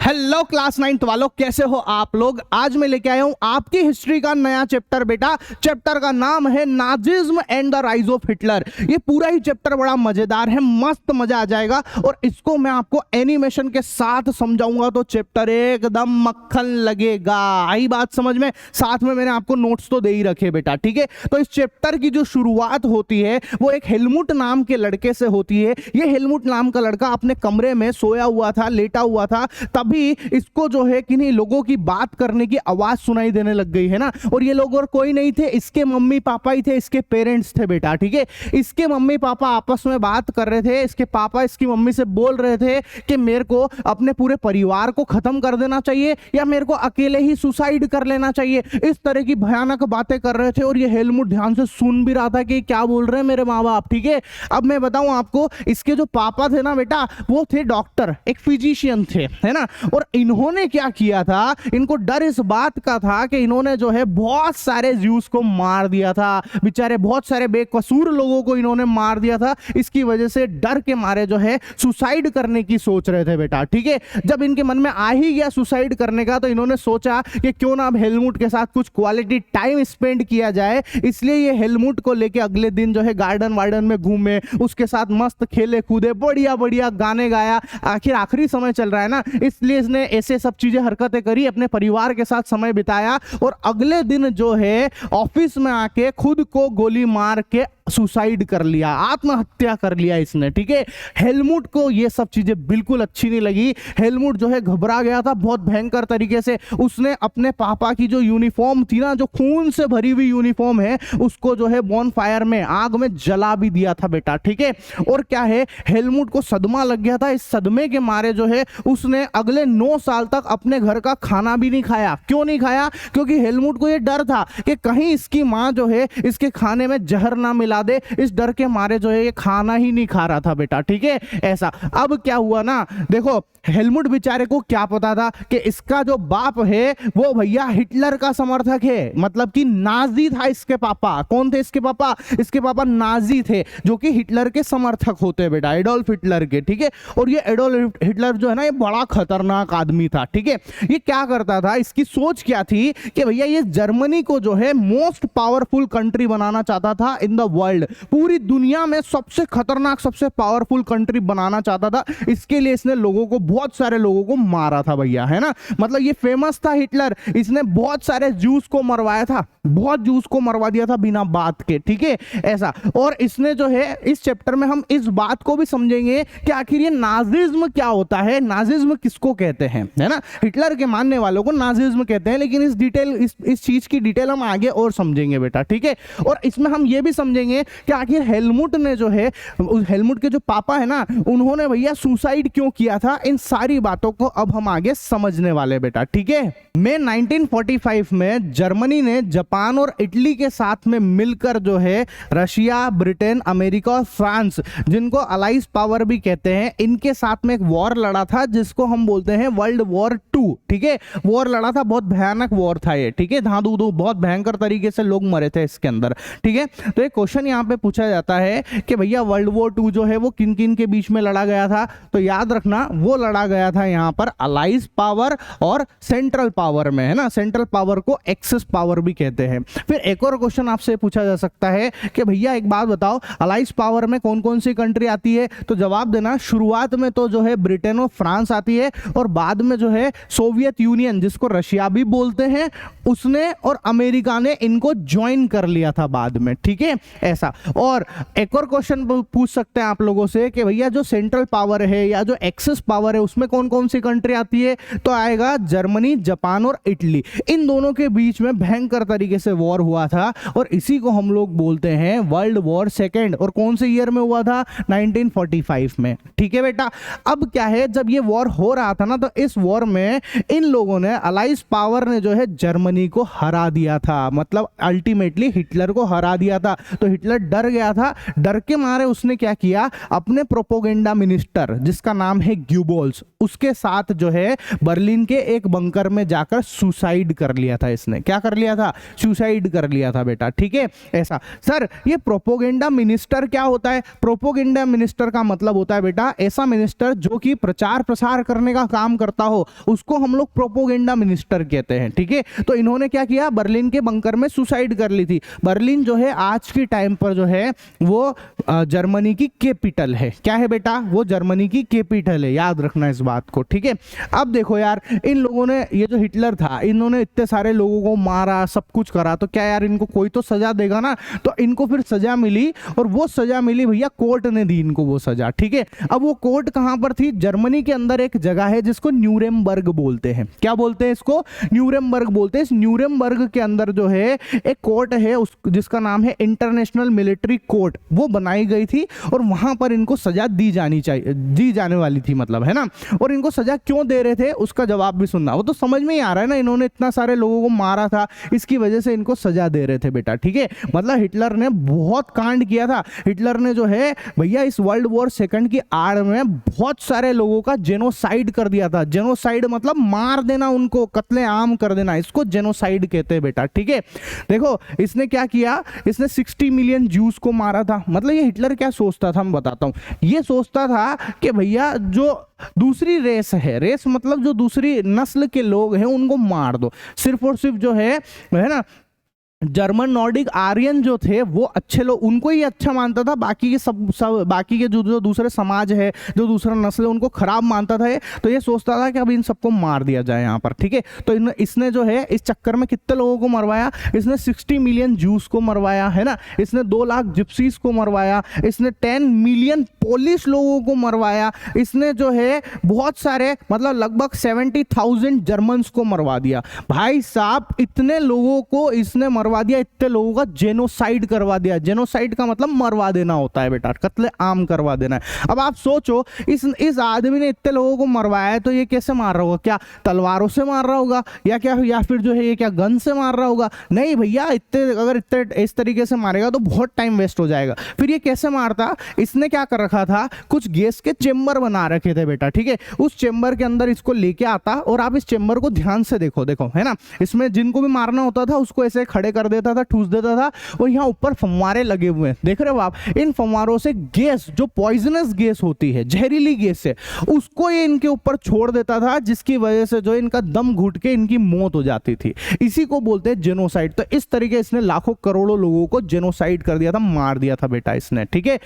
Hello class 9th वालों, कैसे हो आप लोग। आज मैं लेके आया हूं आपकी हिस्ट्री का नया चैप्टर। बेटा चैप्टर का नाम है Nazism and the rise of Hitler. ये पूरा ही चैप्टर बड़ा मजेदार है, मस्त मजा आ जाएगा और इसको मैं आपको एनिमेशन के साथ समझाऊंगा तो चैप्टर एकदम मक्खन लगेगा। आई बात समझ में। साथ में मैंने आपको नोट्स तो दे ही रखे बेटा, ठीक है। तो इस चैप्टर की जो शुरुआत होती है वो एक हेलमुट नाम के लड़के से होती है। ये हेलमुट नाम का लड़का अपने कमरे में सोया हुआ था, लेटा हुआ था, तभी इसको जो है किन्हीं लोगों की बात करने की आवाज सुनाई देने लग गई है ना। और ये लोग और कोई नहीं थे, इसके मम्मी पापा ही थे, इसके पेरेंट्स थे बेटा, ठीक है। इसके मम्मी पापा आपस में बात कर रहे थे। इसके पापा इसकी मम्मी से बोल रहे थे कि मेरे को अपने पूरे परिवार को खत्म कर देना चाहिए या मेरे को अकेले ही सुसाइड कर लेना चाहिए। इस तरह की भयानक बातें कर रहे थे और ये हेलमुट ध्यान से सुन भी रहा था कि क्या बोल रहे हैं मेरे माँ बाप, ठीक है। अब मैं बताऊं आपको, इसके जो पापा थे ना बेटा, वो थे डॉक्टर, एक फिजिशियन थे, है ना। और इन्होंने क्या किया था, इनको डर इस बात का था कि इन्होंने जो है बहुत सारे ज्यूस को मार दिया था। बेचारे बहुत सारे बेकसूर लोगों को इन्होंने मार दिया था। इसकी वजह से डर के मारे जो है सुसाइड करने की सोच रहे थे बेटा, ठीक है। जब इनके मन में आ ही गया सुसाइड करने का, तो इन्होंने सोचा कि क्यों ना अब हेलमुट के साथ कुछ क्वालिटी टाइम स्पेंड किया जाए। इसलिए ये हेलमुट को लेके अगले दिन जो है गार्डन वार्डन में घूमे, उसके साथ मस्त खेले कूदे, बढ़िया बढ़िया गाने गाया। आखिर आखिरी समय चल रहा है ना, इसलिए इसने ऐसे सब चीजें हरकतें करी, अपने परिवार के साथ समय बिताया और अगले दिन जो है ऑफिस में आके खुद को गोली मार के सुसाइड कर लिया, आत्महत्या कर लिया इसने, ठीक है। हेलमुट को ये सब चीजें बिल्कुल अच्छी नहीं लगी। हेलमुट जो है घबरा गया था बहुत भयंकर तरीके से। उसने अपने पापा की जो यूनिफॉर्म थी ना, जो खून से भरी हुई यूनिफॉर्म है, उसको जो है बॉन फायर में, आग में जला भी दिया था बेटा, ठीक है। और क्या है, हेलमुट को सदमा लग गया था। इस सदमे के मारे जो है उसने अगले 9 साल तक अपने घर का खाना भी नहीं खाया। क्यों नहीं खाया? क्योंकि हेलमुट को ये डर था कि कहीं इसकी माँ जो है इसके खाने में जहर ना मिला दे। इस डर के मारे जो है ये खाना ही नहीं खा रहा था बेटा, ठीक है। ऐसा अब क्या हुआ ना, देखो हेलमुट बेचारे को क्या पता था कि इसका जो बाप है वो भैया हिटलर का समर्थक है, मतलब कि नाजी था इसके पापा। कौन थे इसके पापा? इसके पापा नाजी थे, जो कि हिटलर के समर्थक होते हैं बेटा, एडोल्फ हिटलर के, ठीक है। और ये एडोल्फ हिटलर जो है ना, ये बड़ा खतरनाक आदमी था, ठीक है। ये क्या करता था, इसकी सोच क्या थी कि भैया ये जर्मनी को जो है मोस्ट पावरफुल कंट्री बनाना चाहता था इन द वर्ल्ड। पूरी दुनिया में सबसे खतरनाक, सबसे पावरफुल कंट्री बनाना चाहता था। इसके लिए इसने लोगों को, बहुत सारे लोगों को मारा था भैया, है ना। मतलब ये फेमस था हिटलर, इसने बहुत सारे जूस को मरवाया था, बहुत जूस को मरवा दिया था बिना बात के, ठीक है। ऐसा, और इसने जो है इस चैप्टर में हम इस बात को भी समझेंगे कि आखिर ये नाजिज्म क्या होता है, नाजिज्म किसको कहते हैं, है ना। हिटलर के मानने वालों को नाजिज्म कहते हैं, लेकिन इस चीज की डिटेल हम आगे और समझेंगे बेटा, ठीक है। और इसमें हम ये भी समझेंगे कि आखिर हेलमुट ने जो है, हेलमुट के जो पापा है ना, उन्होंने भैया सुसाइड क्यों किया था। इन सारी बातों को अब हम आगे समझने वाले बेटा, ठीक है। में 1945 में जर्मनी ने जापान और इटली के साथ में मिलकर जो है रशिया, ब्रिटेन, अमेरिका और फ्रांस, जिनको अलाइज पावर भी कहते हैं, इनके साथ में एक वॉर लड़ा था जिसको हम बोलते हैं वर्ल्ड वॉर 2, ठीक है। वॉर लड़ा था, बहुत भयानक वॉर था ये, ठीक है। धांधू बहुत भयंकर तरीके से लोग मरे थे इसके अंदर, ठीक है। तो एक क्वेश्चन यहाँ पे पूछा जाता है कि भैया वर्ल्ड वॉर 2 जो है वो किन किन के बीच में लड़ा गया था। तो याद रखना, वो लड़ा गया था यहाँ पर अलाइज पावर और सेंट्रल पावर में, है ना। सेंट्रल पावर को एक्सिस पावर भी कहते हैं। फिर एक और क्वेश्चन आपसे पूछा जा सकता है कि भैया एक बात बताओ, अलाइज पावर में कौन कौन सी कंट्री आती है। तो जवाब देना, शुरुआत में तो जो है ब्रिटेन और फ्रांस आती है, और बाद में जो है सोवियत यूनियन, जिसको रशिया भी बोलते हैं, उसने और अमेरिका ने इनको ज्वाइन कर लिया था बाद में, ठीक है। ऐसा, और एक और क्वेश्चन पूछ सकते हैं आप लोगों से कि भैया जो सेंट्रल पावर है या जो एक्सिस पावर है उसमें कौन कौन सी कंट्री आती है। तो आएगा जर्मनी, जापान और इटली। इन दोनों के बीच में भयंकर तरीके से वॉर हुआ था और इसी को हम लोग बोलते हैं वर्ल्ड वॉर सेकेंड। और कौन से ईयर में हुआ था? 1945 में, ठीक है बेटा। अब क्या है, जब ये वॉर हो रहा था ना, तो इस वॉर में इन लोगों ने, अलाइज पावर ने जो है जर्मनी को हरा दिया था, मतलब अल्टीमेटली हिटलर को हरा दिया था। तो हिटलर डर गया था, डर के मारे उसने क्या किया, अपने प्रोपोगेंडा मिनिस्टर, जिसका नाम है ग्यूबोल्स, उसके साथ जो है बर्लिन के एक बंकर में जाकर सुसाइड कर लिया था। इसने क्या कर लिया था? सुसाइड कर लिया था बेटा, ठीक है। ऐसा, सर ये प्रोपोगेंडा मिनिस्टर क्या होता है? प्रोपोगेंडा मिनिस्टर का मतलब होता है बेटा ऐसा मिनिस्टर जो कि प्रचार प्रसार करने का काम करता हो उसको हम लोग प्रोपोगेंडा मिनिस्टर कहते हैं, ठीक है। तो इन्होंने क्या किया, बर्लिन के बंकर में सुसाइड कर ली थी। बर्लिन जो है आज के टाइम पर जो है वो जर्मनी की कैपिटल है। क्या है बेटा, वो जर्मनी की कैपिटल है, याद रखना इस बात को, ठीक है। अब देखो यार, इन लोगों ने, ये जो हिटलर था, इन्होंने इतने सारे लोगों को मारा, सब कुछ करा, तो क्या यार इनको कोई तो सजा देगा ना। तो इनको फिर सजा मिली, और वो सजा मिली भैया कोर्ट ने दी इनको वो सजा, ठीक है। अब वो कोर्ट कहां पर थी, जर्मनी के अंदर एक जगह है जिसको न्यूरेमबर्ग बोलते हैं। क्या बोलते हैं इसको, न्यूरेमबर्ग बोलते हैं। इस न्यूरेमबर्ग के अंदर जो है एक कोर्ट है उस जिसका नाम है इंटरनेशनल मिलिट्री कोर्ट, वो बनाई गई थी, और वहां पर इनको सजा दी जाने वाली थी, मतलब, है ना। और इनको सजा क्यों दे रहे थे उसका जवाब भी सुनना, वो तो समझ में ही आ रहा है ना, इन्होंने इतना सारे लोगों को मारा था, इसकी वजह से इनको सजा दे रहे थे बेटा, ठीक है। मतलब हिटलर ने बहुत कांड किया था। हिटलर ने जो है भैया इस वर्ल्ड वॉर सेकंड की आड़ में बहुत सारे लोगों का जेनोसाइड कर दिया था। जेनोसाइड मतलब मार देना, उनको कत्ले आम कर देना, इसको जेनोसाइड कहते हैं बेटा, ठीक है। देखो इसने क्या किया, इसने 60 मिलियन ज्यूस को मारा था। मतलब ये हिटलर क्या सोचता था, मैं बताता हूं। ये सोचता था कि भैया जो दूसरी रेस है, रेस मतलब जो दूसरी नस्ल के लोग हैं उनको मार दो, सिर्फ और सिर्फ जो है ना जर्मन नॉर्डिक आर्यन जो थे वो अच्छे लोग, उनको ही अच्छा मानता था, बाकी के सब बाकी के जो दूसरे समाज है, जो दूसरा नस्ल है, उनको खराब मानता था। तो ये सोचता था कि अब इन सबको मार दिया जाए यहाँ पर, ठीक है। तो इसने जो है इस चक्कर में कितने लोगों को मरवाया, इसने 60 मिलियन जूस को मरवाया, है ना। इसने 2 लाख जिप्सीज को मरवाया, इसने 10 मिलियन पोलिश लोगों को मरवाया, इसने जो है बहुत सारे, मतलब लगभग 70,000 जर्मन्स को मरवा दिया। भाई साहब इतने लोगों को इसने मरवा दिया, इतने लोगों का जेनोसाइड करवा दिया। जेनोसाइड का मतलब मरवा देना होता है बेटा, कत्ले आम करवा देना है। अब आप सोचो, इस आदमी ने इतने लोगों को मरवाया है, तो ये कैसे मार रहा होगा, क्या तलवारों से मार रहा होगा, या फिर जो है ये क्या गन से मार रहा होगा? नहीं भैया, अगर इतने इस तरीके से मारेगा तो बहुत टाइम वेस्ट हो जाएगा। फिर ये कैसे मारता, इसने क्या कर रखा था, कुछ गैस के चेंबर बना रखे थे बेटा, ठीक है। उस चेंबर के अंदर इसको लेके आता, और आप इस चेंबर को ध्यान से देखो, है ना, इसमें जिनको भी मारना होता था उसको ऐसे खड़े कर देता था, ठूस देता था, और यहाँ ऊपर फव्वारे लगे हुए हैं, देख रहे हो आप। इन फव्वारों से गैस, जो पॉइजनस गैस होती है, जहरीली गैस है, उसको ये इनके ऊपर छोड़ देता था, जिसकी वजह से जो इनका दम घुट के इनकी मौत हो जाती थी। इसी को बोलते हैं जेनोसाइड। तो इस तरीके इसने लाखों करोड़ों लोगों को जेनोसाइड कर दिया था, मार दिया था बेटा इसने, ठीक है।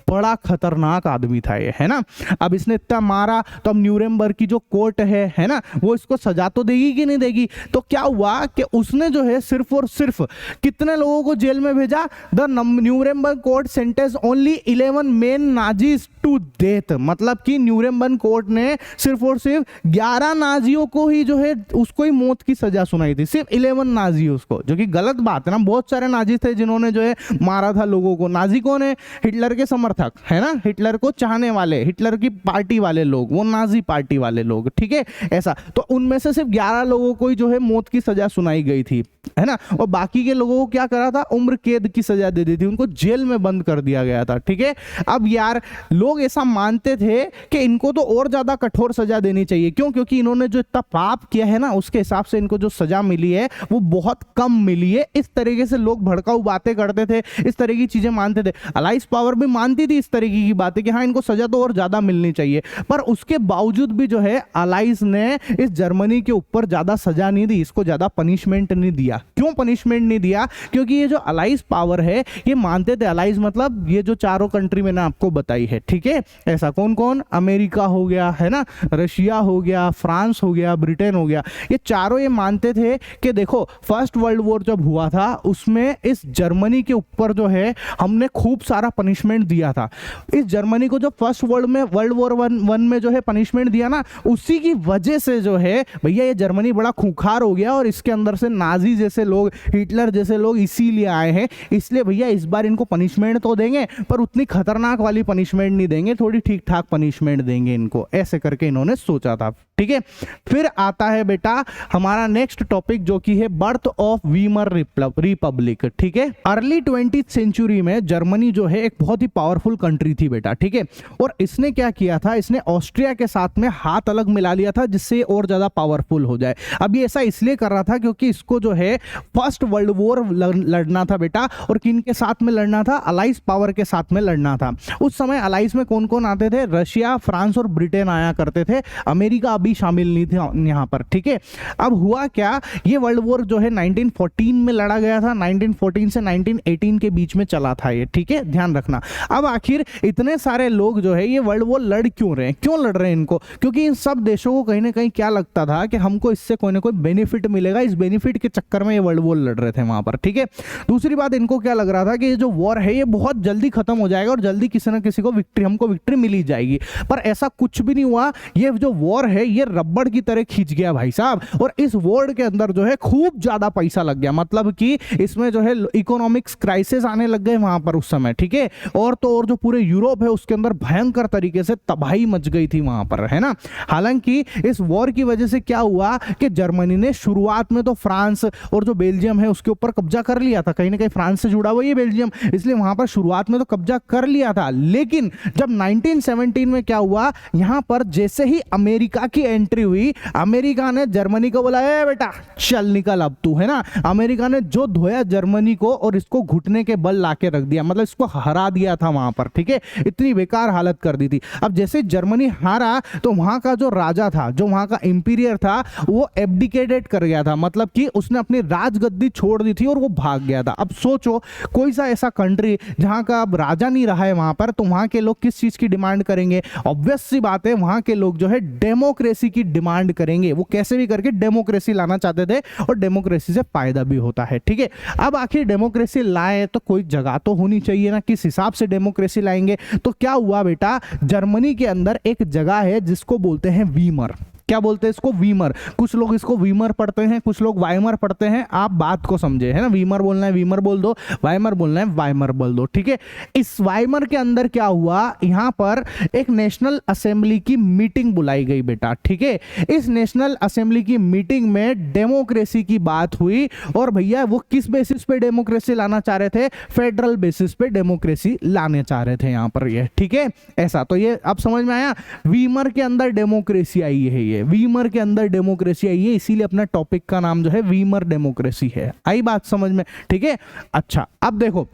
बड़ा खतरनाक आदमी था ये, है ना। अब इसने इतना मारा, तो अब न्यूरेमबर्ग की जो कोर्ट है ना, वो इसको सजा तो देगी कि नहीं देगी। तो क्या हुआ कि उसने जो है सिर्फ और सिर्फ कितने लोगों को जेल में भेजा, the Nuremberg court sentence only 11 men Nazis to death. मतलब कि न्यूरेमबर्ग कोर्ट ने सिर्फ और सिर्फ 11 नाजियों को ही जो है उसको ही मौत की सजा सुनाई थी, सिर्फ 11 नाजी उसको, जो कि गलत बात है ना। बहुत सारे नाजी थे जिन्होंने जो है मारा था लोगों को। नाजी कौन है, हिटलर के समर्थक, है ना, हिटलर को चाहने वाले, हिटलर की पार्टी वाले लोग, वो नाजी पार्टी वाले लोग, ठीक है। ऐसा तो उनमें से सिर्फ 11 लोगों को ही जो है मौत की सजा सुनाई गई थी, है ना। और बाकी के लोगों को क्या करा था, उम्र कैद की सजा दे दी थी, उनको जेल में बंद कर दिया गया था, ठीक है। अब यार लोग ऐसा मानते थे कि इनको तो और ज्यादा कठोर सजा देनी चाहिए। क्यों? क्योंकि इन्होंने जो इतना पाप किया है ना, उसके हिसाब से इनको जो सजा मिली है वो बहुत कम मिली है। इस तरीके से लोग भड़काऊ बातें करते थे, इस तरह की चीजें मानते थे। अलाइस पावर भी मानती थी इस तरीके की बातें कि हाँ इनको सजा तो और ज्यादा मिलनी चाहिए, पर उसके बावजूद भी जो है अलाइस ने इस जर्मनी के ऊपर ज्यादा सजा नहीं दी, इसको ज्यादा पनिशमेंट नहीं दिया। क्यों पनिशमेंट नहीं दिया? क्योंकि ये जो अलाइस पावर है ये मानते थे, अलाइस मतलब ये जो चारों कंट्री मैंने आपको बताई है, ठीक है। ऐसा कौन कौन, अमेरिका हो गया, है ना, रशिया हो गया, फ्रांस हो गया, ब्रिटेन हो गया, ये चारों ये मानते थे कि देखो फर्स्ट वर्ल्ड वॉर जब हुआ था उसमें इस जर्मनी के ऊपर जो है हमने खूब सारा पनिशमेंट दिया था। इस जर्मनी को जो फर्स्ट वर्ल्ड वॉर वन में जो है पनिशमेंट दिया ना, उसी की वजह से जो है भैया ये जर्मनी बड़ा खूंखार हो गया और इसके अंदर से नाजी जैसे लोग, हिटलर जैसे लोग इसीलिए आए हैं। इसलिए भैया इस बार इनको पनिशमेंट तो देंगे पर उतनी खतरनाक वाली पनिशमेंट नहीं देंगे, थोड़ी ठीक ठाक पनिशमेंट देंगे इनको, ऐसे करके इन्होंने सोचा था, ठीक है। फिर आता है बेटा हमारा नेक्स्ट टॉपिक जो कि है बर्थ ऑफ वीमर रिपब्लिक, ठीक है। अर्ली 20th सेंचुरी में जर्मनी जो है एक बहुत ही पावरफुल कंट्री थी बेटा, ठीक है। और इसने क्या किया था, इसने ऑस्ट्रिया के साथ में हाथ अलग मिला लिया था जिससे और ज्यादा पावरफुल हो जाए। अब ये ऐसा इसलिए कर रहा था क्योंकि इसको जो है फर्स्ट वर्ल्ड वॉर लड़ना था बेटा, और किन के साथ में लड़ना था, अलाइस पावर के साथ में लड़ना था। उस समय अलाइस में कौन कौन आते थे, रशिया, फ्रांस और ब्रिटेन आया करते थे। अमेरिका भी शामिल नहीं थे यहाँ पर, ठीक है। अब हुआ क्या, ये वर्ल्ड वॉर जो है 1914 में लड़ा गया था, 1914 से 1918 के बीच में चला था ये, ठीक है, ध्यान रखना। अब आखिर इतने सारे लोग जो है ये वर्ल्ड वॉर लड़ क्यों रहे हैं, क्यों लड़ रहे हैं इनको, क्योंकि इन सब देशों को कहीं ना कहीं क्या लगता था कि हमको इससे कोई ना कोई बेनिफिट मिलेगा, इस बेनिफिट के चक्कर में ये वर्ल्ड वॉर लड़ रहे थे वहां पर, ठीक है। दूसरी बात, इनको क्या लग रहा था कि ये जो वॉर है ये बहुत जल्दी खत्म हो जाएगा और जल्दी किसी ना किसी को विक्ट्री, हमको विक्ट्री मिल ही जाएगी, पर ऐसा कुछ भी नहीं हुआ। ये जो वॉर है ये रबड़ की तरह खींच गया भाई साहब, और इस वॉर के अंदर जो है खूब ज्यादा पैसा लग गया, मतलब कि इसमें जो है इकोनॉमिक्स क्राइसिस आने लग गए वहां पर उस समय, ठीक है। और तो और जो पूरे यूरोप है उसके अंदर भयंकर तरीके से तबाही मच गई थी वहां पर, है ना। हालांकि इस वॉर की वजह से क्या हुआ कि जर्मनी ने शुरुआत में तो फ्रांस और जो बेल्जियम है उसके ऊपर कब्जा कर लिया था, कहीं ना कहीं फ्रांस से जुड़ा हुआ ये बेल्जियम, इसलिए वहां पर शुरुआत में तो कब्जा कर लिया था। लेकिन जब 1917 में क्या हुआ, यहां पर जैसे ही अमेरिका की एंट्री हुई, अमेरिका ने जर्मनी को बोला, ए बेटा चल निकल अब तू, है ना। अमेरिका ने जो धोया जर्मनी को और इसको घुटने के बल लाके रख दिया, मतलब इसको हरा दिया था वहां पर, ठीक है, इतनी बेकार हालत कर दी थी। अब जैसे जर्मनी हारा तो वहां का जो राजा था, जो वहां का इंपीरियर था, वो एब्डिकेटेड कर गया था, मतलब कि उसने अपनी राजगद्दी छोड़ दी थी और वो भाग गया था। अब सोचो कोई सा ऐसा कंट्री जहां का अब राजा नहीं रहा है वहां पर, तो वहां के लोग किस चीज की डिमांड करेंगे, ऑब्वियस सी बात है वहां के लोग जो है डेमोक्रेसी की डिमांड करेंगे। वो कैसे भी करके डेमोक्रेसी लाना चाहते थे और डेमोक्रेसी से फायदा भी होता है, ठीक है। अब आखिर डेमोक्रेसी लाए तो कोई जगह तो होनी चाहिए ना, किस हिसाब से डेमोक्रेसी लाएंगे। तो क्या हुआ बेटा, जर्मनी के अंदर एक जगह है जिसको बोलते हैं वीमर। क्या बोलते हैं इसको, वीमर। कुछ लोग इसको वीमर पढ़ते हैं, कुछ लोग वाइमर पढ़ते हैं, आप बात को समझे, है ना। वीमर बोलना है वीमर बोल दो, वाइमर बोलना है वाइमर बोल दो, ठीक है। इस वाइमर के अंदर क्या हुआ, यहां पर एक नेशनल असेंबली की मीटिंग बुलाई गई बेटा, ठीक है। इस नेशनल असेंबली की मीटिंग में डेमोक्रेसी की बात हुई, और भैया वो किस बेसिस पे डेमोक्रेसी लाना चाह रहे थे, फेडरल बेसिस पे डेमोक्रेसी लाने चाह रहे थे यहां पर, ये ठीक है। ऐसा तो ये अब समझ में आया, वीमर के अंदर डेमोक्रेसी आई है, वीमर के अंदर डेमोक्रेसी आई है, इसीलिए अपना टॉपिक का नाम जो है वीमर डेमोक्रेसी है। आई बात समझ में, ठीक है। अच्छा अब देखो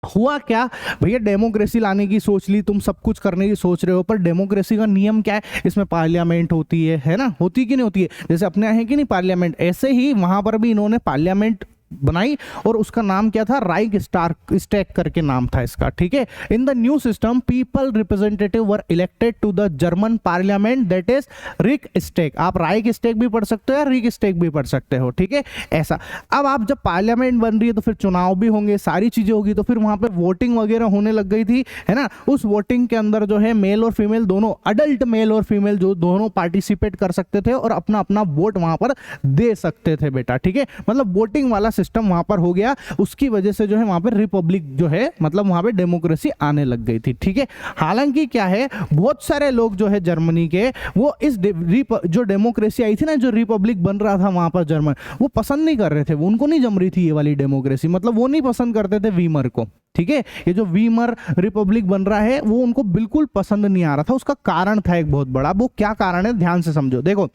हुआ क्या भैया, डेमोक्रेसी लाने की सोच ली, तुम सब कुछ करने की सोच रहे हो, पर डेमोक्रेसी का नियम क्या है, इसमें पार्लियामेंट होती है ना, होती कि नहीं होती है, जैसे अपने यहाँ है कि नहीं पार्लियामेंट, ऐसे ही वहां पर भी इन्होंने पार्लियामेंट बनाई और उसका नाम क्या था, राइक स्टैक करके नाम था इसका, ठीक है। In the new system people representative were elected to the German parliament, that is Reichstag. आप राइक स्टैक भी पढ़ सकते हो या रिक स्टैक भी पढ़ सकते हो, ठीक है, ऐसा। अब आप जब पार्लियामेंट बन रही है तो फिर चुनाव भी होंगे, सारी चीजें होगी, तो फिर वहां पे वोटिंग वगैरह होने लग गई थी, है ना। उस वोटिंग के अंदर जो है मेल और फीमेल दोनों, अडल्ट मेल और फीमेल जो दोनों पार्टिसिपेट कर सकते थे और अपना अपना वोट वहां पर दे सकते थे बेटा, ठीक है। मतलब वोटिंग वाला सिस्टम वहां पर हो गया, उसकी वजह से जो है वहां पर रिपब्लिक जो है, मतलब वहां पे डेमोक्रेसी आने लग गई थी, ठीक है। हालांकि क्या है, बहुत सारे लोग जो है जर्मनी के, वो इस जो डेमोक्रेसी आई थी ना, जो रिपब्लिक बन रहा था वहां पर जर्मन, वो पसंद नहीं कर रहे थे, उनको नहीं जम रही थी ये वाली डेमोक्रेसी, मतलब वो नहीं पसंद करते थे वीमर को, ठीक है। ये जो वीमर रिपब्लिक बन रहा है वो उनको बिल्कुल पसंद नहीं आ रहा था। उसका कारण था एक बहुत बड़ा, वो क्या कारण है ध्यान से समझो। देखो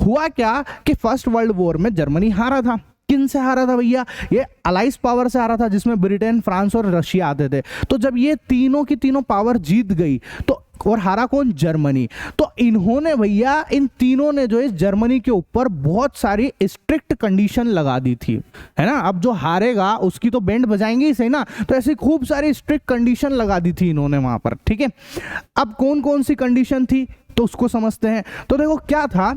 हुआ क्या कि फर्स्ट वर्ल्ड वॉर में जर्मनी हारा था। किन से हारा था भैया, ये अलाइज पावर से हारा था, जिसमें ब्रिटेन, फ्रांस और रशिया आते थे। तो जब ये तीनों की तीनों पावर जीत गई तो, और हारा कौन, जर्मनी, तो इन्होंने भैया, इन तीनों ने जो है जर्मनी के ऊपर बहुत सारी स्ट्रिक्ट कंडीशन लगा दी थी, है ना। अब जो हारेगा उसकी तो बैंड बजाएंगे ही सही ना, तो ऐसी खूब सारी स्ट्रिक्ट कंडीशन लगा दी थी इन्होंने वहां पर, ठीक है। अब कौन कौन सी कंडीशन थी तो उसको समझते हैं। तो देखो क्या था,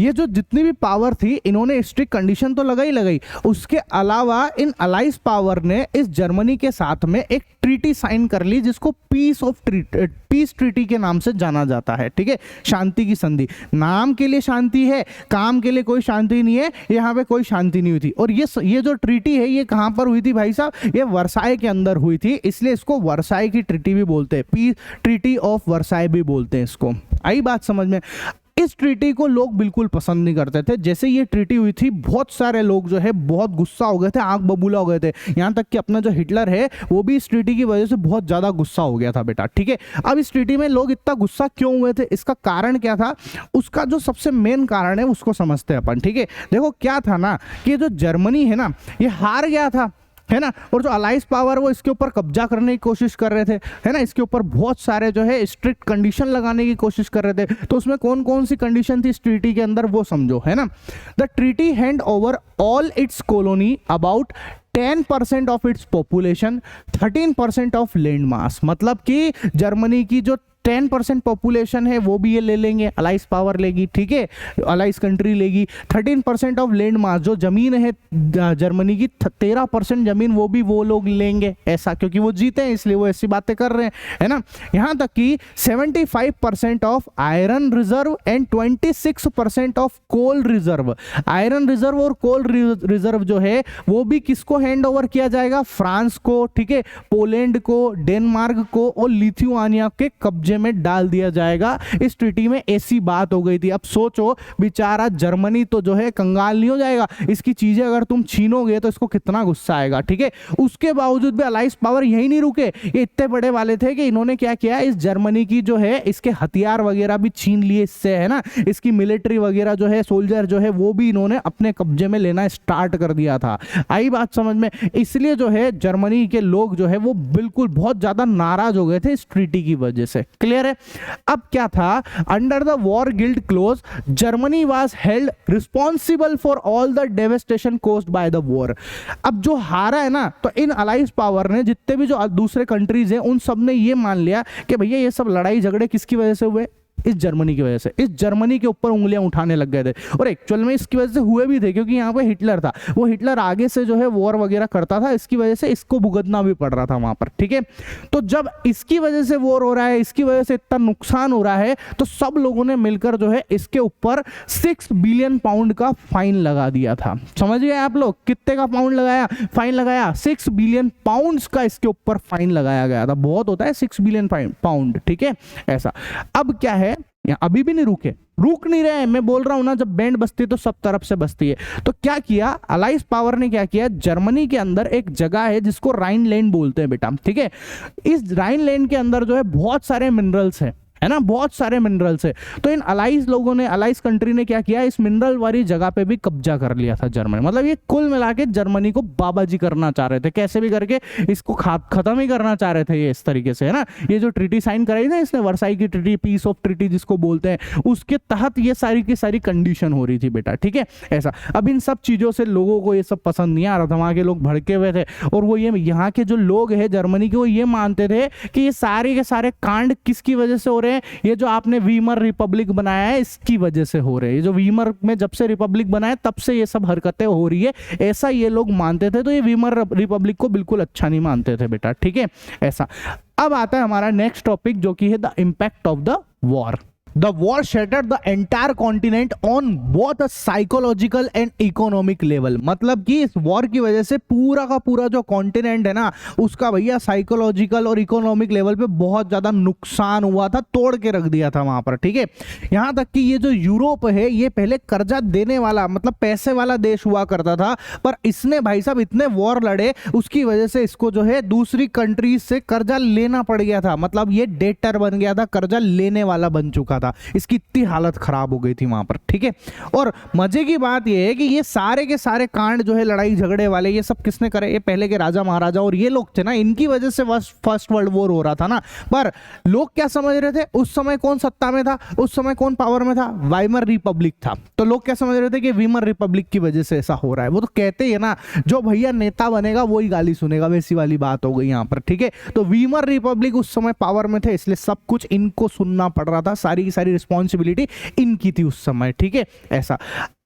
ये जो जितनी भी पावर थी इन्होंने स्ट्रिक्ट कंडीशन तो लगाई, उसके अलावा इन अलाइज पावर ने इस जर्मनी के साथ में एक ट्रीटी साइन कर ली, जिसको पीस ट्रीटी के नाम से जाना जाता है, ठीक है। शांति की संधि, नाम के लिए शांति है, काम के लिए कोई शांति नहीं है, यहाँ पे कोई शांति नहीं हुई थी। और ये जो ट्रीटी है ये कहाँ पर हुई थी भाई साहब, ये वर्साई के अंदर हुई थी, इसलिए इसको वर्साई की ट्रीटी भी बोलते हैं, पीस ट्रीटी ऑफ वर्साई भी बोलते हैं इसको। आई बात समझ में। इस ट्रीटी को लोग बिल्कुल पसंद नहीं करते थे। जैसे ये ट्रीटी हुई थी बहुत सारे लोग जो है बहुत गुस्सा हो गए थे, आंख बबूला हो गए थे, यहां तक कि अपना जो हिटलर है वो भी इस ट्रीटी की वजह से बहुत ज्यादा गुस्सा हो गया था बेटा, ठीक है। अब इस ट्रीटी में लोग इतना गुस्सा क्यों हुए थे, इसका कारण क्या था, उसका जो सबसे मेन कारण है उसको समझते हैं अपन, ठीक है। देखो क्या था ना कि जो जर्मनी है ना, ये हार गया था, है ना। और जो अलाइज पावर वो इसके ऊपर कब्जा करने की कोशिश कर रहे थे, है ना, इसके ऊपर बहुत सारे जो है स्ट्रिक्ट कंडीशन लगाने की कोशिश कर रहे थे। तो उसमें कौन कौन सी कंडीशन थी इस ट्रीटी के अंदर वो समझो, है ना। The treaty hand over all it's colony about 10% of its population, 13% of land mass. मतलब कि जर्मनी की जो 10% पॉपुलेशन है वो भी ये ले लेंगे, अलाइज पावर लेगी, ठीक है, अलाइज कंट्री लेगी। 13% ऑफ लैंड मास, जो जमीन है जर्मनी की 13% जमीन वो भी वो लोग लेंगे, ऐसा, क्योंकि वो जीते हैं इसलिए वो ऐसी बातें कर रहे हैं, है ना। यहां तक कि 75% of iron reserve and 26% of coal reserve. Iron reserve और कोल रिजर्व जो है वो भी किसको हैंड ओवर किया जाएगा, फ्रांस को, ठीक है, पोलैंड को, डेनमार्क को और लिथुआनिया के कब्जे में डाल दिया जाएगा। इस ट्रीटी में ऐसी बात हो गई थी। अब सोचो बेचारा जर्मनी तो जो है कंगाल नहीं हो जाएगा, इसकी चीजें अगर तुम छीनोगे तो इसको कितना गुस्सा आएगा, ठीक है। उसके बावजूद भी अलाइज पावर यही नहीं रुके, ये इतने बड़े वाले थे कि इन्होंने क्या किया, इस जर्मनी की जो है इसके हथियार वगैरह भी छीन लिए इससे, है ना, इसकी मिलिट्री वगैरह जो है, सोल्जर जो है वो भी इन्होंने अपने कब्जे में लेना स्टार्ट कर दिया था। आई बात समझ में। इसलिए जो है जर्मनी के लोग जो है वो बिल्कुल बहुत ज्यादा नाराज हो गए थे इस ट्रीटी की वजह से। क्लियर है। अब क्या था, under the war guilt clause Germany was held responsible for all the devastation caused by the war. अब जो हारा है ना, तो इन अलाइज पावर ने, जितने भी जो दूसरे कंट्रीज हैं, उन सब ने ये मान लिया कि भैया ये सब लड़ाई झगड़े किसकी वजह से हुए, इस जर्मनी की वजह से। इस जर्मनी के ऊपर उंगलियां उठाने लग गए थे। और एक्चुअल में इसकी वजह से हुए भी थे, क्योंकि यहाँ पे हिटलर था, वो हिटलर आगे से जो है वॉर वगैरह करता था, इसकी वजह से इसको भुगतना भी पड़ रहा था वहां पर, ठीक है। तो जब इसकी वजह से वॉर हो रहा है, इसकी वजह से इतना नुकसान हो रहा है, तो सब लोगों ने मिलकर जो है इसके ऊपर 6 बिलियन पाउंड का फाइन लगा दिया था। समझ गए आप लोग, कितने का पाउंड लगाया, फाइन लगाया, 6 बिलियन पाउंड्स का इसके ऊपर फाइन लगाया गया था। बहुत होता है 6 बिलियन पाउंड, ठीक है, ऐसा। अब क्या है, अभी भी नहीं रुक नहीं रहे हैं। मैं बोल रहा हूं ना, जब बैंड बजती है तो सब तरफ से बजती है। तो क्या किया अलाइज पावर ने, क्या किया, जर्मनी के अंदर एक जगह है जिसको राइनलैंड बोलते हैं बेटा, ठीक है। इस राइनलैंड के अंदर जो है बहुत सारे मिनरल्स हैं, है ना, बहुत सारे मिनरल्स है। तो इन अलाइज लोगों ने, अलाइज कंट्री ने क्या किया, इस मिनरल वाली जगह पे भी कब्जा कर लिया था जर्मनी। मतलब ये कुल मिला के जर्मनी को बाबाजी करना चाह रहे थे, कैसे भी करके इसको खत्म ही करना चाह रहे थे ये, इस तरीके से, है ना। ये जो ट्रीटी साइन कराई ना इसने, वर्साई की ट्रीटी, पीस ऑफ ट्रीटी जिसको बोलते हैं, उसके तहत ये सारी की सारी कंडीशन हो रही थी बेटा, ठीक है, ऐसा। अब इन सब चीजों से लोगों को ये सब पसंद नहीं आ रहा था, वहां के लोग भड़के हुए थे। और वो ये यहाँ के जो लोग हैं जर्मनी के, वो ये मानते थे कि ये सारे के सारे कांड किसकी वजह से हो रहे हैं, ये जो आपने वीमर रिपब्लिक बनाया है इसकी वजह से हो रहे हैं। ये जो वीमर में जब से रिपब्लिक बनाया तब से ये सब हरकतें हो रही है, ऐसा ये लोग मानते थे। तो ये वीमर रिपब्लिक को बिल्कुल अच्छा नहीं मानते थे बेटा, ठीक है, ऐसा। अब आता है हमारा नेक्स्ट टॉपिक, जो कि है the impact of the war. The war shattered the entire continent on both a psychological and economic level। मतलब कि इस वॉर की वजह से पूरा का पूरा जो कॉन्टिनेंट है ना, उसका भैया साइकोलॉजिकल और इकोनॉमिक लेवल पे बहुत ज्यादा नुकसान हुआ था, तोड़ के रख दिया था वहां पर, ठीक है। यहां तक कि ये जो यूरोप है, ये पहले कर्जा देने वाला, मतलब पैसे वाला देश हुआ करता था, पर इसने भाई साहब इतने वॉर लड़े, उसकी वजह से इसको जो है दूसरी कंट्रीज से कर्जा लेना पड़ गया था। मतलब ये डेटर बन गया था, कर्जा लेने वाला बन चुका था। इसकी इतनी हालत खराब हो गई थी वहां पर, ठीक है। और मजे की बात यह है कि ये सारे के सारे कांड जो है लड़ाई झगड़े वाले, ये सब किसने करे, ये पहले के राजा महाराजा और ये लोग थे ना, इनकी वजह से फर्स्ट वर्ल्ड वॉर हो रहा था ना। पर लोग क्या समझ रहे थे, उस समय कौन सत्ता में था, उस समय कौन पावर में था, वाइमर रिपब्लिक था। तो लोग क्या समझ रहे थे कि वीमर रिपब्लिक की वजह से ऐसा हो रहा है। वो तो कहते हैं ना, जो भैया नेता बनेगा वही गाली सुनेगा, वैसी वाली बात हो गई यहाँ पर, ठीक है। तो वीमर रिपब्लिक उस समय पावर में थे, इसलिए सब कुछ इनको सुनना पड़ रहा था, सारी सारी रिस्पॉन्सिबिलिटी इनकी थी उस समय, ठीक है, ऐसा।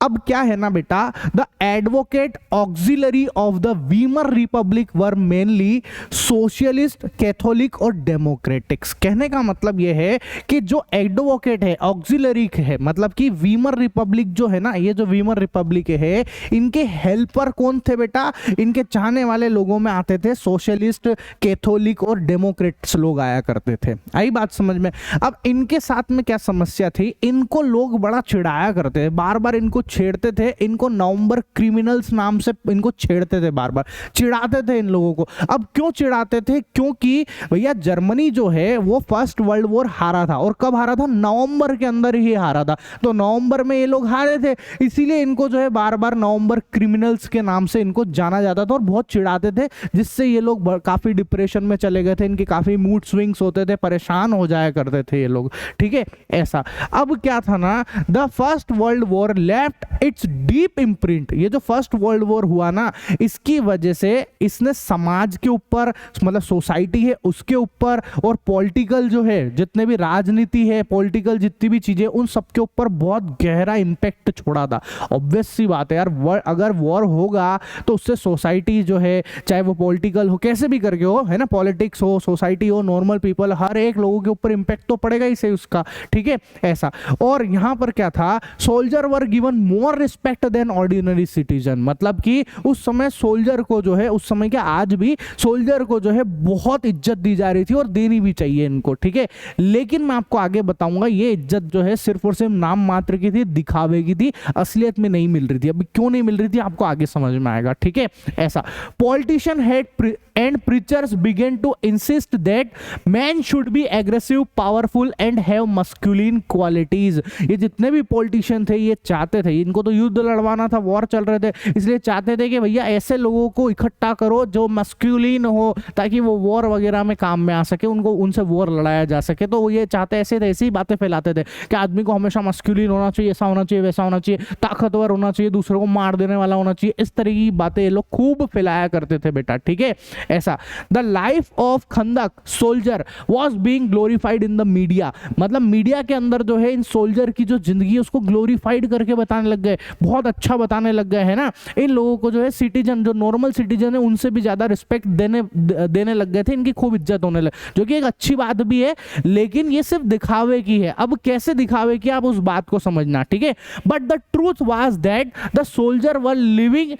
अब क्या है ना बेटा, the advocate auxiliary of the Weimar Republic were mainly socialist, Catholic और डेमोक्रेटिक्स। कहने का मतलब यह है कि जो एडवोकेट है, ऑक्सिलरी है, मतलब कि वीमर रिपब्लिक जो है ना, ये जो वीमर रिपब्लिक है, इनके हेल्पर कौन थे बेटा, इनके चाहने वाले लोगों में आते थे सोशलिस्ट, कैथोलिक और डेमोक्रेट्स लोग आया करते थे। आई बात समझ में। अब इनके साथ में क्या समस्या थी, इनको लोग बड़ा चिढ़ाया करते थे, बार बार इनको छेड़ते थे इनको नवंबर क्रिमिनल्स नाम से इनको छेड़ते थे, बार बार चिढ़ाते थे इन लोगों को। अब क्यों चिढ़ाते थे? क्योंकि भैया जर्मनी जो है वो फर्स्ट वर्ल्ड वॉर हारा था, और कब हारा था? नवंबर के अंदर ही हारा था। तो नवंबर में ये लोग हारे थे, इसीलिए इनको जो है बार बार नवंबर क्रिमिनल्स के नाम से इनको जाना जाता था और बहुत चिढ़ाते थे, जिससे ये लोग काफी डिप्रेशन में चले गए थे, इनके काफी मूड स्विंग्स होते थे, परेशान हो जाया करते थे ये लोग, ठीक है ऐसा। अब क्या था ना, the first world war left it's deep imprint. ये जो फर्स्ट वर्ल्ड वॉर हुआ ना, इसकी वजह से इसने समाज के ऊपर, मतलब सोसाइटी है उसके ऊपर, और पॉलिटिकल जो है जितने भी राजनीति है, पॉलिटिकल जितनी भी चीजें, उन सबके ऊपर बहुत गहरा इंपैक्ट छोड़ा था। ऑब्वियस सी बात है यार, अगर वॉर होगा तो उससे सोसाइटी जो है, चाहे वो पॉलिटिकल हो, कैसे भी करके हो, है ना, पॉलिटिक्स हो, सोसाइटी हो, नॉर्मल पीपल, हर एक लोगों के ऊपर इंपैक्ट तो पड़ेगा ही सही उसका, ठीक है ऐसा। और यहां पर क्या था, soldier were given more respect then ordinary citizen. मतलब कि उस समय सोल्जर को जो है, उस समय क्या आज भी सोल्जर को जो है बहुत इज्जत दी जा रही थी, और देनी भी चाहिए इनको, ठीक है। लेकिन मैं आपको आगे बताऊंगा ये इज्जत जो है सिर्फ और सिर्फ नाम मात्र की थी, दिखावे की थी, असलियत में नहीं मिल रही थी। अभी क्यों नहीं मिल रही थी आपको आगे समझ में आएगा, ठीक है ऐसा। Politician head and preachers began to insist that man should be aggressive, powerful and have masculine qualities. ये जितने भी पॉलिटिशियन थे ये चाहते थे, इनको तो युद्ध लड़वाना था, वॉर चल रहे थे, इसलिए चाहते थे कि भैया ऐसे लोगों को इकट्ठा करो जो मस्कुलिन हो, ताकि वो वॉर वगैरह में काम में आ सके, उनको उनसे वॉर लड़ाया जा सके। तो वो ये चाहते ऐसे थे, ऐसी बातें फैलाते थे कि आदमी को हमेशा मस्कुलिन होना चाहिए, ऐसा होना चाहिए, वैसा होना चाहिए, ताकतवर होना चाहिए, दूसरों को मार देने वाला होना चाहिए, इस तरह की बातें ये लोग खूब फैलाया करते थे बेटा, ठीक है ऐसा। द लाइफ ऑफ खंदक soldier was being glorified in the media. मतलब मीडिया के अंदर जो है इन सोल्जर की जो जिंदगी है उसको ग्लोरीफाइड करके बताने लग गए, बहुत अच्छा बताने लग गए, है ना। इन लोगों को जो है सिटीजन, जो नॉर्मल सिटीजन है, उनसे भी ज्यादा रिस्पेक्ट देने लग गए थे, इनकी खूब इज्जत होने लगी, जो कि एक अच्छी बात भी है, लेकिन ये सिर्फ दिखावे की है। अब कैसे दिखावे की, आप उस बात को समझना, ठीक है। But the truth was that the soldier were living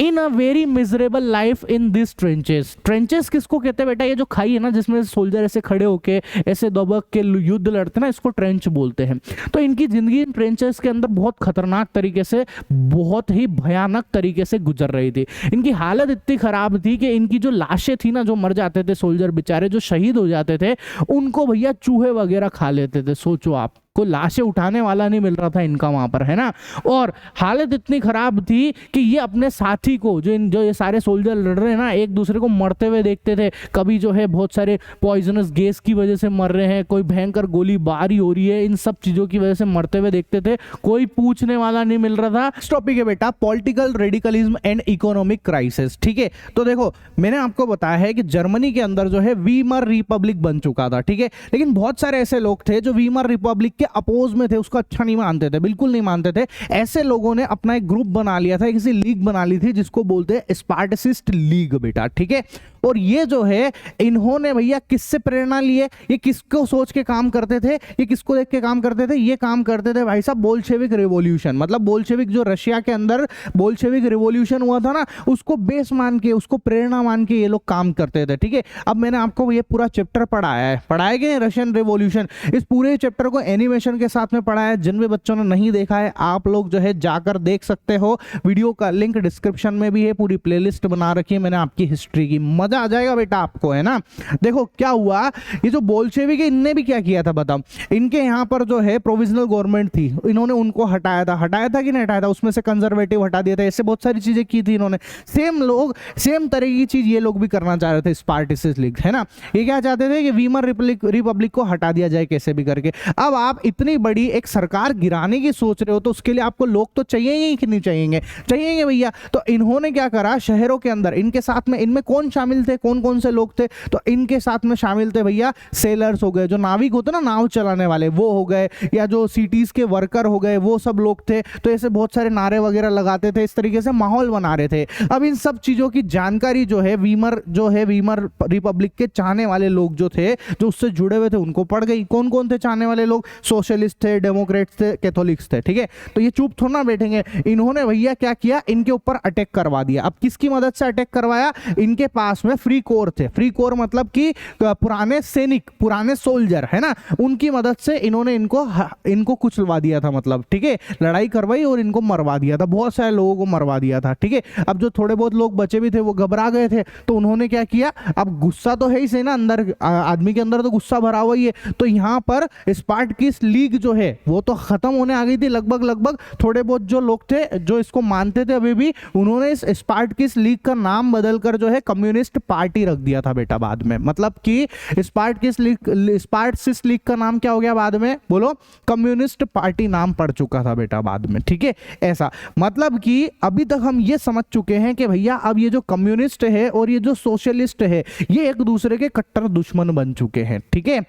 in a very miserable life in this trenches. Trenches किसको कहते हैं बेटा? ये जो खाई है ना, जिसमें सोल्जर ऐसे खड़े होके ऐसे दबक के युद्ध लड़ते ना, इसको ट्रेंच बोलते हैं। तो इनकी जिंदगी इन ट्रेंचेस के अंदर बहुत खतरनाक तरीके से, बहुत ही भयानक तरीके से गुजर रही थी। इनकी हालत इतनी खराब थी कि इनकी जो लाशें थी ना, जो मर जाते थे सोल्जर बेचारे, जो शहीद हो जाते थे, उनको भैया चूहे वगैरह खा लेते थे। सोचो आप, को लाशें उठाने वाला नहीं मिल रहा था इनका वहां पर, है ना। और हालत इतनी खराब थी कि ये अपने साथी को, जो ये सारे सोल्जर लड़ रहे हैं ना, एक दूसरे को मरते हुए देखते थे। कभी जो है बहुत सारे पॉइजनस गैस की वजह से मर रहे हैं, कोई भयंकर गोलीबारी हो रही है, इन सब चीजों की वजह से मरते हुए देखते थे, कोई पूछने वाला नहीं मिल रहा था। टॉपिक है बेटा political radicalism and economic crisis, ठीक है। तो देखो मैंने आपको बताया है कि जर्मनी के अंदर जो है वीमर रिपब्लिक बन चुका था, ठीक है। लेकिन बहुत सारे ऐसे लोग थे जो वीमर रिपब्लिक के अपोज में थे, उसको अच्छा नहीं मानते थे, बिल्कुल नहीं मानते थे। ऐसे लोगों ने अपना एक ग्रुप बना लिया था, किसी लीग बना ली थी, जिसको बोलते हैं स्पार्टसिस्ट लीग बेटा, ठीक है। और ये जो है, इन्होंने भैया किससे प्रेरणा लिए, ये किसको सोच के काम करते थे, ये किसको देख के काम करते थे? ये काम करते थे भाई साहब बोल्शेविक रिवॉल्यूशन। मतलब बोल्शेविक, जो रशिया के अंदर बोल्शेविक रिवॉल्यूशन हुआ था ना, उसको बेस मान के, उसको प्रेरणा मान के ये लोग काम करते थे, ठीक है। अब मैंने आपको ये पूरा चैप्टर पढ़ाया कि रशियन रिवॉल्यूशन, इस पूरे चैप्टर को एनिमेशन के साथ में पढ़ाया। जिन भी बच्चों ने नहीं देखा है, आप लोग जो है जाकर देख सकते हो, वीडियो का लिंक डिस्क्रिप्शन में भी है, पूरी प्लेलिस्ट बना रखी है मैंने आपकी हिस्ट्री की, मजा आ जाएगा बेटा आपको, है ना। देखो क्या हुआ, ये जो बोल्शेविक है, इनने भी क्या किया था बताओ। इनके यहाँ पर जो है प्रोविजनल गवर्नमेंट थी, इन्होंने उनको हटाया था कि नहीं हटाया था, उसमें से कंजर्वेटिव हटा दिया था, ऐसे बहुत सारी चीजें की थी इन्होंने। सेम तरह की चीज ये लोग भी करना चाह रहे थे, स्पार्टिसिस्ट लीग, है ना। ये क्या चाहते थे कि वीमर रिपब्लिक को हटा दिया जाए कैसे भी करके। अब आप इतनी बड़ी एक सरकार गिराने की सोच रहे हो, तो उसके लिए आपको लोग तो चाहिए कि नहीं चाहिए भैया। तो इन्होंने क्या करा, शहरों के अंदर इनके साथ में, इनमें कौन शामिल थे, कौन से लोग थे? तो इनके साथ में शामिल थे भैया सेलर्स हो गए, जो नाविक होते ना, नाव चलाने वाले, वो हो गए, या जो सिटीज के वर्कर हो गए, वो सब लोग थे। तो ऐसे बहुत सारे नारे वगैरह लगाते थे, इस तरीके से माहौल बना रहे थे। अब इन सब चीजों की जानकारी जो है वीमर रिपब्लिक के चाहने वाले लोग जो थे, जो उससे जुड़े हुए थे, उनको पड़ गई। कौन थे चाहने वाले लोग? सोशलिस्ट थे, डेमोक्रेट्स थे, कैथोलिक्स थे, ठीक है। तो ये चुप थोड़ा ना बैठेंगे, इन्होंने भैया क्या किया, इनके ऊपर अटैक करवा दिया। अब किसकी मदद से अटैक करवाया, इनके पास में फ्री कोर थे, फ्री कोर मतलब कि पुराने सैनिक, पुराने सोल्जर है ना, उनकी मदद से इन्होंने इनको कुचलवा दिया था, मतलब ठीक है, लड़ाई करवाई और इनको मरवा दिया था, बहुत सारे लोगों को मरवा दिया था, ठीक है। अब जो थोड़े बहुत लोग बचे भी थे वो घबरा गए थे, तो उन्होंने क्या किया, अब गुस्सा तो है ही सही ना, अंदर आदमी के अंदर तो गुस्सा भरा हुआ ही है, तो यहाँ पर स्पार्टकिस लीग जो है वो तो खत्म होने आ गई थी लगभग। थोड़े बहुत जो लोग थे जो इसको मानते थे अभी भी, उन्होंने इस स्पार्टकिस लीग का नाम बदलकर जो है कम्युनिस्ट पार्टी रख दिया था बेटा बाद में। मतलब कि स्पार्टकिस लीग का नाम क्या हो गया बाद में, बोलो, कम्युनिस्ट पार्टी नाम पड़ चुका था बेटा बाद में, ठीक है। ऐसा मतलब कि अभी तक हम ये समझ चुके हैं कि भैया अब ये जो कम्युनिस्ट है और ये जो सोशलिस्ट है ये एक दूसरे के कट्टर दुश्मन बन चुके हैं, ठीक है।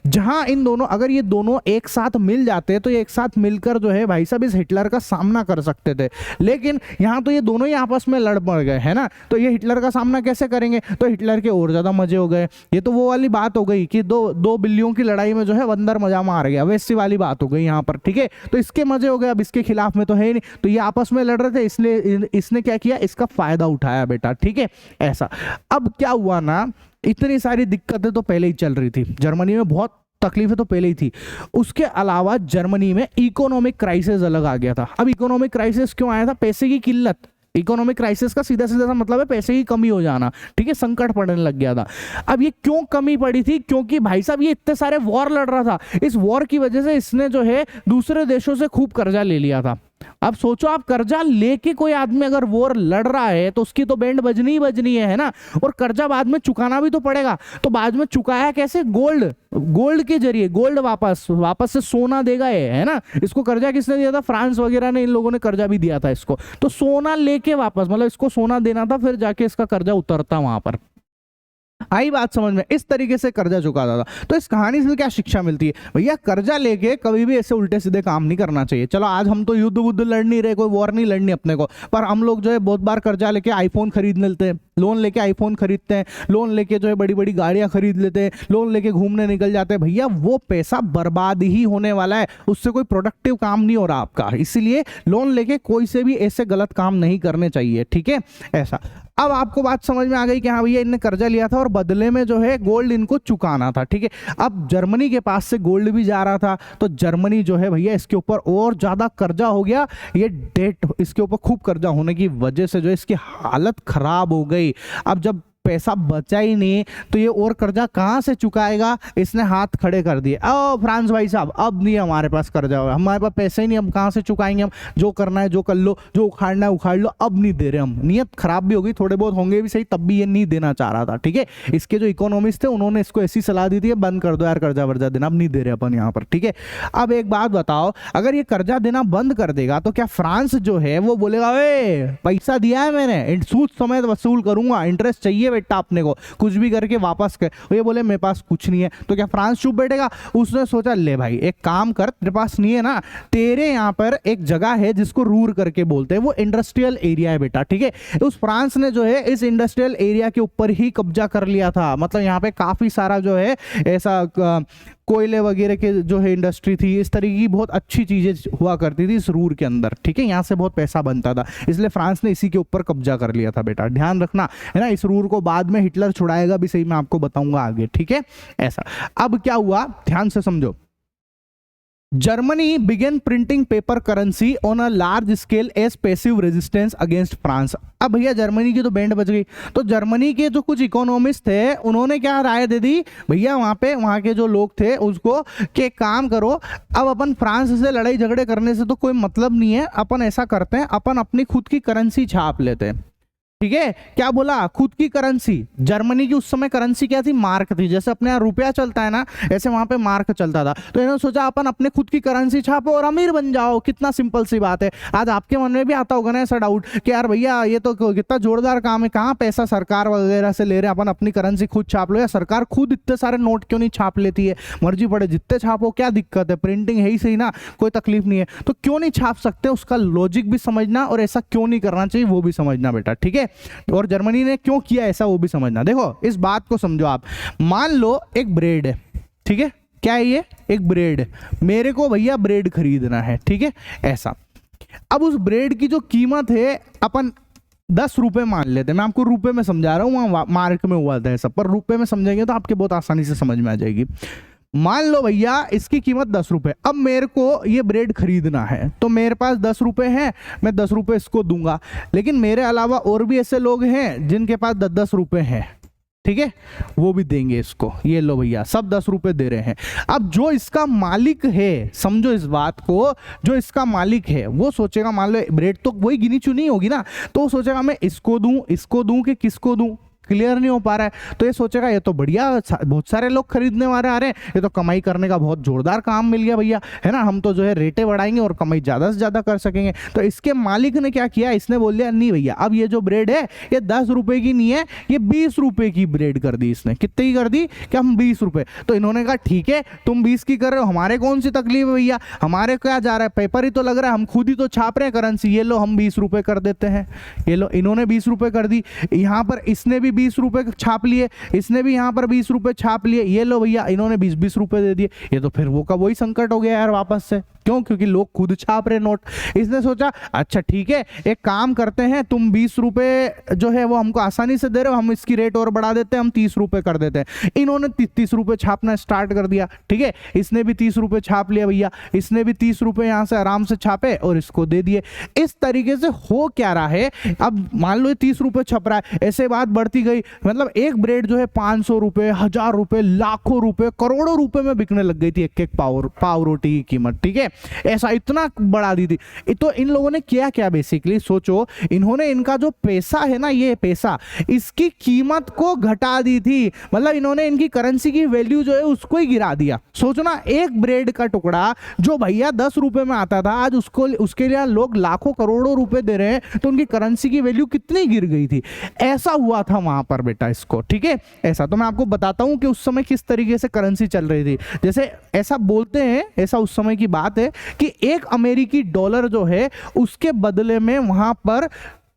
जहां इन दोनों, अगर ये दोनों एक साथ मिल जाते तो ये एक साथ मिलकर जो है भाई साहब इस हिटलर का सामना कर सकते थे, लेकिन यहां तो ये दोनों ही आपस में लड़ पड़ गए है ना, तो ये हिटलर का सामना कैसे करेंगे, तो हिटलर के और ज्यादा मजे हो गए। ये तो वो वाली बात हो गई कि दो बिल्लियों की लड़ाई में जो है बंदर मजा मार गया, वैसी वाली बात हो गई यहाँ पर, ठीक है। तो इसके मजे हो गए, अब इसके खिलाफ में तो है ही नहीं, तो ये आपस में लड़ रहे थे, इसलिए इसने क्या किया, इसका फायदा उठाया बेटा, ठीक है। ऐसा अब क्या हुआ ना, इतनी सारी दिक्कतें तो पहले ही चल रही थी, जर्मनी में बहुत तकलीफें तो पहले ही थी, उसके अलावा जर्मनी में इकोनॉमिक क्राइसिस अलग आ गया था। अब इकोनॉमिक क्राइसिस क्यों आया था, पैसे की किल्लत। इकोनॉमिक क्राइसिस का सीधा सा मतलब है पैसे की कमी हो जाना, ठीक है, संकट पड़ने लग गया था। अब ये क्यों कमी पड़ी थी, क्योंकि भाई साहब ये इतने सारे वॉर लड़ रहा था, इस वॉर की वजह से इसने जो है दूसरे देशों से खूब कर्जा ले लिया था। अब सोचो, आप कर्जा लेके कोई आदमी अगर वॉर लड़ रहा है तो उसकी तो बैंड बजनी ही बजनी है ना, और कर्जा बाद में चुकाना भी तो पड़ेगा। तो बाद में चुकाया कैसे, गोल्ड के जरिए, गोल्ड वापस से सोना देगा ये, है ना। इसको कर्जा किसने दिया था, फ्रांस वगैरह ने, इन लोगों ने कर्जा भी दिया था इसको, तो सोना लेके वापस, मतलब इसको सोना देना था, फिर जाके इसका कर्जा उतरता वहां पर। आई बात समझ में, इस तरीके से कर्जा चुकाता था। तो इस कहानी से क्या शिक्षा मिलती है, भैया कर्जा लेके कभी भी ऐसे उल्टे सीधे काम नहीं करना चाहिए। चलो आज हम तो युद्ध वुद्ध लड़ नहीं रहे, कोई वॉर नहीं लड़नी अपने को, पर हम लोग जो है बहुत बार कर्जा लेके आईफोन खरीद लेते हैं, लोन लेके आईफोन खरीदते हैं, लोन लेके जो है बड़ी बड़ी गाड़ियां खरीद लेते हैं, लोन लेके घूमने निकल जाते हैं। भैया वो पैसा बर्बाद ही होने वाला है, उससे कोई प्रोडक्टिव काम नहीं हो रहा आपका, इसीलिए लोन लेके कोई से भी ऐसे गलत काम नहीं करने चाहिए, ठीक है। ऐसा अब आपको बात समझ में आ गई कि हाँ भैया इनने कर्जा लिया था और बदले में जो है गोल्ड इनको चुकाना था, ठीक है। अब जर्मनी के पास से गोल्ड भी जा रहा था, तो जर्मनी जो है भैया इसके ऊपर और ज्यादा कर्जा हो गया, ये डेट इसके ऊपर खूब कर्जा होने की वजह से जो है इसकी हालत खराब हो गई। अब जब पैसा बचा ही नहीं तो ये और कर्जा कहां से चुकाएगा, इसने हाथ खड़े कर दिए, ओ फ्रांस भाई साहब अब नहीं हमारे पास कर्जा होगा, हमारे पास पैसे ही नहीं, हम कहां से चुकाएंगे, हम जो करना है जो कर लो, जो उखाड़ना है उखाड़ लो, अब नहीं दे रहे हम। नियत खराब भी होगी, थोड़े बहुत होंगे भी सही, तब भी ये नहीं देना चाह रहा था, ठीक है। इसके जो इकोनॉमिस्ट थे उन्होंने इसको ऐसी सलाह दी थी, बंद कर दो यार कर्जा वर्जा देना, अब नहीं दे रहे अपन यहाँ पर, ठीक है। अब एक बात बताओ, अगर ये कर्जा देना बंद कर देगा तो क्या फ्रांस जो है वो बोलेगा पैसा दिया है मैंने, सूद समेत वसूल करूंगा, इंटरेस्ट चाहिए बेटा अपने को, कुछ भी करके वापस कर, ये बोले मेरे पास कुछ नहीं है, तो क्या फ्रांस चुप बैठेगा। उसने सोचा ले भाई एक काम कर, तेरे पास नहीं है ना, तेरे यहाँ पर एक जगह है जिसको रूर करके बोलते हैं, वो इंडस्ट्रियल एरिया है बेटा, ठीक है। उस फ्रांस ने जो है इस इंडस्ट्रियल एरिया के ऊपर ही कब्जा कर लिया था, मतलब यहाँ पे काफी सारा जो है ऐसा कोयले वगैरह के जो है इंडस्ट्री थी, इस तरीके की बहुत अच्छी चीजें हुआ करती थी इस रूर के अंदर, ठीक है। यहाँ से बहुत पैसा बनता था, इसलिए फ्रांस ने इसी के ऊपर कब्जा कर लिया था बेटा, ध्यान रखना है ना। इस रूर को बाद में हिटलर छुड़ाएगा भी सही, मैं आपको बताऊंगा आगे, ठीक है। ऐसा अब क्या हुआ, ध्यान से समझो। Germany began printing paper currency on a large scale as passive resistance against France। अब भैया जर्मनी की तो बैंड बज गई, तो जर्मनी के जो कुछ इकोनॉमिस्ट थे उन्होंने क्या राय दे दी भैया, वहां के जो लोग थे उसको कि काम करो, अब अपन फ्रांस से लड़ाई झगड़े करने से तो कोई मतलब नहीं है, अपन ऐसा करते हैं, अपन अपनी खुद की करेंसी छाप लेते हैं, ठीक है। क्या बोला, खुद की करेंसी। जर्मनी की उस समय करेंसी क्या थी, मार्क थी, जैसे अपने यहाँ रुपया चलता है ना, ऐसे वहां पे मार्क चलता था। तो इन्होंने सोचा अपन अपने खुद की करेंसी छापो और अमीर बन जाओ, कितना सिंपल सी बात है। आज आपके मन में भी आता होगा ना ऐसा डाउट कि यार भैया ये तो कितना जोरदार काम है, कहाँ पैसा सरकार वगैरह से ले रहे हैं, अपन अपनी करेंसी खुद छाप लो, या सरकार खुद इतने सारे नोट क्यों नहीं छाप लेती है, मर्जी पड़े जितने छापो, क्या दिक्कत है, प्रिंटिंग है ही सही ना, कोई तकलीफ नहीं है, तो क्यों नहीं छाप सकते, उसका लॉजिक भी समझना और ऐसा क्यों नहीं करना चाहिए वो भी समझना बेटा, ठीक है। और जर्मनी ने क्यों किया ऐसा वो भी समझना। देखो इस बात को समझो आप, मान लो एक ब्रेड है, ठीक है, क्या है ये? एक ब्रेड। मेरे को भैया ब्रेड खरीदना है, ठीक है ऐसा। अब उस ब्रेड की जो कीमत है अपन 10 रुपए मान लेते हैं, मैं आपको रुपए में समझा रहा हूँ, वहाँ मार्क में हुआ था सब, पर रुपए में समझेंगे तो आपके बहुत आसानी से समझ में आ जाएगी। मान लो भैया इसकी कीमत 10 रुपए, अब मेरे को ये ब्रेड खरीदना है तो मेरे पास 10 रुपए हैं, मैं 10 रुपए इसको दूंगा, लेकिन मेरे अलावा और भी ऐसे लोग हैं जिनके पास 10-10 रुपए हैं, ठीक है, वो भी देंगे इसको। ये लो भैया सब 10 रुपए दे रहे हैं। अब जो इसका मालिक है, समझो इस बात को, जो इसका मालिक है वो सोचेगा, मान लो ब्रेड तो वही गिनी चुनी होगी ना, तो वो सोचेगा मैं इसको दूं कि किसको दूं, क्लियर नहीं हो पा रहा है। तो ये सोचेगा ये तो बढ़िया, बहुत सारे लोग खरीदने वाले आ रहे हैं, ये तो कमाई करने का बहुत जोरदार काम मिल गया भैया, है ना, हम तो जो है रेटें बढ़ाएंगे और कमाई ज़्यादा से ज़्यादा कर सकेंगे। तो इसके मालिक ने क्या किया, इसने बोल दिया नहीं भैया अब ये जो ब्रेड है ये 10 रुपए की नहीं है, ये 20 रुपए की ब्रेड कर दी इसने। कितने की कर दी? कि हम 20 रुपए। तो इन्होंने कहा ठीक है तुम 20 की कर रहे हो, हमारे कौन सी तकलीफ है भैया, हमारे क्या जा रहा है, पेपर ही तो लग रहा है, हम खुद ही तो छाप रहे हैं करेंसी, ये लो हम 20 रुपए कर देते हैं। ये लो इन्होंने 20 रुपए कर दी, यहाँ पर इसने भी 20 रुपए छाप लिए, इसने भी यहाँ पर 20 रुपए छाप लिए, ये लो भैया इन्होंने 20-20 रुपए दे दिए। ये तो फिर वो का वही संकट हो गया यार वापस से, क्यों? क्योंकि लोग खुद छाप रहे नोट। इसने सोचा अच्छा ठीक है एक काम करते हैं, तुम 20 रुपए जो है वो हमको आसानी से दे रहे हो, हम इसकी रेट और बढ़ा देते हैं, हम 30 रुपए कर देते हैं। इन्होंने 30 रुपए छापना स्टार्ट कर दिया, ठीक है, इसने भी 30 रुपए छाप लिया भैया, इसने भी 30 रुपए यहाँ से आराम से छापे और इसको दे दिए। इस तरीके से हो क्या रहा है, अब मान लो 30 रुपए छप रहा है, ऐसे बात बढ़ती गई, मतलब एक ब्रेड जो है 500 रुपए, 1000 रुपए, लाखों रुपए, करोड़ों रुपए में बिकने लग गई थी एक एक पाव रोटी की कीमत, ठीक है, ऐसा इतना बढ़ा दी थी। तो इन लोगों ने किया क्या, बेसिकली सोचो, इन्होंने इनका जो पैसा है ना, ये पैसा, इसकी कीमत को घटा दी थी, मतलब इन्होंने इनकी करेंसी की वैल्यू जो है उसको ही गिरा दिया। सोचो ना, एक ब्रेड का टुकड़ा जो भैया 10 रुपए में आता था, आज उसके लिए लोग लाखों करोड़ों रुपए दे रहे हैं, तो उनकी करेंसी की वैल्यू कितनी गिर गई थी। ऐसा हुआ था वहां पर बेटा इसको, ठीक है ऐसा। तो मैं आपको बताता हूं कि उस समय किस तरीके से करेंसी चल रही थी। जैसे ऐसा बोलते हैं, ऐसा उस समय की बात है कि एक अमेरिकी डॉलर जो है उसके बदले में वहां पर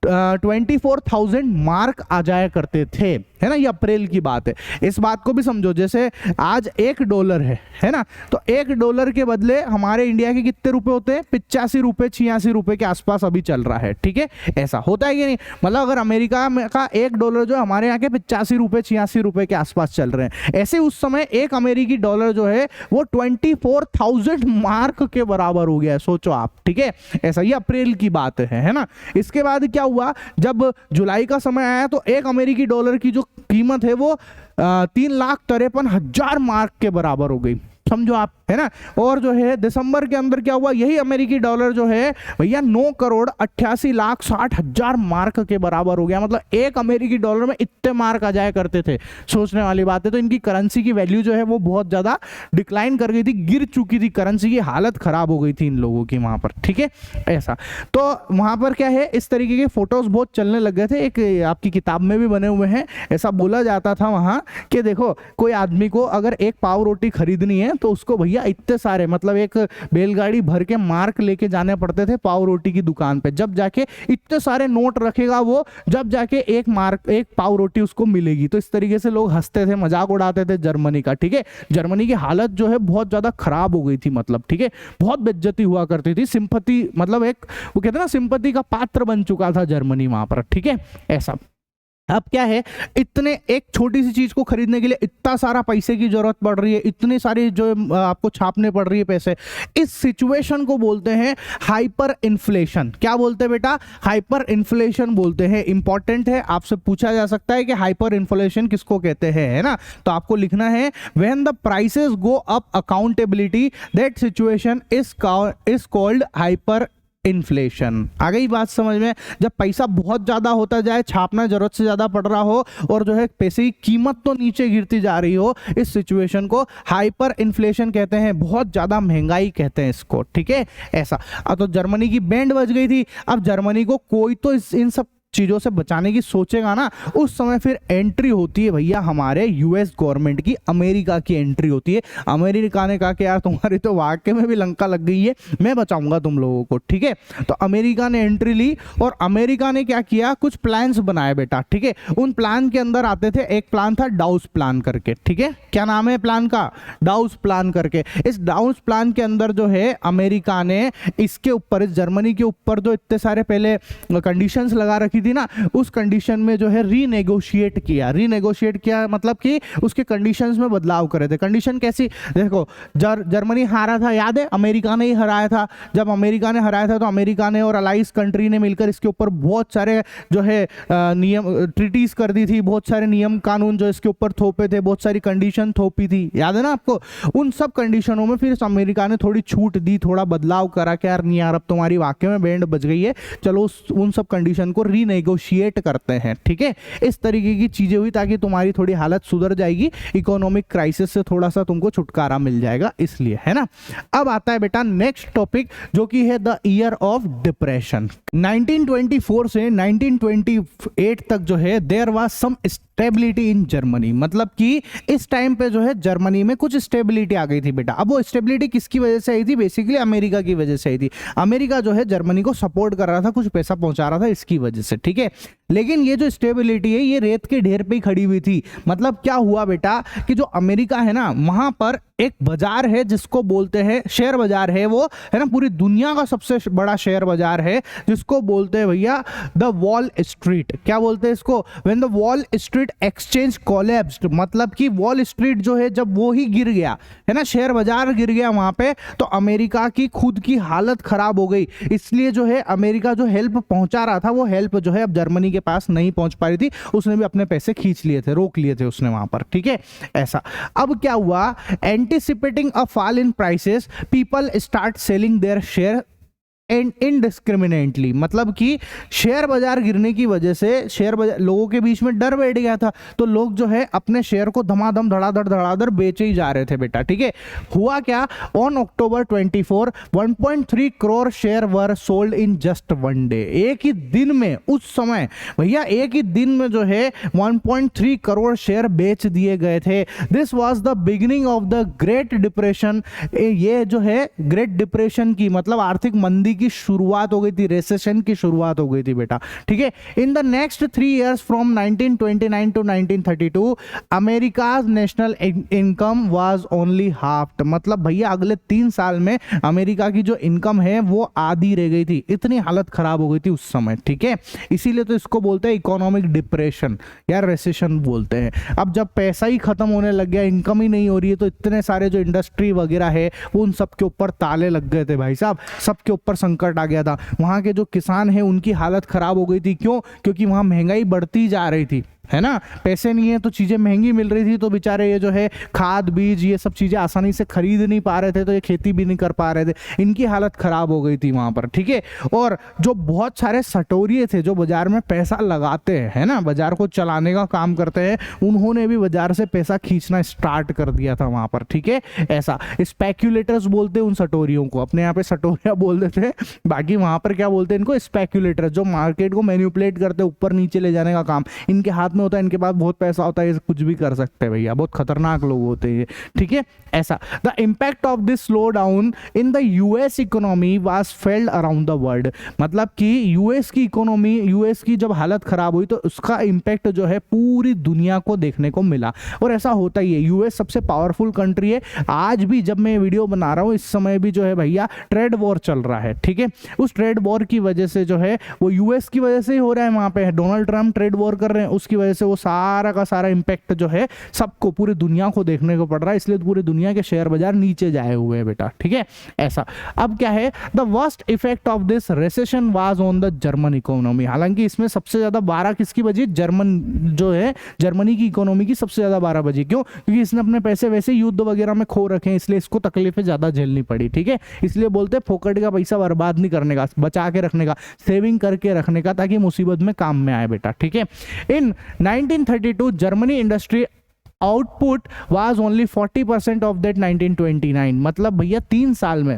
24,000 मार्क आ जाया करते थे, है ना, ये अप्रैल की बात है। इस बात को भी समझो, जैसे आज $1 है ना, तो $1 के बदले हमारे इंडिया के कितने रुपए होते हैं, 85 रुपए 86 रुपए के आसपास अभी चल रहा है, ठीक है ऐसा होता है कि नहीं। मतलब अगर अमेरिका का $1 जो हमारे यहाँ के 85 रुपए 86 रुपए के आसपास चल रहे हैं, ऐसे उस समय एक अमेरिकी डॉलर जो है वो 24,000 मार्क के बराबर हो गया है, सोचो आप, ठीक है ऐसा। ये अप्रैल की बात है ना। इसके बाद क्या हुआ, जब जुलाई का समय आया तो एक अमेरिकी डॉलर की जो कीमत है वो 3,53,000 मार्क के बराबर हो गई, समझो आप, है ना। और जो है दिसंबर के अंदर क्या हुआ, यही अमेरिकी डॉलर जो है भैया 9,88,60,000 मार्क के बराबर हो गया। मतलब एक अमेरिकी डॉलर में इतने मार्क आ जाया करते थे, सोचने वाली बात है। तो इनकी करेंसी की वैल्यू जो है वो बहुत ज्यादा डिक्लाइन कर गई थी, गिर चुकी थी, करेंसी की हालत खराब हो गई थी इन लोगों की वहां पर, ठीक है ऐसा। तो वहां पर क्या है, इस तरीके के फोटोज बहुत चलने लग गए थे, एक आपकी किताब में भी बने हुए हैं। ऐसा बोला जाता था वहां कि देखो कोई आदमी को अगर एक पाव रोटी खरीदनी है तो उसको भैया इतने सारे, मतलब एक बैलगाड़ी भर के मार्क लेके जाने पड़ते थे पाव रोटी की दुकान पे, जब जाके इतने सारे नोट रखेगा वो, जब जाके एक पाव रोटी उसको मिलेगी। तो इस तरीके से लोग हंसते थे, मजाक उड़ाते थे जर्मनी का, ठीक है। जर्मनी की हालत जो है बहुत ज्यादा खराब हो गई थी, मतलब ठीक है, बहुत बेइज्जती हुआ करती थी, सिंपैथी, मतलब एक वो कहते हैं ना सिंपैथी का पात्र बन चुका था जर्मनी वहां पर, ठीक है ऐसा। अब क्या है, इतने एक छोटी सी चीज को खरीदने के लिए इतना सारा पैसे की जरूरत पड़ रही है, इतनी सारी जो आपको छापने पड़ रही है पैसे। इस सिचुएशन को बोलते हैं हाइपर इन्फ्लेशन। क्या बोलते हैं बेटा, हाइपर इन्फ्लेशन बोलते हैं। इंपॉर्टेंट है, आपसे पूछा जा सकता है कि हाइपर इन्फ्लेशन किसको कहते हैं, है ना। तो आपको लिखना है when the prices go up accountability that situation is called hyperinflation. आ गई बात समझ में। जब पैसा बहुत ज्यादा होता जाए, छापना जरूरत से ज्यादा पड़ रहा हो और जो है पैसे की कीमत तो नीचे गिरती जा रही हो, इस सिचुएशन को हाइपर इन्फ्लेशन कहते हैं, बहुत ज्यादा महंगाई कहते हैं इसको, ठीक है ऐसा। अब तो जर्मनी की बैंड बज गई थी। अब जर्मनी को कोई तो इन सब चीज़ों से बचाने की सोचेगा ना, उस समय फिर एंट्री होती है भैया हमारे यूएस गवर्नमेंट की, अमेरिका की एंट्री होती है। अमेरिका ने कहा कि यार तुम्हारी तो वाकई में भी लंका लग गई है, मैं बचाऊंगा तुम लोगों को, ठीक है। तो अमेरिका ने एंट्री ली और अमेरिका ने क्या किया, कुछ प्लान्स बनाए बेटा, ठीक है। उन प्लान के अंदर आते थे, एक प्लान था डाउस प्लान करके, ठीक है। क्या नाम है प्लान का? डाउस प्लान करके। इस डाउस प्लान के अंदर जो है अमेरिका ने इसके ऊपर, इस जर्मनी के ऊपर जो इतने सारे पहले कंडीशंस लगा रखी थी ना, उस कंडीशन में जो है रीनेगोशिएट किया। रीनेगोशिएट किया मतलब कि उसके कंडीशंस में बदलाव करे थे। कंडीशन कैसी? देखो, जर्मनी हारा था, याद है, अमेरिका ने ही हराया था। जब अमेरिका ने हराया था तो अमेरिका ने और अलाइज कंट्री ने मिलकर इसके ऊपर बहुत सारे जो है नियम, ट्रीटीज कर दी थी, बहुत सारे नियम कानून जो इसके ऊपर थोपे थे, बहुत सारी कंडीशन थोपी थी, याद है ना आपको। उन सब कंडीशनों में फिर अमेरिका ने थोड़ी छूट दी, थोड़ा बदलाव करा कि यार नहीं यार, अब तुम्हारी वाकई में बैंड बज गई है, चलो उन सब कंडीशन को रीनेगोशिएट करते हैं, ठीक है। इस तरीके की चीजें हुई ताकि तुम्हारी थोड़ी हालत सुधर जाएगी, इकोनॉमिक क्राइसिस से थोड़ा सा तुमको छुटकारा मिल जाएगा, इसलिए, है ना। अब आता है बेटा नेक्स्ट टॉपिक, जो कि है द ईयर ऑफ डिप्रेशन। 1924 से 1928 तक जो है there was some stability in Germany, मतलब कि इस टाइम पे जो है जर्मनी में कुछ स्टेबिलिटी आ गई थी बेटा। अब वो स्टेबिलिटी किसकी वजह से आई थी? बेसिकली अमेरिका की वजह से आई थी। अमेरिका जो है जर्मनी को सपोर्ट कर रहा था, कुछ पैसा पहुंचा रहा था इसकी वजह से, ठीक है। लेकिन ये जो स्टेबिलिटी है ये रेत के ढेर पे ही खड़ी हुई थी। मतलब क्या हुआ बेटा कि जो अमेरिका है ना, वहां पर एक बाजार है जिसको बोलते हैं शेयर बाजार है, वो है ना, पूरी दुनिया का सबसे बड़ा शेयर बाजार है, जिसको बोलते हैं भैया द वॉल स्ट्रीट। क्या बोलते हैं इसको? When the wall street exchange collapsed, मतलब कि वॉल स्ट्रीट जो है जब वो ही गिर गया, है ना, शेयर बाजार गिर गया वहां पे, तो अमेरिका की खुद की हालत खराब हो गई। इसलिए जो है अमेरिका जो हेल्प पहुंचा रहा था, वो हेल्प जो है अब जर्मनी के पास नहीं पहुंच पा रही थी, उसने भी अपने पैसे खींच लिए थे, रोक लिए थे उसने वहां पर, ठीक है। ऐसा अब क्या हुआ, anticipating a fall in prices, people start selling their share and indiscriminately, मतलब कि शेयर बाजार गिरने की वजह से शेयर बाजार, लोगों के बीच में डर बैठ गया था, तो लोग जो है अपने शेयर को धमाधम धड़ाधड़ बेचे ही जा रहे थे बेटा, ठीक है। हुआ क्या, on October 24 1.3 crore share were sold in just one day. एक ही दिन में, उस समय भैया एक ही दिन में जो है 1.3 करोड़ शेयर बेच दिए गए थे। This was the beginning of the great depression. ये जो है ग्रेट डिप्रेशन की मतलब आर्थिक मंदी की शुरुआत हो गई थी, रिसेशन की शुरुआत हो गई थी बेटा, ठीक है। In the next 3 years from 1929 to 1932 America's national income was only half, मतलब भैया अगले 3 साल में अमेरिका की जो इनकम है वो आधी रह गई थी, इतनी हालत खराब हो गई थी उस समय, ठीक है। इसीलिए तो इसको बोलते हैं इकोनॉमिक डिप्रेशन या रिसेशन बोलते हैं। अब जब पैसा ही खत्म होने लग गया, इनकम ही नहीं हो रही है, तो इतने सारे जो इंडस्ट्री वगैरह है वो उन सबके ऊपर ताले लग गए थे भाई साहब, सबके ऊपर संकट आ गया था। वहां के जो किसान हैं उनकी हालत खराब हो गई थी, क्यों? क्योंकि वहां महंगाई बढ़ती जा रही थी, है ना, पैसे नहीं है तो चीजें महंगी मिल रही थी, तो बेचारे ये जो है खाद बीज ये सब चीजें आसानी से खरीद नहीं पा रहे थे, तो ये खेती भी नहीं कर पा रहे थे, इनकी हालत खराब हो गई थी वहां पर, ठीक है। और जो बहुत सारे सटोरिये थे जो बाजार में पैसा लगाते हैं, है ना, बाजार को चलाने का काम करते हैं, उन्होंने भी बाजार से पैसा खींचना स्टार्ट कर दिया था वहां पर, ठीक है। ऐसा स्पेक्यूलेटर्स बोलते हैं उन सटोरियों को, अपने यहाँ पे सटोरिया बोल देते हैं, बाकी वहां पर क्या बोलते हैं इनको? स्पेक्यूलेटर, जो मार्केट को मैनिपुलेट करते हैं, ऊपर नीचे ले जाने का काम इनके हाथ में होता है, इनके पास बहुत पैसा होता है, ये कुछ भी कर सकते हैं भैया, बहुत खतरनाक लोग होते हैं, ठीक है। ऐसा the impact of this slow down in the US economy was failed around the world, मतलब कि यूएस की इकोनॉमी, यूएस की जब हालत खराब हुई तो उसका इंपैक्ट जो है पूरी दुनिया को देखने को मिला। और ऐसा होता ही है, यूएस सबसे पावरफुल कंट्री है। आज भी जब मैं वीडियो बना रहा हूं इस समय भी जो है भैया ट्रेड वॉर चल रहा है, ठीक है। उस ट्रेड वॉर की वजह से जो है वो यूएस की वजह से ही हो रहा है, वहां पे डोनाल्ड ट्रंप ट्रेड वॉर कर रहे हैं, उसकी वजह से वो सारा का सारा इंपैक्ट जो है सबको, पूरी दुनिया को देखने को पड़ रहा है, इसलिए पूरी दुनिया के शेयर बाजार नीचे जाए हुए हैं बेटा, ठीक है। ऐसा अब क्या है, the worst effect of this recession was on the German economy. हालांकि इसमें सबसे ज्यादा 12 किसकी बजी? जर्मन जो है, जर्मनी की इकोनॉमी की सबसे ज्यादा 12 बजी। क्यों? क्योंकि इसने अपने पैसे वैसे युद्ध वगैरह में खो रखे हैं, इसलिए इसको तकलीफें ज्यादा झेलनी पड़ी, ठीक है। इसलिए बोलते हैं फोकट का पैसा बर्बाद नहीं करने का, बचा के रखने का, सेविंग करके रखने का, ताकि मुसीबत में काम में आए बेटा, ठीक है। इन 1932 Germany industry output was only 40% of that 1929। मतलब भैया 3 साल में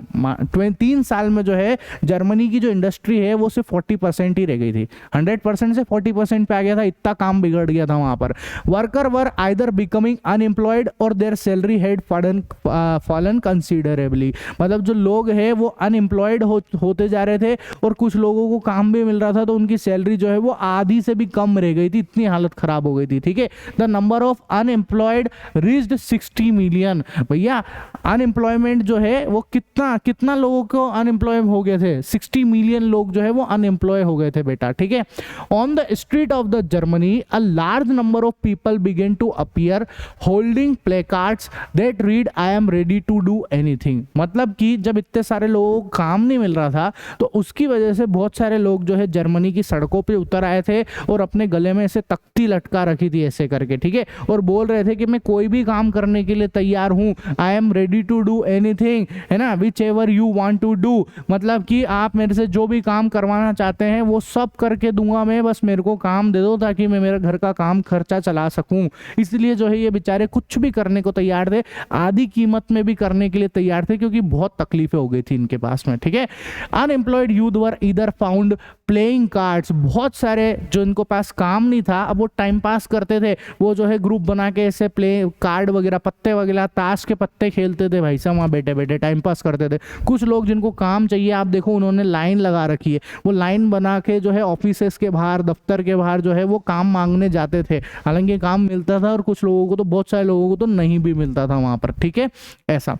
3 साल में जो है जर्मनी की जो इंडस्ट्री है वो सिर्फ 40% ही रह गई थी, 100% से 40% पे आ गया था। इतना काम बिगड़ गया था वहां पर। Worker were either becoming unemployed और there salary had fallen considerably. मतलब जो लोग हैं वो अनएम्प्लॉयड होते जा रहे थे और कुछ लोगों को काम भी मिल रहा था तो उनकी सैलरी जो है वो आधी से भी कम रह गई थी, इतनी हालत खराब हो गई थी। ठीक है, the number of unemployed reached 60 million. भैया अनएम्प्लॉयमेंट जो है वो कितना लोगों को अनएम्प्लॉय हो गए थे, 60 मिलियन लोग जो है वो अनएम्प्लॉय हो गए थे बेटा। ठीक है, on the street of the Germany a large number of people began to appear holding placards that read I am ready to do anything. मतलब कि जब इतने सारे लोगों को काम नहीं मिल रहा था तो उसकी वजह से बहुत सारे लोग जो है जर्मनी की सड़कों पे उतर आए थे और अपने गले में ऐसे तख्ती लटका रखी थी ऐसे करके। ठीक है, और बोल रहे थे कि मैं कोई भी काम करने के लिए तैयार हूं, I am ready to do anything, है ना, whichever you want to do. मतलब कि आप मेरे से जो भी काम करवाना चाहते हैं वो सब करके दूंगा मैं, बस मेरे को काम दे दो ताकि मैं मेरे घर का काम खर्चा चला सकूं। इसलिए जो है ये बेचारे कुछ भी करने को तैयार थे, आधी कीमत में भी करने के लिए तैयार थे क्योंकि बहुत तकलीफें हो गई थी इनके पास में। ठीक है, अनएम्प्लॉयड यूथ वर ईदर फाउंड प्लेइंग कार्ड्स। बहुत सारे जो इनको पास काम नहीं था अब वो टाइम पास करते थे, वो जो है ग्रुप बना के ऐसे प्ले कार्ड वगैरह पत्ते वगैरह ताश के पत्ते खेलते थे भाई साहब, वहाँ बैठे बैठे टाइम पास करते थे। कुछ लोग जिनको काम चाहिए आप देखो उन्होंने लाइन लगा रखी है, वो लाइन बना के जो है ऑफिसेस के बाहर दफ्तर के बाहर जो है वो काम मांगने जाते थे। हालांकि काम मिलता था और कुछ लोगों को तो, बहुत सारे लोगों को तो नहीं भी मिलता था वहां पर। ठीक है, ऐसा।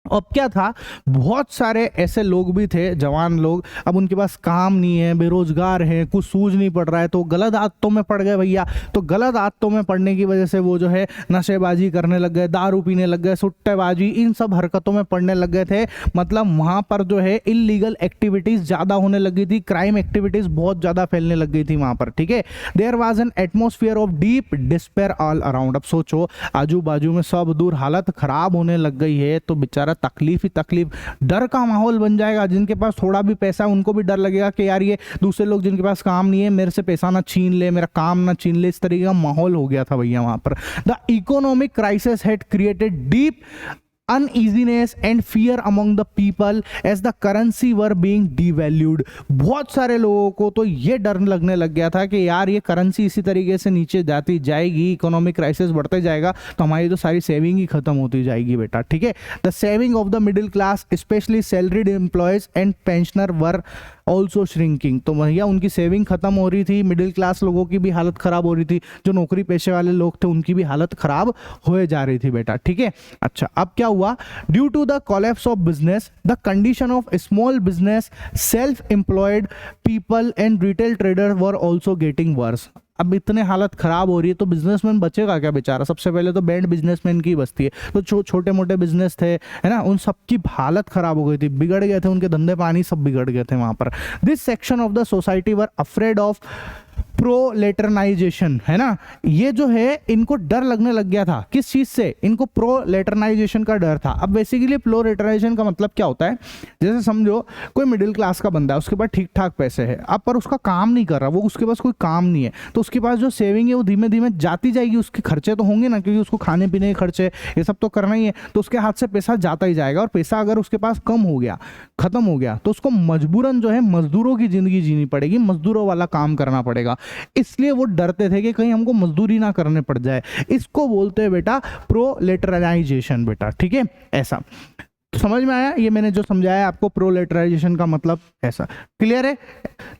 अब क्या था, बहुत सारे ऐसे लोग भी थे जवान लोग, अब उनके पास काम नहीं है, बेरोजगार हैं, कुछ सूझ नहीं पड़ रहा है तो गलत आदतों में पड़ गए भैया। तो गलत आदतों में पड़ने की वजह से वो जो है नशेबाजी करने लग गए, दारू पीने लग गए, सुट्टेबाजी, इन सब हरकतों में पड़ने लग गए थे। मतलब वहां पर जो है इलीगल एक्टिविटीज ज्यादा होने लगी थी, क्राइम एक्टिविटीज बहुत ज्यादा फैलने लग गई थी वहां पर। ठीक है, there was an atmosphere of deep despair all around. अब सोचो आजू बाजू में सब दूर हालत खराब होने लग गई है तो बेचारा तकलीफ ही तकलीफ, डर का माहौल बन जाएगा। जिनके पास थोड़ा भी पैसा है उनको भी डर लगेगा कि यार ये दूसरे लोग जिनके पास काम नहीं है मेरे से पैसा ना छीन ले, मेरा काम ना छीन ले, इस तरीके का माहौल हो गया था भैया वहां पर। The economic crisis had created deep uneasiness and fear among the people as the currency were being devalued। बहुत सारे लोगों को तो ये डर लगने लग गया था कि यार ये करेंसी इसी तरीके से नीचे जाती जाएगी, इकोनॉमिक क्राइसिस बढ़ते जाएगा तो हमारी तो सारी सेविंग ही खत्म होती जाएगी बेटा। ठीक है, the saving of the middle class specially salaried employees and pensioner were also shrinking. तो भैया उनकी सेविंग खत्म हो रही थी, मिडिल क्लास लोगों की भी हालत खराब हो रही थी, जो नौकरी पेशे वाले लोग थे उनकी भी हालत खराब हो जा रही थी बेटा। ठीक है, अच्छा अब क्या हुआ, due to the collapse of business the condition of small business, self employed people and retail trader were also getting worse. अब इतने हालत खराब हो रही है तो बिजनेसमैन बचेगा क्या बेचारा? सबसे पहले तो बैंड बिजनेसमैन की बचती है, तो छोटे मोटे बिजनेस थे, है ना, उन सब की हालत खराब हो गई थी, बिगड़ गए थे, उनके धंधे पानी सब बिगड़ गए थे वहां पर। This section of the society were afraid of proletarianisation, है ना, ये जो है इनको डर लगने लग गया था। किस चीज से? इनको प्रोलेटरनाइजेशन का डर था। अब बेसिकली प्रोलेटरनाइजेशन का मतलब क्या होता है, जैसे समझो कोई मिडिल क्लास का बंदा है, उसके पास ठीक ठाक पैसे है, अब पर उसका काम नहीं कर रहा, वो उसके पास कोई काम नहीं है, तो उसके पास जो सेविंग है वो धीमे धीमे जाती जाएगी, उसके खर्चे तो होंगे ना, क्योंकि उसको खाने पीने के खर्चे ये सब तो करना ही है, तो उसके हाथ से पैसा जाता ही जाएगा। और पैसा अगर उसके पास कम हो गया, खत्म हो गया, तो उसको मजबूरन जो है मजदूरों की जिंदगी जीनी पड़ेगी, मजदूरों वाला काम करना पड़ेगा। इसलिए वो डरते थे कि कहीं हमको मजदूरी ना करने पड़ जाए। इसको बोलते हैं बेटा प्रोलेटराइजेशन बेटा। ठीक है, ऐसा समझ में आया? ये मैंने जो समझाया आपको प्रोलेटराइजेशन का मतलब ऐसा, क्लियर है?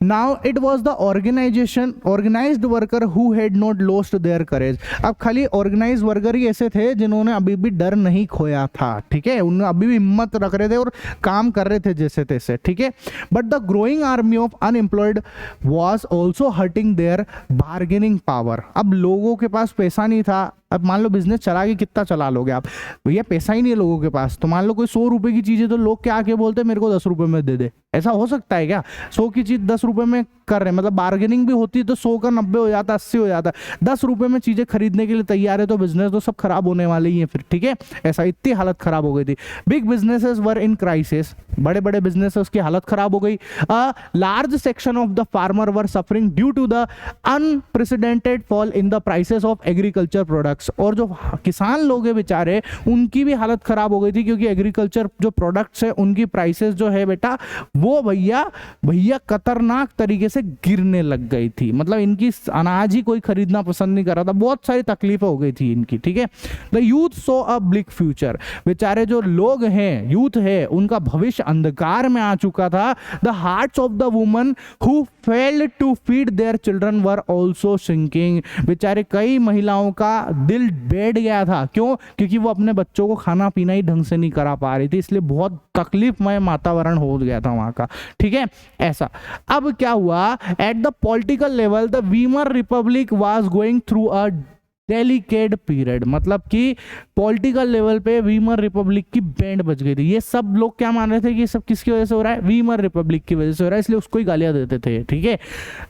Now it was the organised worker who had not lost their courage. अब खाली ऑर्गेनाइज्ड वर्कर ही ऐसे थे जिन्होंने अभी भी डर नहीं खोया था। ठीक है, उन्होंने अभी भी हिम्मत रख रहे थे और काम कर रहे थे जैसे तैसे। ठीक है, but the growing army of unemployed was also hurting their bargaining power. अब लोगों के पास पैसा नहीं था। अब मान लो बिजनेस चला के कितना चला लोगे आप, भैया पैसा ही नहीं है लोगों के पास, तो मान लो कोई 100 रुपए की चीज है तो लोग क्या आके बोलते हैं मेरे को 10 रुपए में दे दे। ऐसा हो सकता है क्या? 100 की चीज 10 रुपए में कर रहे हैं, मतलब बार्गेनिंग भी होती है तो 100 का 90 हो जाता, 80 हो जाता, 10 रुपए में चीजें खरीदने के लिए तैयार है, तो बिजनेस तो सब खराब होने वाले ही है फिर। ठीक है, ऐसा इतनी हालत खराब हो गई थी। Big businesses were in crisis, बड़े बड़े बिजनेसेस की हालत खराब हो गई। Large section of the farmer were suffering due to the unprecedented fall in the prices of agriculture product. Products, और जो किसान लोग हैं बेचारे उनकी भी हालत खराब हो गई थी, क्योंकि एग्रीकल्चर जो प्रोडक्ट्स है उनकी प्राइसेस जो है बेटा वो भैया खतरनाक तरीके से गिरने लग गई थी। मतलब इनकी अनाज ही कोई खरीदना पसंद नहीं कर रहा था, बहुत सारी तकलीफें हो गई थी इनकी, ठीक है। The youth so a bleak future, बेचारे जो लोग हैं, यूथ है, उनका भविष्य अंधकार में आ चुका था। The hearts of the woman who failed to feed their children were also sinking, बेचारे कई महिलाओं का दिल बैठ गया था। क्यों? क्योंकि वो अपने बच्चों को खाना पीना ही ढंग से नहीं करा पा रही थी, इसलिए बहुत तकलीफमय वातावरण हो गया था वहां का, ठीक है। ऐसा अब क्या हुआ, at the political level the Weimar republic was going through a delicate period, मतलब कि पॉलिटिकल लेवल पे वीमर रिपब्लिक की बैंड बज गई थी। ये सब लोग क्या मान रहे थे कि ये सब किसकी वजह से हो रहा है, वीमर रिपब्लिक की वजह से हो रहा है, इसलिए उसको ही गालियां देते थे, ठीक है।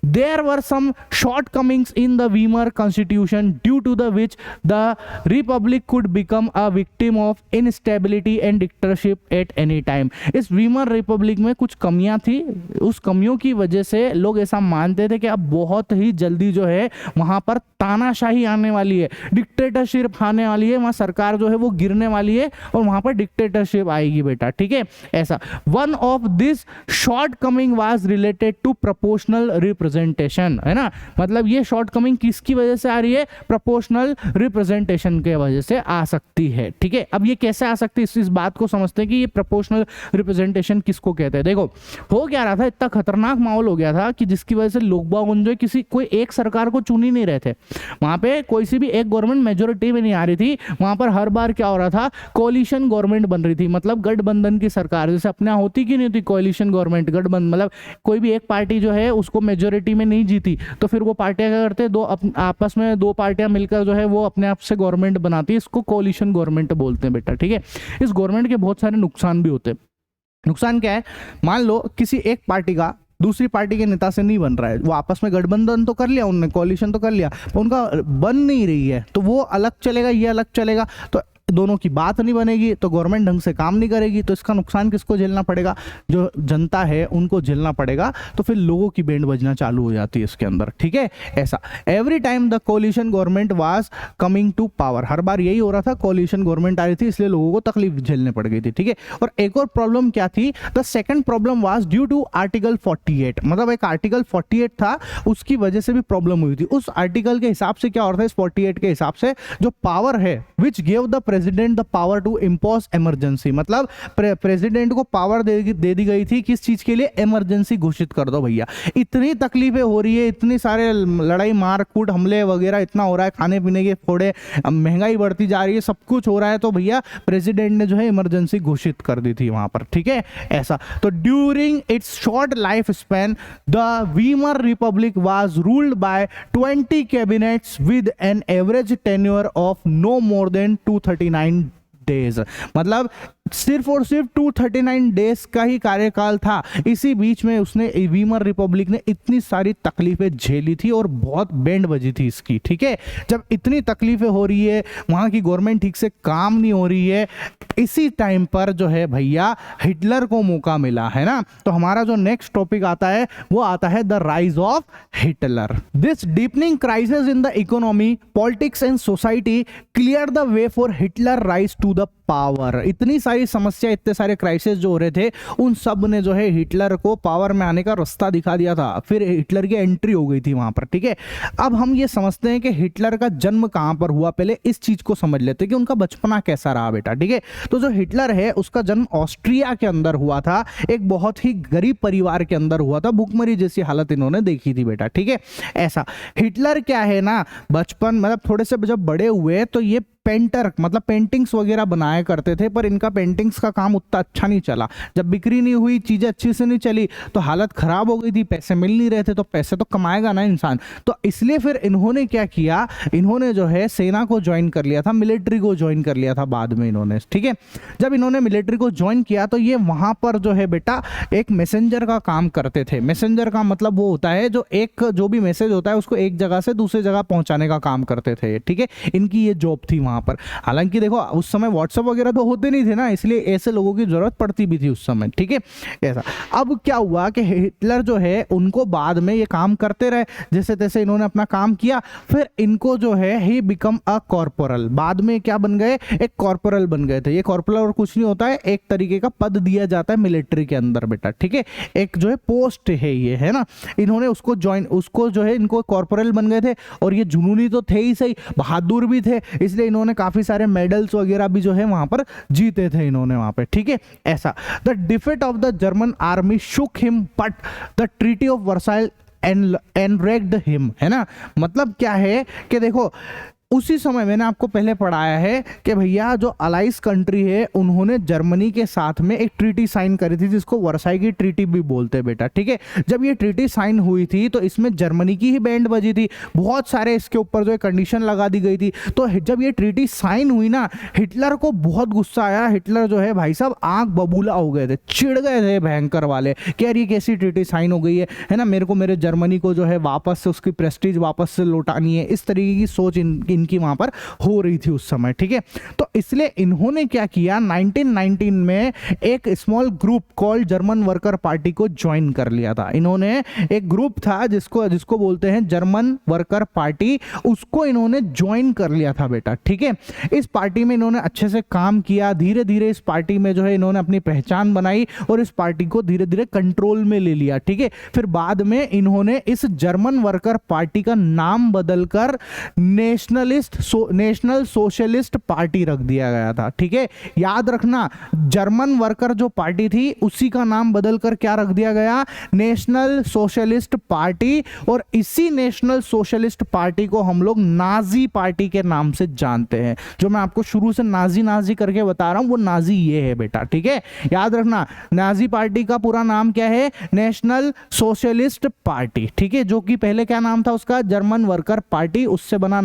There were some shortcomings in the Weimar constitution due to the which the republic could become a victim of instability and dictatorship at any time. इस वीमर रिपब्लिक में कुछ कमियां थी, उस कमियों की वजह से लोग ऐसा मानते थे कि अब बहुत ही जल्दी जो है वहां पर तानाशाही आने वाली है, डिक्टेटरशिप आने वाली है, वहां सरकार जो है वो गिरने वाली है और वहां पर डिक्टेटरशिप आएगी बेटा, ठीक है। ऐसा one of this shortcoming was related to proportional representation, है ना। मतलब ये शॉर्ट कमिंग किसकी वजह से आ रही है, प्रोपोर्शनल रिप्रेजेंटेशन के वजह से आ सकती है, ठीक है। अब ये कैसे आ सकती है, इस बात को समझते हैं कि ये प्रोपोर्शनल रिप्रेजेंटेशन किसको कहते हैं। देखो हो क्या रहा था, इतना खतरनाक माहौल हो गया था कि जिसकी वजह से लोग बाग जो किसी कोई एक सरकार को चुन ही नहीं रहे थे, वहां पे कोई सी भी एक गवर्नमेंट मेजोरिटी में नहीं आ रही थी। वहां पर हर बार क्या हो रहा था, कोलिशन गवर्नमेंट बन रही थी, मतलब गठबंधन की सरकार, जैसे अपने यहाँ होती कि नहीं होती कोलिशन गवर्नमेंट, गठबंधन, मतलब कोई भी एक पार्टी जो है उसको मेजोरिटी में नहीं जीती तो फिर वो पार्टियां क्या करते, आपस में दो पार्टियां मिलकर जो है वो अपने आप से गवर्नमेंट बनाती है, इसको कोलिशन गवर्नमेंट बोलते हैं बेटा, ठीक है। इस गवर्नमेंट के बहुत सारे नुकसान भी होते हैं। नुकसान क्या है, मान लो किसी एक पार्टी का दूसरी पार्टी के नेता से नहीं बन रहा है, वो आपस में गठबंधन तो कर लिया उन्होंने, कोलिशन तो कर लिया, उनका बन नहीं रही है, तो वो अलग चलेगा, ये अलग चलेगा, तो दोनों की बात नहीं बनेगी, तो गवर्नमेंट ढंग से काम नहीं करेगी, तो इसका नुकसान किसको झेलना पड़ेगा, जो जनता है उनको झेलना पड़ेगा। तो फिर लोगों की बैंड बजना चालू हो जाती है इसके अंदर, ठीक है। ऐसा every time the coalition government was coming to power, हर बार यही हो रहा था, कोलिशन गवर्नमेंट आ रही थी इसलिए लोगों को तकलीफ झेलने पड़ गई थी, ठीक है। और एक और प्रॉब्लम क्या थी, the second problem was due to article 48, मतलब एक आर्टिकल 48 था, उसकी वजह से भी प्रॉब्लम हुई थी। उस आर्टिकल के हिसाब से क्या हो रहा था, इस 48 के हिसाब से जो पावर है which give the president the power to impose emergency, मतलब प्रेसिडेंट को पावर दे दी गई थी किस चीज के लिए, इमरजेंसी घोषित कर दो भैया। इतनी तकलीफें हो रही है, इतनी सारे लड़ाई मार कूट हमले वगैरह इतना हो रहा है, खाने पीने के फोड़े, महंगाई बढ़ती जा रही है, सब कुछ हो रहा है, तो भैया प्रेसिडेंट ने जो है इमरजेंसी घोषित कर दी थी वहां पर, ठीक है। ऐसा तो during its short life span the Weimar republic was ruled by 20 cabinets with an average tenure of no more than 239 days, मतलब सिर्फ और सिर्फ 239 डेज का ही कार्यकाल था। इसी बीच में उसने वीमर रिपब्लिक ने इतनी सारी तकलीफें झेली थी और बहुत बैंड बजी थी इसकी, ठीक है। जब इतनी तकलीफें हो रही है, वहां की गवर्नमेंट ठीक से काम नहीं हो रही है, इसी टाइम पर जो है भैया हिटलर को मौका मिला, है ना। तो हमारा जो नेक्स्ट टॉपिक आता है वो आता है the rise of Hitler. This deepening crisis in the economy, politics and society clear the way for Hitler rise to the power. इतनी सारी समस्या, इतने सारे क्राइसिस जो हो रहे थे, उन सब ने जो है हिटलर को पावर में आने का रास्ता दिखा दिया था, फिर हिटलर की एंट्री हो गई थी वहां पर, ठीक है। अब हम ये समझते हैं कि हिटलर का जन्म कहां पर हुआ, पहले इस चीज को समझ लेते हैं कि उनका बचपना कैसा रहा बेटा, ठीक है। तो जो हिटलर है उसका जन्म ऑस्ट्रिया के अंदर हुआ था, एक बहुत ही गरीब परिवार के अंदर हुआ था, भूखमरी जैसी हालत इन्होंने देखी थी बेटा, ठीक है। ऐसा हिटलर क्या है ना, बचपन मतलब थोड़े से जब बड़े हुए तो ये पेंटर, मतलब पेंटिंग्स वगैरह बनाया करते थे, पर इनका पेंटिंग्स का काम उतना अच्छा नहीं चला। जब बिक्री नहीं हुई, चीजें अच्छी से नहीं चली, तो हालत खराब हो गई थी, पैसे मिल नहीं रहे थे, तो पैसे तो कमाएगा ना इंसान, तो इसलिए फिर इन्होंने क्या किया, इन्होंने जो है सेना को ज्वाइन कर लिया था, मिलिट्री को ज्वाइन कर लिया था बाद में इन्होंने, ठीक है। जब इन्होंने मिलिट्री को ज्वाइन किया तो ये वहां पर जो है बेटा एक मैसेंजर का काम करते थे। मैसेंजर का मतलब वो होता है जो भी मैसेज होता है उसको एक जगह से दूसरी जगह पहुंचाने का काम करते थे, ठीक है। इनकी ये जॉब थी वहां पर। हालांकि देखो उस समय व्हाट्सएप वगैरह तो होते नहीं थे ना, इसलिए ऐसे लोगों की जरूरत पड़ती भी थी उस समय, ठीक है ऐसा। अब क्या हुआ कि हिटलर जो है उनको बाद में ये काम करते रहे, जैसे तैसे इन्होंने अपना काम किया, फिर इनको जो है ही बिकम अ कॉर्पोरल, बाद में क्या बन गए, एक कॉर्पोरल बन गए थे। ये कॉर्पोरल और कुछ नहीं होता है, एक तरीके का पद दिया जाता है मिलिट्री के अंदर बेटा, ठीक है, एक जो है पोस्ट है ये, है ना। इन्होंने उसको ज्वाइन, उसको जो है इनको कॉर्पोरल बन गए थे, और ये जुनूनी तो थे ही सही, बहादुर भी थे, इसलिए इन्होंने काफी सारे मेडल्स वगैरह भी जो है वहां पर जीते थे इन्होंने वहां पे, ठीक है ऐसा। The defeat of the German army shook him but the treaty of Versailles enraged him, है ना। मतलब क्या है कि देखो उसी समय मैंने आपको पहले पढ़ाया है कि भैया जो अलाइज कंट्री है उन्होंने जर्मनी के साथ में एक ट्रीटी साइन करी थी, जिसको वर्साई की ट्रीटी भी बोलते हैं बेटा, ठीक है। जब ये ट्रीटी साइन हुई थी तो इसमें जर्मनी की ही बैंड बजी थी, बहुत सारे इसके ऊपर जो है कंडीशन लगा दी गई थी। तो जब ये ट्रीटी साइन हुई ना, हिटलर को बहुत गुस्सा आया। हिटलर जो है भाई साहब आंख बबूला हो गए थे, चिढ़ गए थे भयंकर वाले कि यार ये कैसी ट्रीटी साइन हो गई है ना, मेरे को मेरे जर्मनी को जो है वापस से उसकी प्रेस्टीज वापस से लौटानी है, इस तरीके की सोच इनकी वहां पर हो रही थी उस समय, ठीक है। तो इसलिए इन्होंने क्या किया, 1919 में एक small group called German worker party को ज्वाइन कर लिया था इन्होंने। एक ग्रुप था जिसको बोलते हैं जर्मन वर्कर पार्टी, उसको इन्होंने ज्वाइन कर लिया था बेटा, ठीक है। इस पार्टी में इन्होंने अच्छे से काम किया, धीरे धीरे इस पार्टी में जो है इन्होंने अपनी पहचान बनाई और इस पार्टी को धीरे धीरे कंट्रोल में ले लिया, ठीक है। फिर बाद में इन्होंने इस जर्मन वर्कर पार्टी का नाम बदलकर नेशनल सोशलिस्ट पार्टी रख दिया गया था, ठीक है। याद रखना, जर्मन वर्कर जो पार्टी थी उसी का नाम बदलकर क्या रख दिया गया, नेशनल सोशलिस्ट पार्टी। और इसी नेशनल सोशलिस्ट पार्टी को हम लोग नाजी पार्टी के नाम से जानते हैं। जो मैं आपको शुरू से नाजी नाजी करके बता रहा हूं वो नाजी ये है बेटा, ठीक है। याद रखना, नाजी पार्टी का पूरा नाम क्या है, नेशनल सोशलिस्ट पार्टी, ठीक है। जो कि पहले क्या नाम था उसका, जर्मन वर्कर पार्टी, उससे बना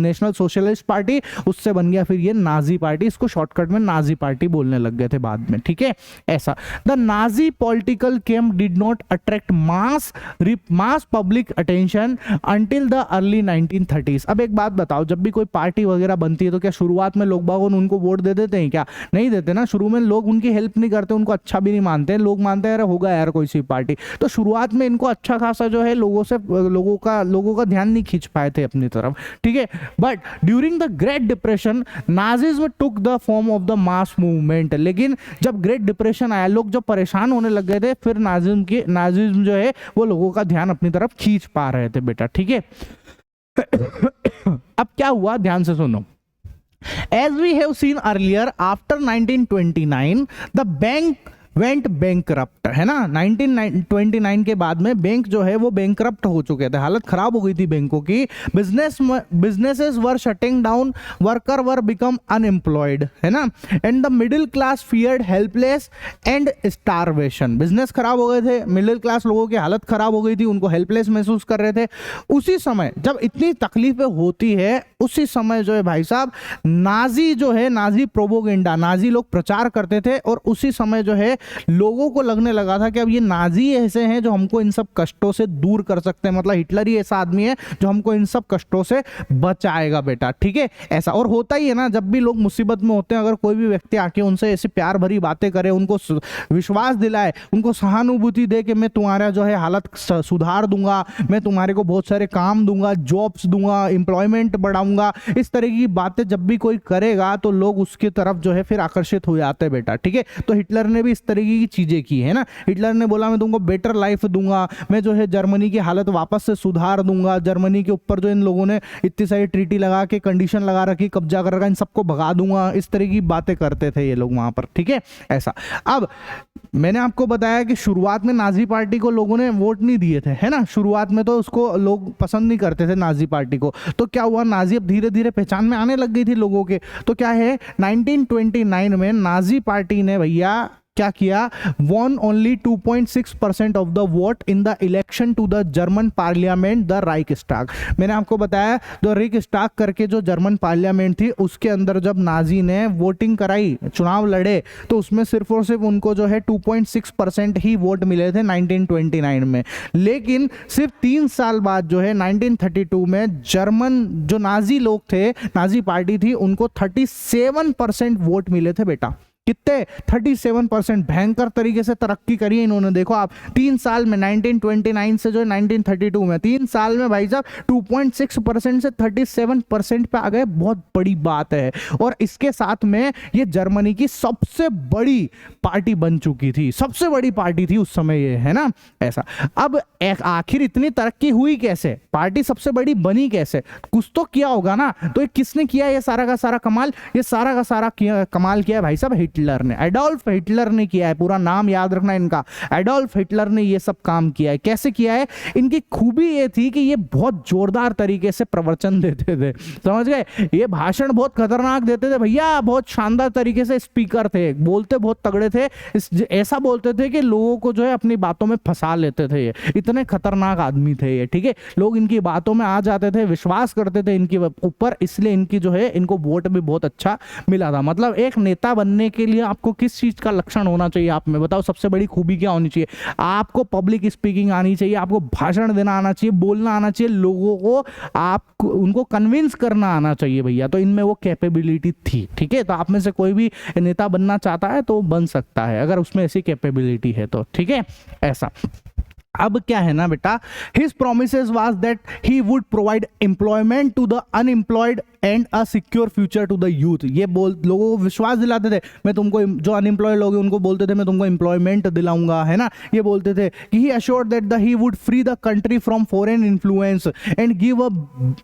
नेशनल सोशलिस्ट पार्टी, उससे बन गया फिर ये नाजी पार्टी। इसको शॉर्टकट में नाजी पार्टी बोलने लग गए थे बाद में, ठीक है ऐसा। The Nazi political camp did not attract mass public attention until the early 1930s। अब एक बात बताओ, जब भी कोई पार्टी वगैरह बनती है तो क्या शुरुआत में लोग बागों उनको वोट दे देते हैं क्या? नहीं देते ना। शुरू में लोग उनकी हेल्प नहीं करते, उनको अच्छा भी नहीं मानते हैं। लोग मानते हैं अरे होगा यार कोई सी पार्टी। तो शुरुआत में इनको अच्छा खासा जो है लोगों का ध्यान नहीं खींच पाए थे अपनी तरफ, ठीक है। But during the great depression Nazism took the form of the mass movement. लेकिन जब ग्रेट डिप्रेशन आया, लोग जब परेशान होने लग गए थे, फिर नाजिज्म जो है वो लोगों का ध्यान अपनी तरफ खींच पा रहे थे बेटा, ठीक है। अब क्या हुआ, ध्यान से सुनो। As we have seen earlier, after 1929, the bank went bankrupt, है ना। 1929 के बाद में बैंक जो है वो बैंकरप्ट हो चुके थे, हालत खराब हो गई थी बैंकों की। बिजनेसेस वर शटिंग डाउन, वर्कर वर बिकम अनएम्प्लॉयड, है ना। And the middle class feared helpless and starvation. Business खराब हो गए थे, मिडिल क्लास लोगों की हालत खराब हो गई थी, उनको हेल्पलेस महसूस कर रहे थे। उसी समय जब इतनी तकलीफें होती है, उसी समय जो है भाई साहब नाजी जो है, नाजी प्रोपोगेंडा, नाजी लोग प्रचार करते थे। और उसी समय जो है लोगों को लगने लगा था कि अब ये नाजी ऐसे हैं जो हमको इन सब कष्टों से दूर कर सकते हैं। मतलब हिटलर ही ऐसा आदमी है जो हमको इन सब कष्टों से बचाएगा बेटा, ठीक है ऐसा। और होता ही है ना, जब भी लोग मुसीबत में होते हैं, अगर कोई भी व्यक्ति आके उनसे ऐसी प्यार भरी बातें करे, उनको विश्वास दिलाए, उनको सहानुभूति दे कि मैं तुम्हारा जो है हालत सुधार दूंगा, मैं तुम्हारे को बहुत सारे काम दूंगा, जॉब्स दूंगा, एम्प्लॉयमेंट बढ़ाऊंगा, इस तरह की बातें जब भी कोई करेगा तो लोग उसकी तरफ जो है फिर आकर्षित हो जाते हैं बेटा, ठीक है। तो हिटलर ने भी इस तरीके की चीजें की है ना। हिटलर ने बोला मैं तुमको बेटर लाइफ दूंगा, मैं जो है जर्मनी की हालत वापस से सुधार दूंगा, जर्मनी के ऊपर जो इन लोगों ने इतनी सारी ट्रीटी लगा के कंडीशन लगा रखी, कब्जा कर रखा, इन सबको भगा दूंगा, इस तरह की बातें करते थे ये लोग वहां पर, ठीक है ऐसा। अब मैंने आपको बताया कि शुरुआत में नाजी पार्टी को लोगों ने वोट नहीं दिए थे, है ना। शुरुआत में तो उसको लोग पसंद नहीं करते थे नाजी पार्टी को। तो क्या हुआ, नाजी अब धीरे धीरे पहचान में आने लग गई थी लोगों के। तो क्या है, 1929 में नाजी पार्टी ने भैया क्या किया, won only 2.6% of the vote in the election to the German parliament the Reichstag. मैंने आपको बताया जो राइक्सटाग करके जो जर्मन पार्लियामेंट थी उसके अंदर जब नाजी ने वोटिंग कराई, चुनाव लड़े, तो उसमें सिर्फ और सिर्फ उनको जो है 2.6% ही वोट मिले थे 1929 में। लेकिन सिर्फ 3 साल बाद जो है 1932 में जर्मन जो नाजी लोग थे, नाजी पार्टी थी, उनको 37% वोट मिले थे बेटा। कितने? 37%। भयंकर तरीके से तरक्की करी है इन्होंने। देखो आप 3 साल में 1929 से जो 1932 में 3 साल में भाई साहब 2.6% से 37% पे आ गए। बहुत बड़ी बात है। और इसके साथ में ये जर्मनी की सबसे बड़ी पार्टी बन चुकी थी, सबसे बड़ी पार्टी थी उस समय ये, है ना ऐसा। अब आखिर इतनी तरक्की हुई कैसे, पार्टी सबसे बड़ी बनी कैसे? कुछ तो किया होगा ना। तो ये किसने किया ये सारा का सारा कमाल? ये सारा का सारा कमाल किया है भाई साहब हिटलर ने, एडोल्फ हिटलर ने किया है। पूरा नाम याद रखना इनका, एडोल्फ हिटलर ने ये सब काम किया है। कैसे किया है? इनकी खूबी ये थी कि ये बहुत जोरदार तरीके से प्रवचन देते थे, समझ गए? ये भाषण बहुत खतरनाक देते थे भैया, बहुत शानदार तरीके से स्पीकर थे, बोलते बहुत तगड़े थे, ऐसा बोलते थे कि लोगों को जो है अपनी बातों में फंसा लेते थे। ये इतने खतरनाक आदमी थे ये, ठीक है। लोग इनकी बातों में आ जाते थे, विश्वास करते थे इनके ऊपर, इसलिए इनकी जो है इनको वोट भी बहुत अच्छा मिला था। मतलब एक नेता बनने के लिए आपको किस चीज का लक्षण होना चाहिए आप में बताओ? सबसे बड़ी खूबी क्या होनी चाहिए? आपको पब्लिक स्पीकिंग आनी चाहिए, आपको भाषण देना आना चाहिए, बोलना आना चाहिए, लोगों को आपको उनको कन्विंस करना आना चाहिए भैया। तो इनमें वो कैपेबिलिटी थी, ठीक है। तो आप में से कोई भी नेता बनना चाहता है तो बन सकता है अगर उसमें ऐसी कैपेबिलिटी है तो, ठीक है ऐसा। अब क्या है ना बेटा, his promises was that he would provide employment to the unemployed and a secure future to the youth. ये लोगों को विश्वास दिलाते थे, मैं तुमको, जो अनएम्प्लॉयड लोग हैं उनको बोलते थे मैं तुमको एम्प्लॉयमेंट दिलाऊंगा, है ना। ये बोलते थे कि he assured that the he would free the country from foreign influence and give a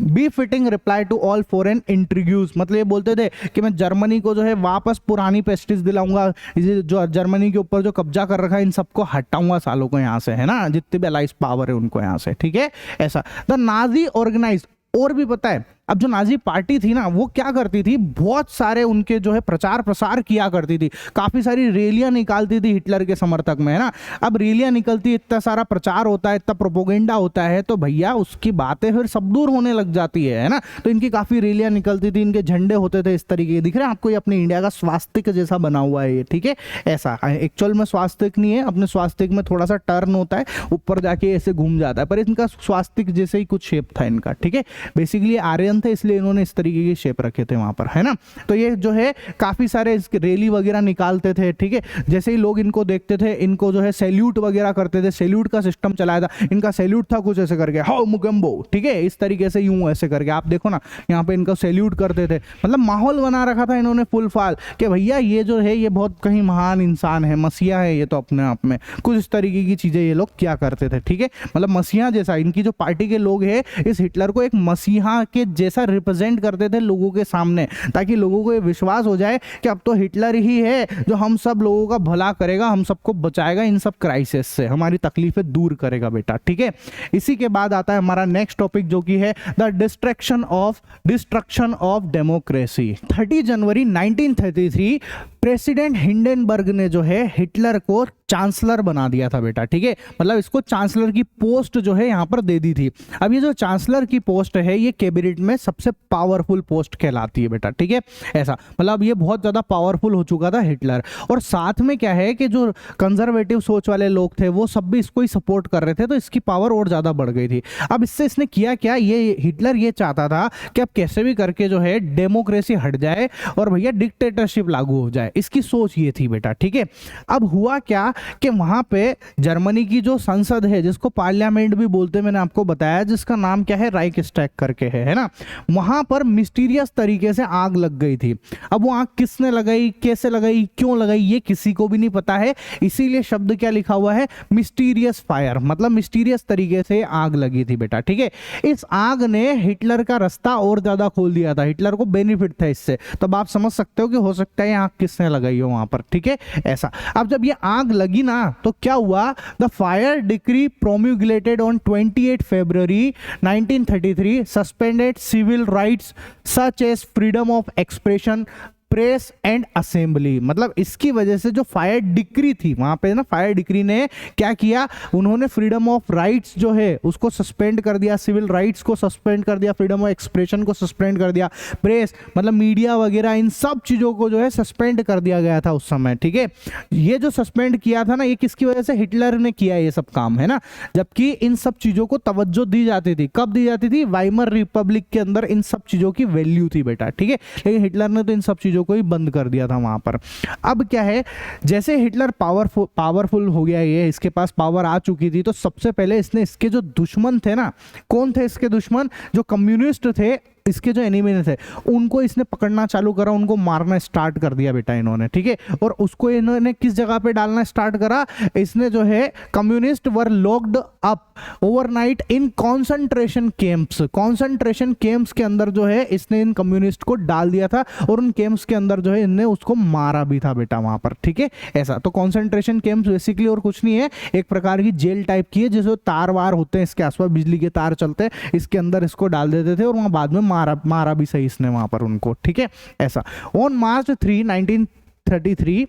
befitting reply to all foreign intrigues. मतलब ये बोलते थे कि मैं जर्मनी को जो है वापस पुरानी पेस्टिस दिलाऊंगा, जो जर्मनी के ऊपर जो कब्जा कर रखा है इन सबको हटाऊंगा सालों को यहाँ से, है ना, जितने भी अलाइज पावर है उनको यहाँ से, ठीक है ऐसा। द नाजी ऑर्गेनाइज, और भी पता है अब जो नाजी पार्टी थी ना वो क्या करती थी, बहुत सारे उनके जो है प्रचार प्रसार किया करती थी, काफी सारी रैलियां निकालती थी हिटलर के समर्थक में, है ना। अब रैलियां निकलती, इतना सारा प्रचार होता है, इतना प्रोपोगेंडा होता है, तो भैया उसकी बातें फिर सब दूर होने लग जाती है ना। तो इनकी काफी रैलियां निकलती थी, इनके झंडे होते थे इस तरीके के, दिख रहे हैं आपको, ये अपने इंडिया का स्वास्तिक जैसा बना हुआ है ये, ठीक है ऐसा। एक्चुअल में स्वास्तिक नहीं है, अपने स्वास्तिक में थोड़ा सा टर्न होता है, ऊपर जाके ऐसे घूम जाता है, पर इनका स्वास्तिक जैसे ही कुछ शेप था इनका, ठीक है। बेसिकली आर्यन थे इसलिए इन्होंने इस तरीके के शेप रखे थे वहां पर, है ना। तो ये जो है काफी सारे रैली वगैरह निकालते थे, ठीक है। जैसे ही लोग इनको देखते थे इनको जो है सैल्यूट वगैरह करते थे, सैल्यूट का सिस्टम चलाया था इनका। सैल्यूट था कुछ ऐसे करके, हाउ मुगम्बो, ठीक है, इस तरीके से यूं ऐसे करके, आप देखो ना यहाँ पे इनको सैल्यूट करते थे। मतलब माहौल बना रखा था इन्होंने फुल फाल कि भैया ये जो है ये बहुत कहीं महान इंसान है, मसीहा है ये तो अपने आप में, कुछ इस तरीके की चीजें ये लोग क्या करते थे, ठीक है। मतलब मसीहा जैसा इनकी जो पार्टी के लोग हैं इस हिटलर को एक मसीहा के जैसा रिप्रेजेंट करते थे लोगों के सामने, ताकि लोगों को ये विश्वास हो जाए कि अब तो हिटलर ही है जो हम सब लोगों का भला करेगा, हम सबको बचाएगा इन सब क्राइसिस से, हमारी तकलीफें दूर करेगा बेटा, ठीक है। इसी के बाद आता है हमारा नेक्स्ट टॉपिक जो कि है the destruction of democracy. 30 January 1933 president Hindenburg ने जो है हिटलर को चांसलर बना दिया था बेटा, ठीक है। मतलब इसको चांसलर की पोस्ट जो है यहां पर दे दी थी। अब ये जो चांसलर की पोस्ट है ये कैबिनेट में सबसे पावरफुल पोस्ट कहलाती है बेटा, ठीक है ऐसा। मतलब ये बहुत ज्यादा पावरफुल हो चुका था हिटलर, और साथ में क्या है कि जो कंजर्वेटिव सोच वाले लोग थे वो सब भी इसको ही सपोर्ट कर रहे थे, तो इसकी पावर और ज्यादा बढ़ गई थी। अब इससे इसने किया क्या, ये हिटलर ये चाहता था कि अब कैसे भी करके जो है डेमोक्रेसी हट जाए और भैया डिक्टेटरशिप लागू हो जाए, इसकी सोच ये थी बेटा, ठीक है। अब हुआ क्या कि वहां पे जर्मनी की जो संसद है जिसको पार्लियामेंट भी बोलते हैं, मैंने आपको बताया, जिसका नाम क्या है राइक्सटैग करके है ना, वहां पर मिस्टीरियस तरीके से आग लग गई थी। अब वो आग किसने लगाई, कैसे लगाई, क्यों लगाई, ये किसी को भी नहीं पता है, इसीलिए शब्द क्या लिखा हुआ है, मिस्टीरियस फायर, मतलब मिस्टीरियस तरीके से आग लगी थी बेटा, ठीक है। इस आग ने हिटलर का रास्ता और ज्यादा खोल दिया था, हिटलर को बेनिफिट था इससे। तब आप समझ सकते हो कि हो सकता है आग किसने लगाई हो वहां पर, ठीक है ऐसा। अब जब ये आग लगी ना तो क्या हुआ, the fire decree promulgated on 28 February 1933 suspended civil rights such as freedom of expression, press and assembly. मतलब इसकी वजह से जो फायर डिक्री थी वहां पे ना, फायर डिक्री ने क्या किया, उन्होंने फ्रीडम ऑफ राइट्स जो है उसको सस्पेंड कर दिया, सिविल राइट्स को सस्पेंड कर दिया, फ्रीडम ऑफ एक्सप्रेशन को सस्पेंड कर दिया, प्रेस मतलब मीडिया वगैरह इन सब चीजों को जो है सस्पेंड कर दिया गया था उस समय। ठीक है, ये जो सस्पेंड किया था ना, ये किसकी वजह से, हिटलर ने किया ये सब काम, है ना। जबकि इन सब चीजों को तवज्जो दी जाती थी, कब दी जाती थी, वाइमर रिपब्लिक के अंदर इन सब चीजों की वैल्यू थी बेटा। ठीक है, लेकिन हिटलर ने तो इन सब चीजों को ही बंद कर दिया था वहां पर। अब क्या है, जैसे हिटलर पावरफुल हो गया, ये इसके पास पावर आ चुकी थी, तो सबसे पहले इसने इसके जो दुश्मन थे ना, कौन थे इसके दुश्मन, जो कम्युनिस्ट थे, इसके जो एनिमी थे, उनको इसने पकड़ना चालू करा, उनको मारना स्टार्ट कर दिया बेटा इन्होंने। ठीक है, और उसको इन्होंने किस जगह पे डालना स्टार्ट करा, इसने जो है communist were locked up overnight in concentration camps. Concentration camps के अंदर जो है इसने इन कम्युनिस्ट को डाल दिया था, और उन कैंप्स के अंदर जो है इनने उसको मारा भी था बेटा वहां पर। ठीक है, ऐसा तो कॉन्सेंट्रेशन कैंप्स बेसिकली और कुछ नहीं है, एक प्रकार की जेल टाइप की है, जिसमें तार वार होते हैं, इसके आसपास बिजली के तार चलते हैं, इसके अंदर इसको डाल देते थे, और वहां बाद में मारा भी सही इसने वहां पर उनको। ठीक है, ऐसा। On March 3, 1933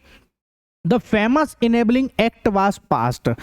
the famous enabling act was passed.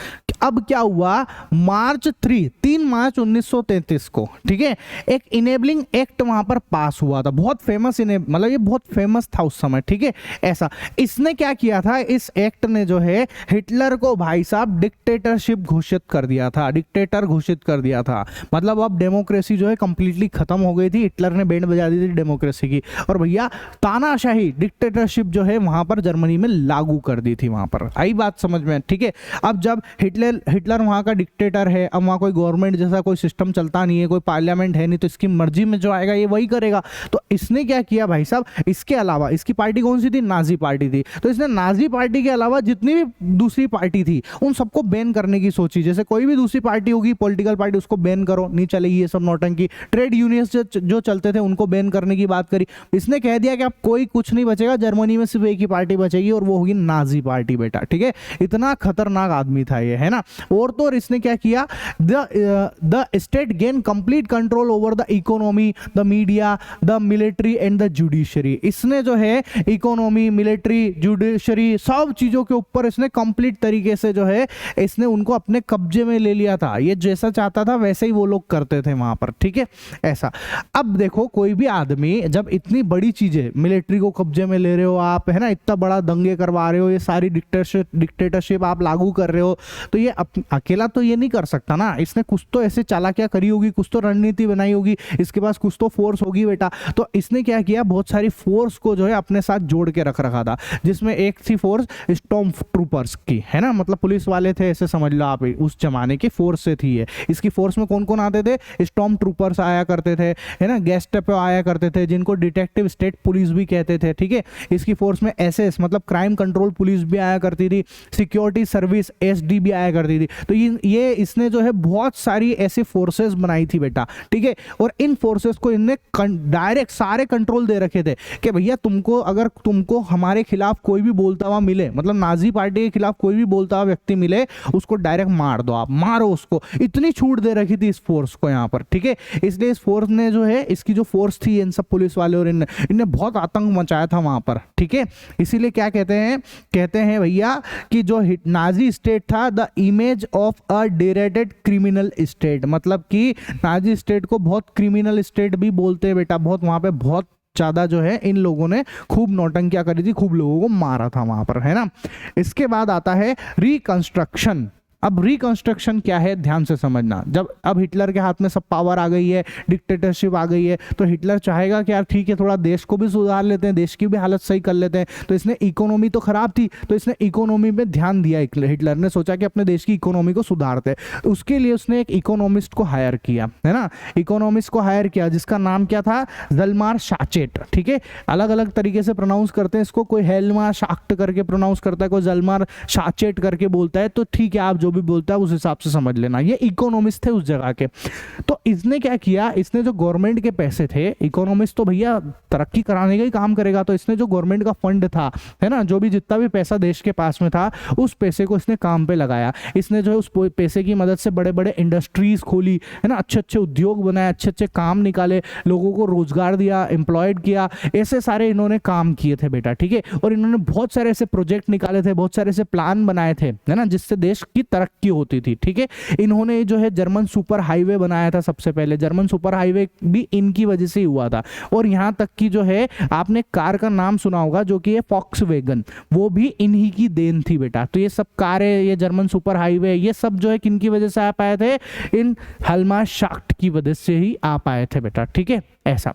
अब क्या हुआ, मार्च 3 मार्च 1933 को, ठीक है, एक इनेबलिंग एक्ट वहां पर पास हुआ था, बहुत फेमस, मतलब ये बहुत फेमस था उस समय। ठीक है, ऐसा। इसने क्या किया था, इस एक्ट ने जो है हिटलर को भाई साहब डिक्टेटरशिप घोषित कर दिया था, डिक्टेटर घोषित कर दिया था। मतलब अब डेमोक्रेसी जो है कंप्लीटली खत्म हो गई थी, हिटलर ने बैंड बजा दी थी डेमोक्रेसी की, और भैया तानाशाही डिक्टेटरशिप जो है वहां पर जर्मनी में लागू कर दी थी वहां पर। आई बात समझ में? ठीक है, अब जब हिटलर वहां का डिक्टेटर है, अब वहां कोई गवर्नमेंट जैसा कोई सिस्टम चलता नहीं है, कोई पार्लियामेंट है नहीं, तो इसकी मर्जी में जो आएगा ये वही करेगा। तो इसने क्या किया भाई साहब, इसके अलावा इसकी पार्टी कौन सी थी, नाजी पार्टी थी, तो इसने नाजी पार्टी के अलावा जितनी भी दूसरी पार्टी थी उन सबको बैन करने की सोची। जैसे कोई भी दूसरी पार्टी होगी, पॉलिटिकल पार्टी, उसको बैन करो, नहीं चलेगी ये सब नौटंकी। ट्रेड यूनियंस जो चलते थे उनको बैन करने की बात करी। इसने कह दिया कि अब कोई कुछ नहीं बचेगा, जर्मनी में सिर्फ एक ही पार्टी बचेगी, और वो होगी नाजी पार्टी बेटा। ठीक है, इतना खतरनाक आदमी था ये, है ना। और तो और इसने क्या किया, the state gain complete control over the economy, the media, the military and the judiciary. इसने जो है इकोनॉमी, मिलिट्री, जुडिशरी सब चीजों के ऊपर इसने कंप्लीट तरीके से जो है इसने उनको अपने कब्जे में ले लिया था। ये जैसा चाहता था वैसे ही वो लोग करते थे वहां पर। ठीक है, ऐसा। अब देखो, कोई भी आदमी जब इतनी बड़ी चीजें, मिलिट्री को कब्जे में ले रहे हो आप, है ना, इतना बड़ा दंगे करवा रहे हो, ये सारी डिक्टेटरशिप आप लागू कर रहे हो, तो ये अकेला तो ये नहीं कर सकता ना, इसने कुछ तो ऐसे चालाकियां करी होगी, कुछ तो रणनीति बनाई होगी, इसके पास कुछ तो फोर्स होगी बेटा। तो इसने क्या किया, बहुत सारी फोर्स को जो है अपने साथ जोड़ के रखा था, जिसमें एक थी फोर्स स्टॉर्म ट्रूपर्स की, है ना, मतलब पुलिस वाले थे, ऐसे समझ लो आप, उस जमाने की फोर्स से थी ये। इसकी फोर्स में कौन कौन आते थे, स्टॉर्म ट्रूपर्स आया करते थे, है ना, गेस्टापो आया करते थे, जिनको डिटेक्टिव स्टेट पुलिस भी कहते थे। ठीक है, इसकी फोर्स में एसएस मतलब क्राइम कंट्रोल पुलिस भी आया करती थी, सिक्योरिटी सर्विस एसडी भी आया करती थी। तो ये इसने जो है बहुत सारी ऐसी फोर्सेस बनाई थी बेटा। ठीक है, और इन फोर्सेस को इनने डायरेक्ट सारे कंट्रोल दे रखे थे कि भैया अगर तुमको हमारे खिलाफ कोई भी बोलता हुआ मिले, मतलब नाजी पार्टी के खिलाफ कोई भी बोलता हुआ व्यक्ति मिले, उसको डायरेक्ट मार दो, आप मारो उसको। इतनी छूट दे रखी थी इस फोर्स को यहाँ पर। ठीक है, इसलिए इस फोर्स ने जो है, इसकी जो फोर्स थी, इन सब पुलिस वाले और इनने बहुत आतंक मचाया था वहां पर। ठीक है, इसीलिए क्या कहते हैं भैया कि जो नाजी स्टेट था, the image of a derated criminal state, मतलब कि नाजी स्टेट को बहुत क्रिमिनल स्टेट भी बोलते हैं बेटा। बहुत वहां पे बहुत ज्यादा जो है इन लोगों ने खूब नौटंकियां करी थी, खूब लोगों को मारा था वहां पर, है ना। इसके बाद आता है रिकंस्ट्रक्शन। अब रिकंस्ट्रक्शन क्या है, ध्यान से समझना। जब अब हिटलर के हाथ में सब पावर आ गई है, डिक्टेटरशिप आ गई है, तो हिटलर चाहेगा कि यार ठीक है, थोड़ा देश को भी सुधार लेते हैं, देश की भी हालत सही कर लेते हैं। तो इसने इकोनॉमी तो खराब थी, तो इसने इकोनॉमी में ध्यान दिया। हिटलर ने सोचा कि अपने देश की इकोनॉमी को सुधारते हैं, तो उसके लिए उसने एक इकोनॉमिस्ट को हायर किया, है ना, इकोनॉमिस्ट को हायर किया, जिसका नाम क्या था, जल्मार शाचेट। ठीक है, अलग अलग तरीके से प्रोनाउंस करते हैं इसको, कोई हेल्मार शाक्ट करके प्रोनाउंस करता है, कोई जल्मार शाचेट करके बोलता है। तो ठीक है, आप जो भी बोलता है उस हिसाब से समझ लेना, ये इकोनॉमिस्ट थे उस जगह के। तो इसने क्या किया, इसने जो गवर्नमेंट के पैसे थे, इकोनॉमिस्ट तो भैया तरक्की कराने का ही काम करेगा, तो इसने जो गवर्नमेंट का फंड था, है ना, जो भी जितना भी पैसा देश के पास में था, उस पैसे को इसने काम पे लगाया। इसने जो है उस पैसे की मदद से बड़े बड़े इंडस्ट्रीज खोली, है ना, अच्छे अच्छे उद्योग बनाए, अच्छे अच्छे काम निकाले, लोगों को रोजगार दिया, एम्प्लॉयड किया, ऐसे सारे इन्होंने काम किए थे बेटा, ठीक है। और इन्होंने बहुत सारे ऐसे प्रोजेक्ट निकाले थे, बहुत सारे ऐसे प्लान बनाए थे, है ना, जिससे देश की तरक्की होती थी, ठीक है। इन्होंने जो है जर्मन सुपर हाईवे बनाया था सबसे पहले, जर्मन सुपर हाईवे भी इनकी वजह से ही हुआ था। और यहाँ तक कि जो है आपने कार का नाम सुना होगा जो कि है फॉक्सवैगन, वो भी इन्हीं की देन थी बेटा। तो ये सब कारें, ये जर्मन सुपर हाईवे, ये सब जो है किनकी वजह से आ पाए थे, इन हलमार शाफ्ट की वजह से ही आ पाए थे बेटा, ठीक है। ऐसा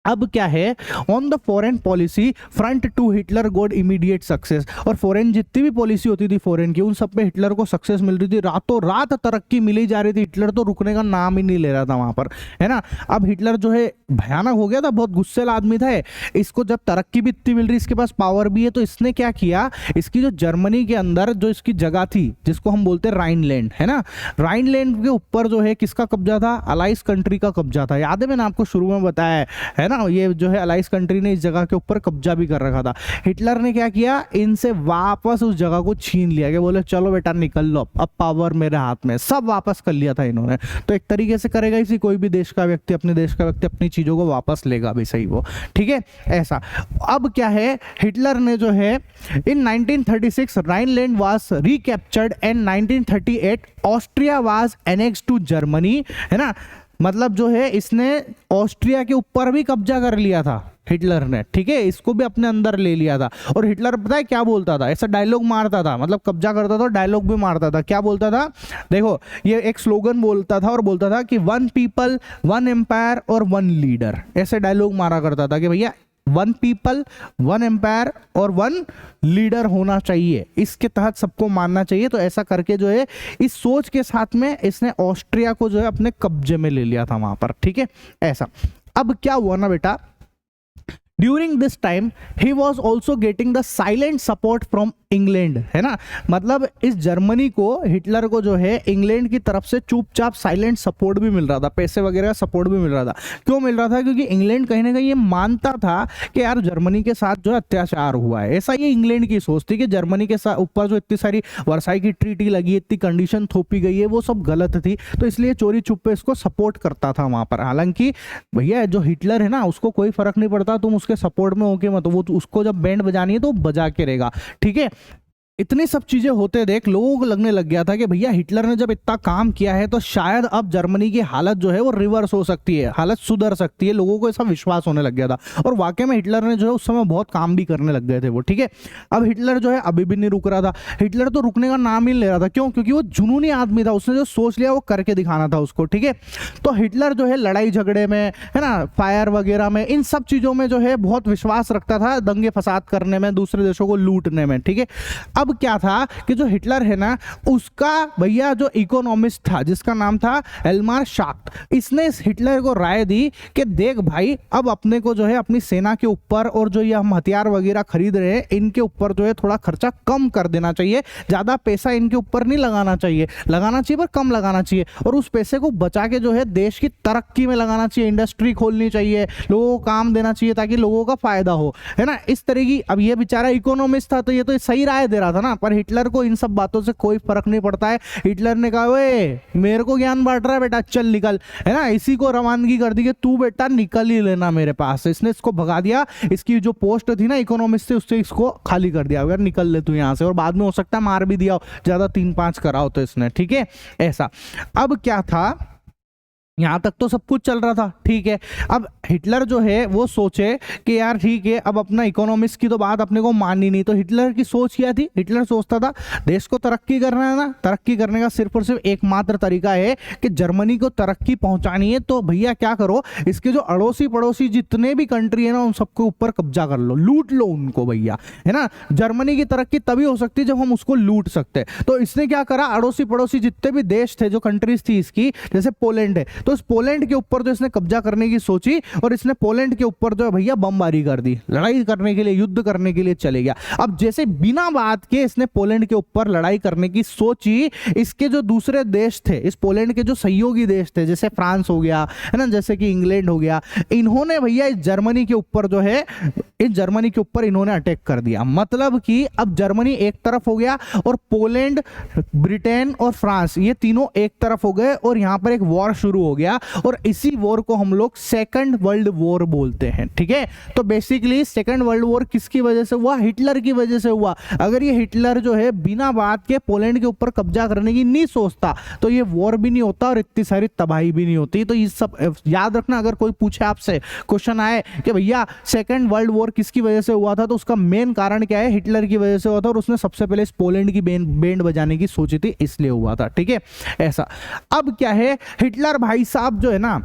अब क्या है, on the foreign policy front to Hitler got immediate success. और फॉरेन जितनी भी पॉलिसी होती थी फॉरेन की, उन सब पे हिटलर को सक्सेस मिल रही थी, रातों रात तरक्की मिली जा रही थी। हिटलर तो रुकने का नाम ही नहीं ले रहा था वहां पर, है ना। अब हिटलर जो है भयानक हो गया था, बहुत गुस्सेल आदमी था। इसको जब तरक्की भी इतनी मिल रही, इसके पास पावर भी है, तो इसने क्या किया, इसकी जो जर्मनी के अंदर जो इसकी जगह थी, जिसको हम बोलते हैं राइनलैंड, है ना, राइनलैंड के ऊपर जो है किसका कब्जा था, अलाइस कंट्री का कब्जा था। याद है मैंने आपको शुरू में बताया है ना, ये जो है अलाइस कंट्री ने इस जगह के ऊपर कब्जा भी कर रखा था। हिटलर ने क्या किया, इनसे वापस उस जगह को छीन लिया, कि बोले चलो बेटा निकल लो, अब पावर मेरे हाथ में, सब वापस कर लिया था इन्होंने। तो एक तरीके से करेगा इसी, कोई भी देश का व्यक्ति, अपने देश का व्यक्ति अपनी चीजों को वापस लेगा भी, सही वो, ठीक है। ऐसा अब क्या है, हिटलर ने जो है in 1936 Rhineland was recaptured and 1938 Austria was annexed to Germany, है ना। मतलब जो है इसने ऑस्ट्रिया के ऊपर भी कब्जा कर लिया था हिटलर ने, ठीक है, इसको भी अपने अंदर ले लिया था। और हिटलर पता है क्या बोलता था, ऐसा डायलॉग मारता था, मतलब कब्जा करता था, डायलॉग भी मारता था। क्या बोलता था, देखो ये एक स्लोगन बोलता था, और बोलता था कि वन पीपल वन एम्पायर और वन लीडर, ऐसे डायलॉग मारा करता था कि भैया वन पीपल वन एम्पायर और वन लीडर होना चाहिए, इसके तहत सबको मानना चाहिए। तो ऐसा करके जो है इस सोच के साथ में इसने ऑस्ट्रिया को जो है अपने कब्जे में ले लिया था वहां पर, ठीक है। ऐसा अब क्या हुआ ना बेटा, during this time he was also getting the silent support from England, है ना। मतलब इस जर्मनी को, हिटलर को जो है इंग्लैंड की तरफ से चुपचाप साइलेंट सपोर्ट भी मिल रहा था, पैसे वगैरह का सपोर्ट भी मिल रहा था। क्यों मिल रहा था, क्योंकि इंग्लैंड कहीं ना कहीं ये मानता था कि यार जर्मनी के साथ जो अत्याचार हुआ है, ऐसा ये इंग्लैंड की सोच थी कि जर्मनी के साथ ऊपर जो इतनी सारी वर्साई की ट्रीटी लगी, इतनी कंडीशन थोपी गई है, वो सब गलत थी। तो इसलिए चोरी छुपे इसको सपोर्ट करता था वहां पर। हालांकि भैया जो हिटलर है ना, उसको कोई फर्क नहीं पड़ता तुम उसके सपोर्ट में हो के मत, वो उसको जब बैंड बजानी है तो बजा के रहेगा, ठीक है। इतनी सब चीजें होते देख लोगों को लगने लग गया था कि भैया हिटलर ने जब इतना काम किया है तो शायद अब जर्मनी की हालत जो है वो रिवर्स हो सकती है, हालत सुधर सकती है। लोगों को ऐसा विश्वास होने लग गया था, और वाकई में हिटलर ने जो है उस समय बहुत काम भी करने लग गए थे वो, ठीक है। अब हिटलर जो है अभी भी नहीं रुक रहा था, हिटलर तो रुकने का नाम ही नहीं ले रहा था। क्यों, क्योंकि वो जुनूनी आदमी था, उसने जो सोच लिया वो करके दिखाना था उसको, ठीक है। तो हिटलर जो है लड़ाई झगड़े में, है ना, फायर वगैरह में, इन सब चीजों में जो है बहुत विश्वास रखता था, दंगे फसाद करने में, दूसरे देशों को लूटने में, ठीक है। अब क्या था कि जो हिटलर है ना, उसका भैया जो इकोनॉमिस्ट था जिसका नाम था एल्मार शाफ्ट, इसने इस हिटलर को राय दी कि देख भाई, अब अपने को जो है अपनी सेना के ऊपर और जो ये हम हथियार वगैरह खरीद रहे हैं इनके ऊपर जो है थोड़ा खर्चा कम कर देना चाहिए, ज्यादा पैसा इनके ऊपर नहीं लगाना चाहिए, लगाना चाहिए पर कम लगाना चाहिए, और उस पैसे को बचा के जो है देश की तरक्की में लगाना चाहिए, इंडस्ट्री खोलनी चाहिए, लोगों को काम देना चाहिए ताकि लोगों का फायदा हो, है ना, इस तरह की। अब ये बेचारा इकोनॉमिस्ट था तो ये तो सही राय दे रहा था ना, पर हिटलर को इन सब बातों से कोई फर्क नहीं पड़ता है। हिटलर ने कहा ओए मेरे को ज्ञान बांट रहा है बेटा, चल निकल, है ना, इसी को रवानगी कर दी कि तू बेटा निकल ही लेना मेरे पास। इसने इसको भगा दिया, इसकी जो पोस्ट थी ना इकोनॉमिस्ट से, उससे इसको खाली कर दिया, अगर निकल ले तू यहाँ से, और बाद में हो सकता है मार भी दिया हो, ज्यादा 3-5 कराओ तो इसने, ठीक है। ऐसा अब क्या था, यहां तक तो सब कुछ चल रहा था, ठीक है। अब हिटलर जो है वो सोचे कि यार ठीक है, अब अपना इकोनॉमिस्ट की तो बात अपने को माननी नहीं। तो हिटलर की सोच क्या थी, हिटलर सोचता था देश को तरक्की करना है ना, तरक्की करने का सिर्फ और सिर्फ एकमात्र तरीका है कि जर्मनी को तरक्की पहुंचानी है। तो भैया क्या करो, इसके जो अड़ोसी पड़ोसी जितने भी कंट्री है ना, उन सबके ऊपर कब्जा कर लो, लूट लो उनको भैया, है ना। जर्मनी की तरक्की तभी हो सकती है जब हम उसको लूट सकते। तो इसने क्या करा, अड़ोसी पड़ोसी जितने भी देश थे, जो कंट्रीज थी इसकी, जैसे पोलैंड है, तो उस पोलैंड के ऊपर जो इसने कब्जा करने की सोची, और इसने पोलैंड के ऊपर जो है भैया बमबारी कर दी, लड़ाई करने के लिए, युद्ध करने के लिए चले गया। अब जैसे बिना बात के इसने पोलैंड के ऊपर लड़ाई करने की सोची, इसके जो दूसरे देश थे, इस पोलैंड के जो सहयोगी देश थे, जैसे फ्रांस हो गया है ना, जैसे कि इंग्लैंड हो गया, इन्होंने भैया इस जर्मनी के ऊपर जो है, इस जर्मनी के ऊपर इन्होंने अटैक कर दिया। मतलब कि अब जर्मनी एक तरफ हो गया और पोलैंड, ब्रिटेन और फ्रांस ये तीनों एक तरफ हो गए और यहां पर एक वॉर शुरू हो गया और इसी वॉर को हम लोग सेकंड वर्ल्ड वॉर बोलते हैं। ठीक है, तो बेसिकली सेकंड वर्ल्ड वॉर किसकी वजह से हुआ? हिटलर की वजह से हुआ। अगर ये हिटलर जो है बिना बात के पोलैंड के ऊपर कब्जा करने की नहीं सोचता तो ये वॉर भी नहीं होता और इतनी सारी तबाही भी नहीं होती। तो ये सब याद रखना, अगर कोई पूछे आपसे, क्वेश्चन आए कि भैया सेकंड वर्ल्ड वॉर किसकी वजह से हुआ था, तो उसका मेन कारण क्या है? हिटलर की वजह से हुआ था और उसने सबसे पहले इस पोलैंड की बैंड बजाने की सोची थी, इसलिए हुआ था। ठीक है, ऐसा। अब क्या है, हिटलर भाई साहब जो है ना,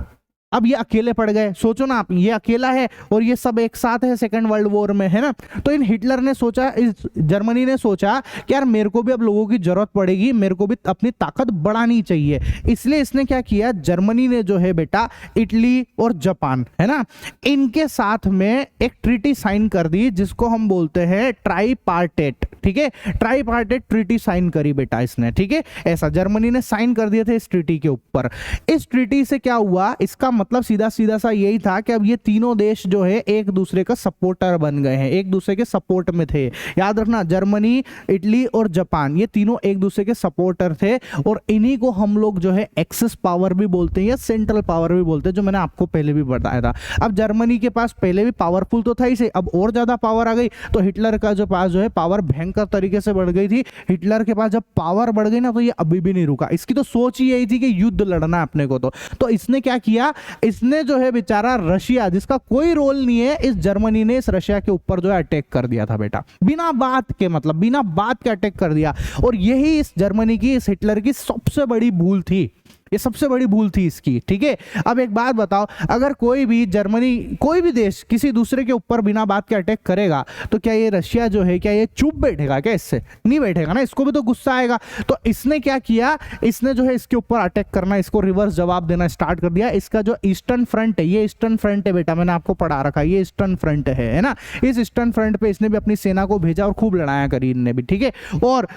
अब ये अकेले पड़ गए। सोचो ना आप, ये अकेला है और ये सब एक साथ है सेकंड वर्ल्ड वॉर में, है ना। तो इन हिटलर ने सोचा, इस जर्मनी ने सोचा कि यार मेरे को भी अब लोगों की जरूरत पड़ेगी, मेरे को भी अपनी ताकत बढ़ानी चाहिए। इसलिए इसने क्या किया, जर्मनी ने जो है बेटा इटली और जापान, है ना, इनके साथ में एक ट्रीटी साइन कर दी जिसको हम बोलते हैं ट्राईपार्टेट। ठीक है, ट्राईपार्टेट ट्रीटी साइन करी बेटा इसने। ठीक है, ऐसा जर्मनी ने साइन कर दिए थे इस ट्रीटी के ऊपर। इस ट्रीटी से क्या हुआ, इसका मतलब सीधा सीधा सा यही था कि अब ये तीनों देश जो है एक दूसरे का सपोर्टर बन गए हैं, एक दूसरे के सपोर्ट में थे। याद रखना, जर्मनी, इटली और जापान ये तीनों एक दूसरे के सपोर्टर थे और इन्हीं को हम लोग जो है एक्सेस पावर भी बोलते हैं या सेंट्रल पावर भी बोलते हैं, जो मैंने आपको पहले भी बताया था। अब जर्मनी के पास पहले भी पावरफुल तो था ही से, अब और ज्यादा पावर आ गई तो हिटलर का जो पास जो है पावर भयंकर तरीके से बढ़ गई थी। हिटलर के पास जब पावर बढ़ गई ना तो ये अभी भी नहीं रुका। इसकी तो सोच ही यही थी कि युद्ध लड़ना है अपने को। तो इसने क्या किया, इसने जो है बेचारा रशिया, जिसका कोई रोल नहीं है, इस जर्मनी ने इस रशिया के ऊपर जो है अटैक कर दिया था बेटा, बिना बात के, मतलब बिना बात के अटैक कर दिया। और यही इस जर्मनी की, इस हिटलर की सबसे बड़ी भूल थी, ये सबसे बड़ी भूल थी इसकी। ठीक है, अब एक बात बताओ, अगर कोई भी जर्मनी, कोई भी देश किसी दूसरे के ऊपर बिना बात के अटैक करेगा तो क्या ये रशिया जो है, क्या ये चुप बैठेगा? क्या इससे नहीं बैठेगा ना, इसको भी तो गुस्सा आएगा। तो इसने क्या किया, इसने जो है इसके ऊपर अटैक करना, इसको रिवर्स जवाब देना स्टार्ट कर दिया। इसका जो ईस्टर्न फ्रंट है, ये ईस्टर्न फ्रंट है बेटा, मैंने आपको पढ़ा रखा है, ये ईस्टर्न फ्रंट है ना। इस ईस्टर्न फ्रंट पे इसने भी अपनी सेना को भेजा और खूब लड़ाया करी इनने भी। ठीक है, और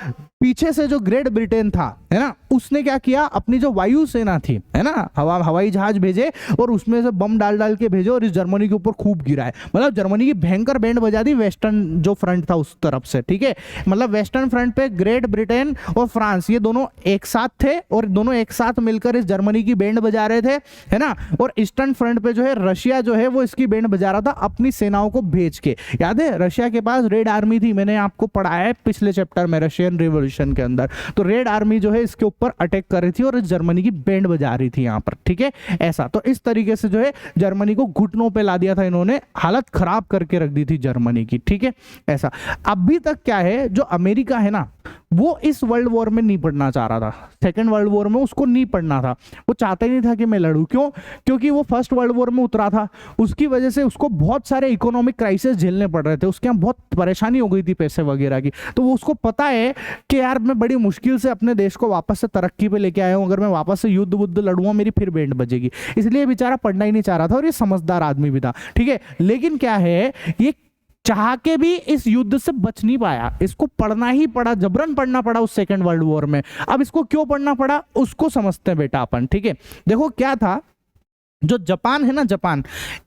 पीछे से जो ग्रेट ब्रिटेन था, है ना, उसने क्या किया, अपनी जो वायु सेना थी, है ना, हवाई जहाज भेजे और उसमें से बम डाल डाल के भेजे और इस जर्मनी के ऊपर खूब गिराए। मतलब जर्मनी की भयंकर बैंड बजा दी वेस्टर्न जो फ्रंट था उस तरफ से। ठीक है, मतलब वेस्टर्न फ्रंट पे ग्रेट ब्रिटेन और फ्रांस ये दोनों एक साथ थे और दोनों एक साथ मिलकर इस जर्मनी की बैंड बजा रहे थे, है ना। और ईस्टर्न फ्रंट पे जो है रशिया जो है वो इसकी बैंड बजा रहा था अपनी सेनाओं को भेज के। याद है, रशिया के पास रेड आर्मी थी, मैंने आपको पढ़ाया है पिछले चैप्टर में रशियन रिवॉल्यूशन के अंदर। तो रेड आर्मी जो है इसके ऊपर अटैक कर रही थी और इस जर्मनी की बैंड बजा रही थी यहाँ पर। ठीक है, ऐसा। तो इस तरीके से जो है जर्मनी को घुटनों पे ला दिया था इन्होंने, हालत खराब करके रख दी थी जर्मनी की। ठीक है, ऐसा। अभी तक क्या है, जो अमेरिका है ना, वो इस वर्ल्ड वॉर में नहीं पढ़ना चाह रहा था, सेकेंड वर्ल्ड वॉर में उसको नहीं पढ़ना था। वो चाहता ही नहीं था कि मैं लड़ूं। क्यों? क्योंकि वो फर्स्ट वर्ल्ड वॉर में उतरा था, उसकी वजह से उसको बहुत सारे इकोनॉमिक क्राइसिस झेलने पड़ रहे थे, उसके यहाँ बहुत परेशानी हो गई थी पैसे वगैरह की। तो वो उसको पता है कि यार मैं बड़ी मुश्किल से अपने देश को वापस से तरक्की पे लेके आया हूँ, अगर मैं वापस से युद्ध वुद्ध लड़ूंगा मेरी फिर बैंड बजेगी। इसलिए बेचारा पढ़ना ही नहीं चाह रहा था और ये समझदार आदमी भी था। ठीक है, लेकिन क्या है, ये चाह के भी इस युद्ध से बच नहीं पाया, इसको पढ़ना ही पड़ा, जबरन पढ़ना पड़ा उस सेकंड वर्ल्ड वॉर में। अब इसको क्यों पढ़ना पड़ा उसको समझते हैं बेटा अपन। ठीक है, देखो क्या था, जो जापान है ना, जापान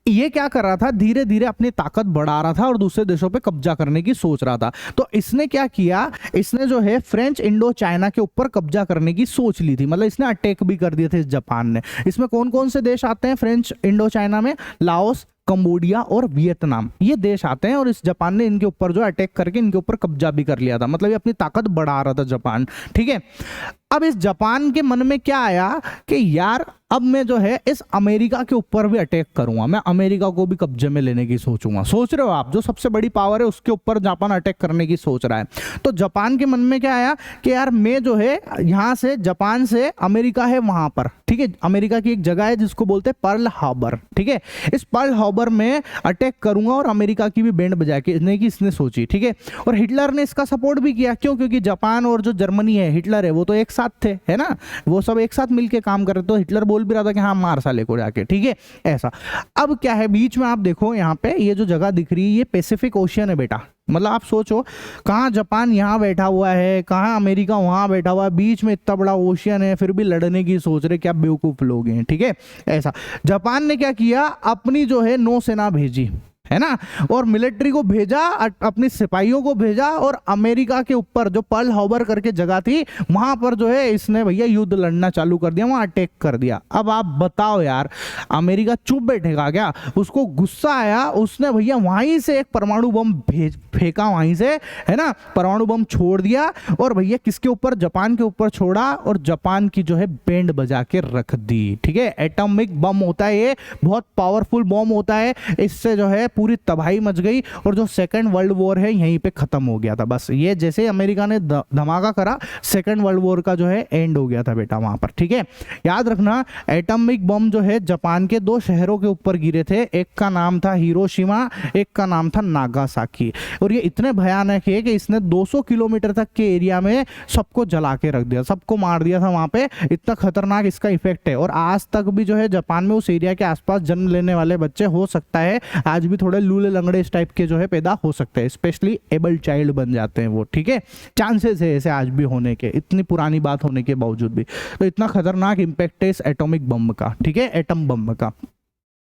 ये क्या कर रहा था, धीरे धीरे अपनी ताकत बढ़ा रहा था और दूसरे देशों पे कब्जा करने की सोच रहा था। तो इसने क्या किया, इसने जो है फ्रेंच इंडो चाइना के ऊपर कब्जा करने की सोच ली थी। मतलब इसने अटैक भी कर दिए थे इस जापान ने। इसमें कौन कौन से देश आते हैं फ्रेंच इंडो चाइना में? लाओस, कंबोडिया और वियतनाम, ये देश आते हैं और इस जापान ने इनके ऊपर जो अटैक करके इनके ऊपर कब्जा भी कर लिया था। मतलब ये अपनी ताकत बढ़ा रहा था जापान। ठीक है, अब इस जापान के मन में क्या आया कि यार अब मैं जो है इस अमेरिका के ऊपर भी अटैक करूंगा, मैं अमेरिका को भी कब्जे में लेने की सोचूंगा। सोच रहे हो आप, जो सबसे बड़ी पावर है उसके ऊपर जापान अटैक करने की सोच रहा है। तो जापान के मन में क्या आया कि यार मैं जो है यहां से, जापान से अमेरिका है वहां पर, ठीक है, अमेरिका की एक जगह है जिसको बोलते हैं पर्ल हार्बर। ठीक है, इस पर्ल हार्बर हार्बर में अटैक करूंगा और अमेरिका की भी बैंड बजा के इसने सोची, ठीक है। और हिटलर ने इसका सपोर्ट भी किया, क्यों? क्योंकि जापान और जो जर्मनी है, हिटलर है, वो तो एक साथ थे, है ना, वो सब एक साथ मिलके काम कर रहे। तो हिटलर बोल भी रहा था कि हाँ मार साले को जाके, ठीक है, ऐसा। अब क्या है, बीच में आप देखो यहाँ पे ये जो जगह दिख रही है, ये पैसिफिक ओशियन है बेटा। मतलब आप सोचो, कहाँ जापान यहाँ बैठा हुआ है, कहाँ अमेरिका वहाँ बैठा हुआ है, बीच में इतना बड़ा ओशियन है, फिर भी लड़ने की सोच रहे, क्या बेवकूफ लोग हैं, ठीक है, ऐसा। जापान ने क्या किया, अपनी जो है नौसेना भेजी, है ना, और मिलिट्री को भेजा, अपने सिपाहियों को भेजा, और अमेरिका के ऊपर जो पर्ल हार्बर करके जगह थी वहां पर जो है इसने भैया युद्ध लड़ना चालू कर दिया, वहां अटैक कर दिया। अब आप बताओ यार, अमेरिका चुप बैठेगा क्या? उसको गुस्सा आया, उसने भैया वहीं से एक परमाणु बम फेंका वहीं से, है ना, परमाणु बम छोड़ दिया, और भैया किसके ऊपर? जापान के ऊपर छोड़ा, और जापान की जो है बैंड बजा के रख दी, ठीक है। एटॉमिक बम होता है ये, बहुत पावरफुल बम होता है, इससे जो है पूरी तबाही मच गई, और जो सेकंड वर्ल्ड वॉर है यहीं पे खत्म हो गया था। बस ये जैसे अमेरिका ने धमाका करा, सेकंड वर्ल्ड वॉर का जो है एंड हो गया था बेटा वहां पर, ठीक है। याद रखना, एटॉमिक बम जो है जापान के 2 शहरों के ऊपर गिरे थे, एक का नाम था हिरोशिमा, एक का नाम था नागासाकी। और ये इतने भयानक है कि इसने 200 किलोमीटर तक के एरिया में सबको जला के रख दिया, सबको मार दिया था वहां पे। इतना खतरनाक इसका इफेक्ट है। और आज तक भी जो है जापान में उस एरिया के आसपास जन्म लेने वाले बच्चे, हो सकता है आज भी थोड़े लूले लंगड़े इस टाइप के जो है पैदा हो सकते हैं, स्पेशली एबल चाइल्ड बन जाते हैं वो, ठीक है। चांसेस है ऐसे आज भी होने के, इतनी पुरानी बात होने के बावजूद भी। तो इतना खतरनाक इंपैक्ट है इस एटॉमिक बम का, ठीक है, एटम बम का।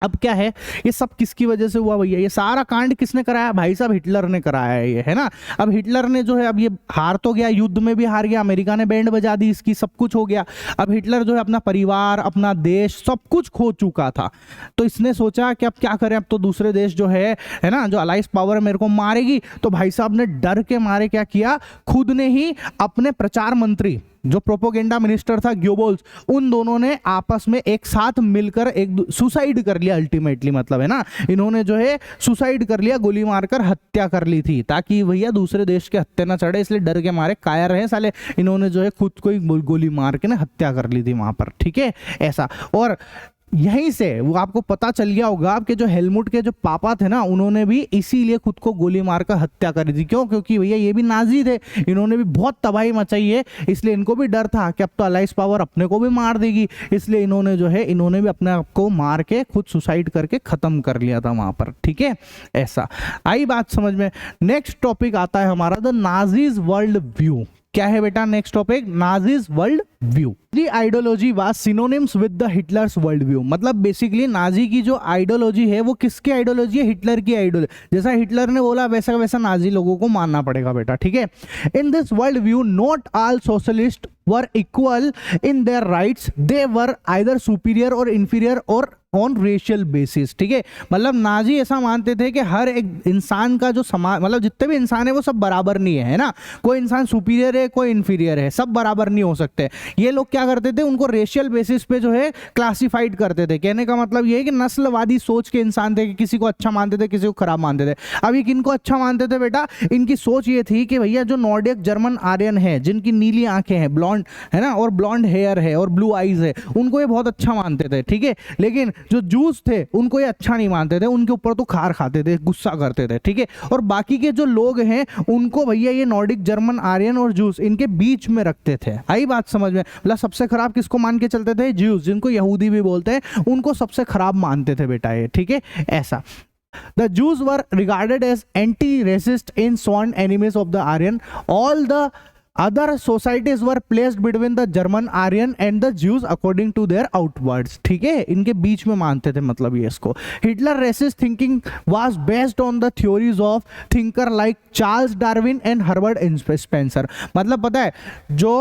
अब क्या है, ये सब किसकी वजह से हुआ भैया? ये सारा कांड किसने कराया? भाई साहब हिटलर ने कराया है ये, है ना। अब हिटलर ने जो है, अब ये हार तो गया, युद्ध में भी हार गया, अमेरिका ने बैंड बजा दी इसकी, सब कुछ हो गया। अब हिटलर जो है अपना परिवार, अपना देश, सब कुछ खो चुका था। तो इसने सोचा कि अब क्या करें, अब तो दूसरे देश जो है ना, जो अलाइज पावर मेरे को मारेगी। तो भाई साहब ने डर के मारे क्या किया, खुद ने ही अपने प्रचार मंत्री, जो प्रोपोगेंडा मिनिस्टर था ग्योबल्स, उन दोनों ने आपस में एक साथ मिलकर एक सुसाइड कर लिया अल्टीमेटली, मतलब है ना, इन्होंने जो है सुसाइड कर लिया, गोली मारकर हत्या कर ली थी, ताकि भैया दूसरे देश के हत्या ना चढ़े, इसलिए डर के मारे कायर रहे साले, इन्होंने जो है खुद को ही गोली मार के ना हत्या कर ली थी वहां पर, ठीक है, ऐसा। और यहीं से वो आपको पता चल गया होगा कि जो हेलमुट के जो पापा थे ना, उन्होंने भी इसीलिए खुद को गोली मारकर हत्या कर दी। क्यों? क्योंकि भैया ये भी नाजी थे, इन्होंने भी बहुत तबाही मचाई है, इसलिए इनको भी डर था कि अब तो अलाइज पावर अपने को भी मार देगी, इसलिए इन्होंने जो है, इन्होंने भी अपने आप को मार के खुद सुसाइड करके खत्म कर लिया था वहां पर, ठीक है, ऐसा। आई बात समझ में? नेक्स्ट टॉपिक आता है हमारा द नाजीज वर्ल्ड व्यू। क्या है बेटा next topic? Nazis world view. The ideology was synonyms with the Hitler's world view. मतलब बेसिकली नाजी की जो आइडियोलॉजी है वो किसकी आइडियोलॉजी है? हिटलर की आइडियोलॉजी। जैसा हिटलर ने बोला वैसा वैसा नाजी लोगों को मानना पड़ेगा बेटा, ठीक है। In this world view not all socialist were equal in their rights, they were either superior और इंफीरियर और ऑन रेशियल बेसिस, ठीक है। मतलब नाजी ऐसा मानते थे कि हर एक इंसान का जो समाज, मतलब जितने भी इंसान है वो सब बराबर नहीं है ना, कोई इंसान सुपीरियर है कोई इंफीरियर है, सब बराबर नहीं हो सकते। ये लोग क्या करते थे, उनको रेशियल बेसिस पे जो है क्लासिफाइड करते थे। कहने का मतलब ये है कि नस्लवादी सोच के इंसान थे, कि किसी को अच्छा मानते थे किसी को खराब मानते थे। अब ये किनको अच्छा मानते थे बेटा? इनकी सोच ये थी कि भैया जो नॉर्डिक जर्मन आर्यन है, जिनकी नीली आंखें हैं, ब्लॉन्ड है ना, और ब्लॉन्ड हेयर है और ब्लू आईज है, उनको ये बहुत अच्छा मानते थे, ठीक है। लेकिन जो जूस थे उनको ये अच्छा नहीं मानते थे, उनके ऊपर तो खार खाते थे, गुस्सा करते थे, ठीक है। और बाकी के जो लोग हैं उनको भैया ये नॉर्डिक जर्मन आर्यन और जूस इनके बीच में रखते थे। आई बात समझ में? मतलब सबसे खराब किसको मान के चलते थे? जूस, जिनको यहूदी भी बोलते हैं, उनको सबसे खराब मानते थे बेटा ये, ठीक है, ऐसा। The Jews were regarded as anti-racist and sworn enemies of the Aryan. All the other societies were placed between the German Aryan and the Jews according to their outwards, ठीक है, इनके बीच में मानते थे मतलब ये इसको। Hitler racist thinking was based on the theories of thinker like Charles Darwin and Herbert Spencer। मतलब पता है जो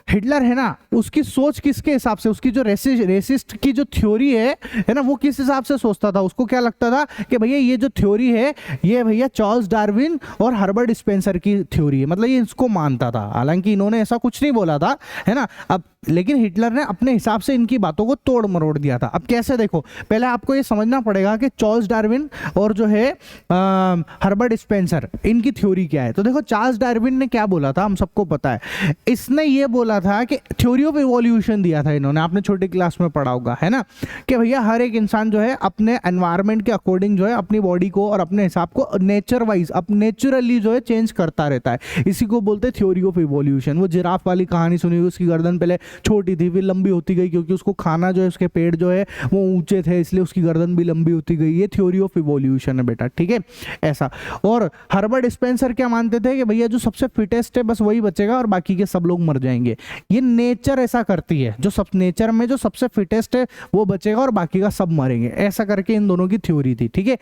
हिटलर है ना, उसकी सोच किसके हिसाब से, उसकी जो रेसिस्ट की जो थ्योरी है ना, वो किस हिसाब से सोचता था? उसको क्या लगता था कि भैया ये जो थ्योरी है ये भैया चार्ल्स डार्विन और हर्बर्ट स्पेंसर की थ्योरी है, मतलब ये इसको मानता था। हालांकि इन्होंने ऐसा कुछ नहीं बोला था, है ना। अब लेकिन हिटलर ने अपने हिसाब से इनकी बातों को तोड़ मरोड़ दिया था। अब कैसे? देखो, पहले आपको ये समझना पड़ेगा कि चार्ल्स डार्विन और जो है हर्बर्ट स्पेंसर, इनकी थ्योरी क्या है। तो देखो, चार्ल्स डार्विन ने क्या बोला था हम सबको पता है। इसने ये बोला था कि थ्योरी ऑफ इवोल्यूशन दिया था इन्होंने, आपने छोटी क्लास में पढ़ा होगा, है ना, कि भैया हर एक इंसान जो है अपने एनवायरनमेंट के अकॉर्डिंग जो है अपनी बॉडी को और अपने हिसाब को नेचर वाइज अब नेचुरली जो है चेंज करता रहता है। इसी को बोलते हैं थ्योरी ऑफ इवोल्यूशन। वो जिराफ वाली कहानी सुनी, उसकी गर्दन पहले छोटी थी फिर लंबी होती गई, क्योंकि उसको खाना जो है उसके पेड़ जो है वो ऊंचे थे, इसलिए उसकी गर्दन भी लंबी होती गई। ये थ्योरी ऑफ इवोल्यूशन है बेटा, ठीक है ऐसा। और हर्बर्ट स्पेंसर क्या मानते थे कि भैया जो सबसे फिटेस्ट है बस वही बचेगा और बाकी के सब लोग मर जाएंगे। ये नेचर ऐसा करती है, जो सब नेचर में जो सबसे फिटेस्ट है वो बचेगा और बाकी का सब मरेंगे, ऐसा करके इन दोनों की थ्योरी थी, ठीक है।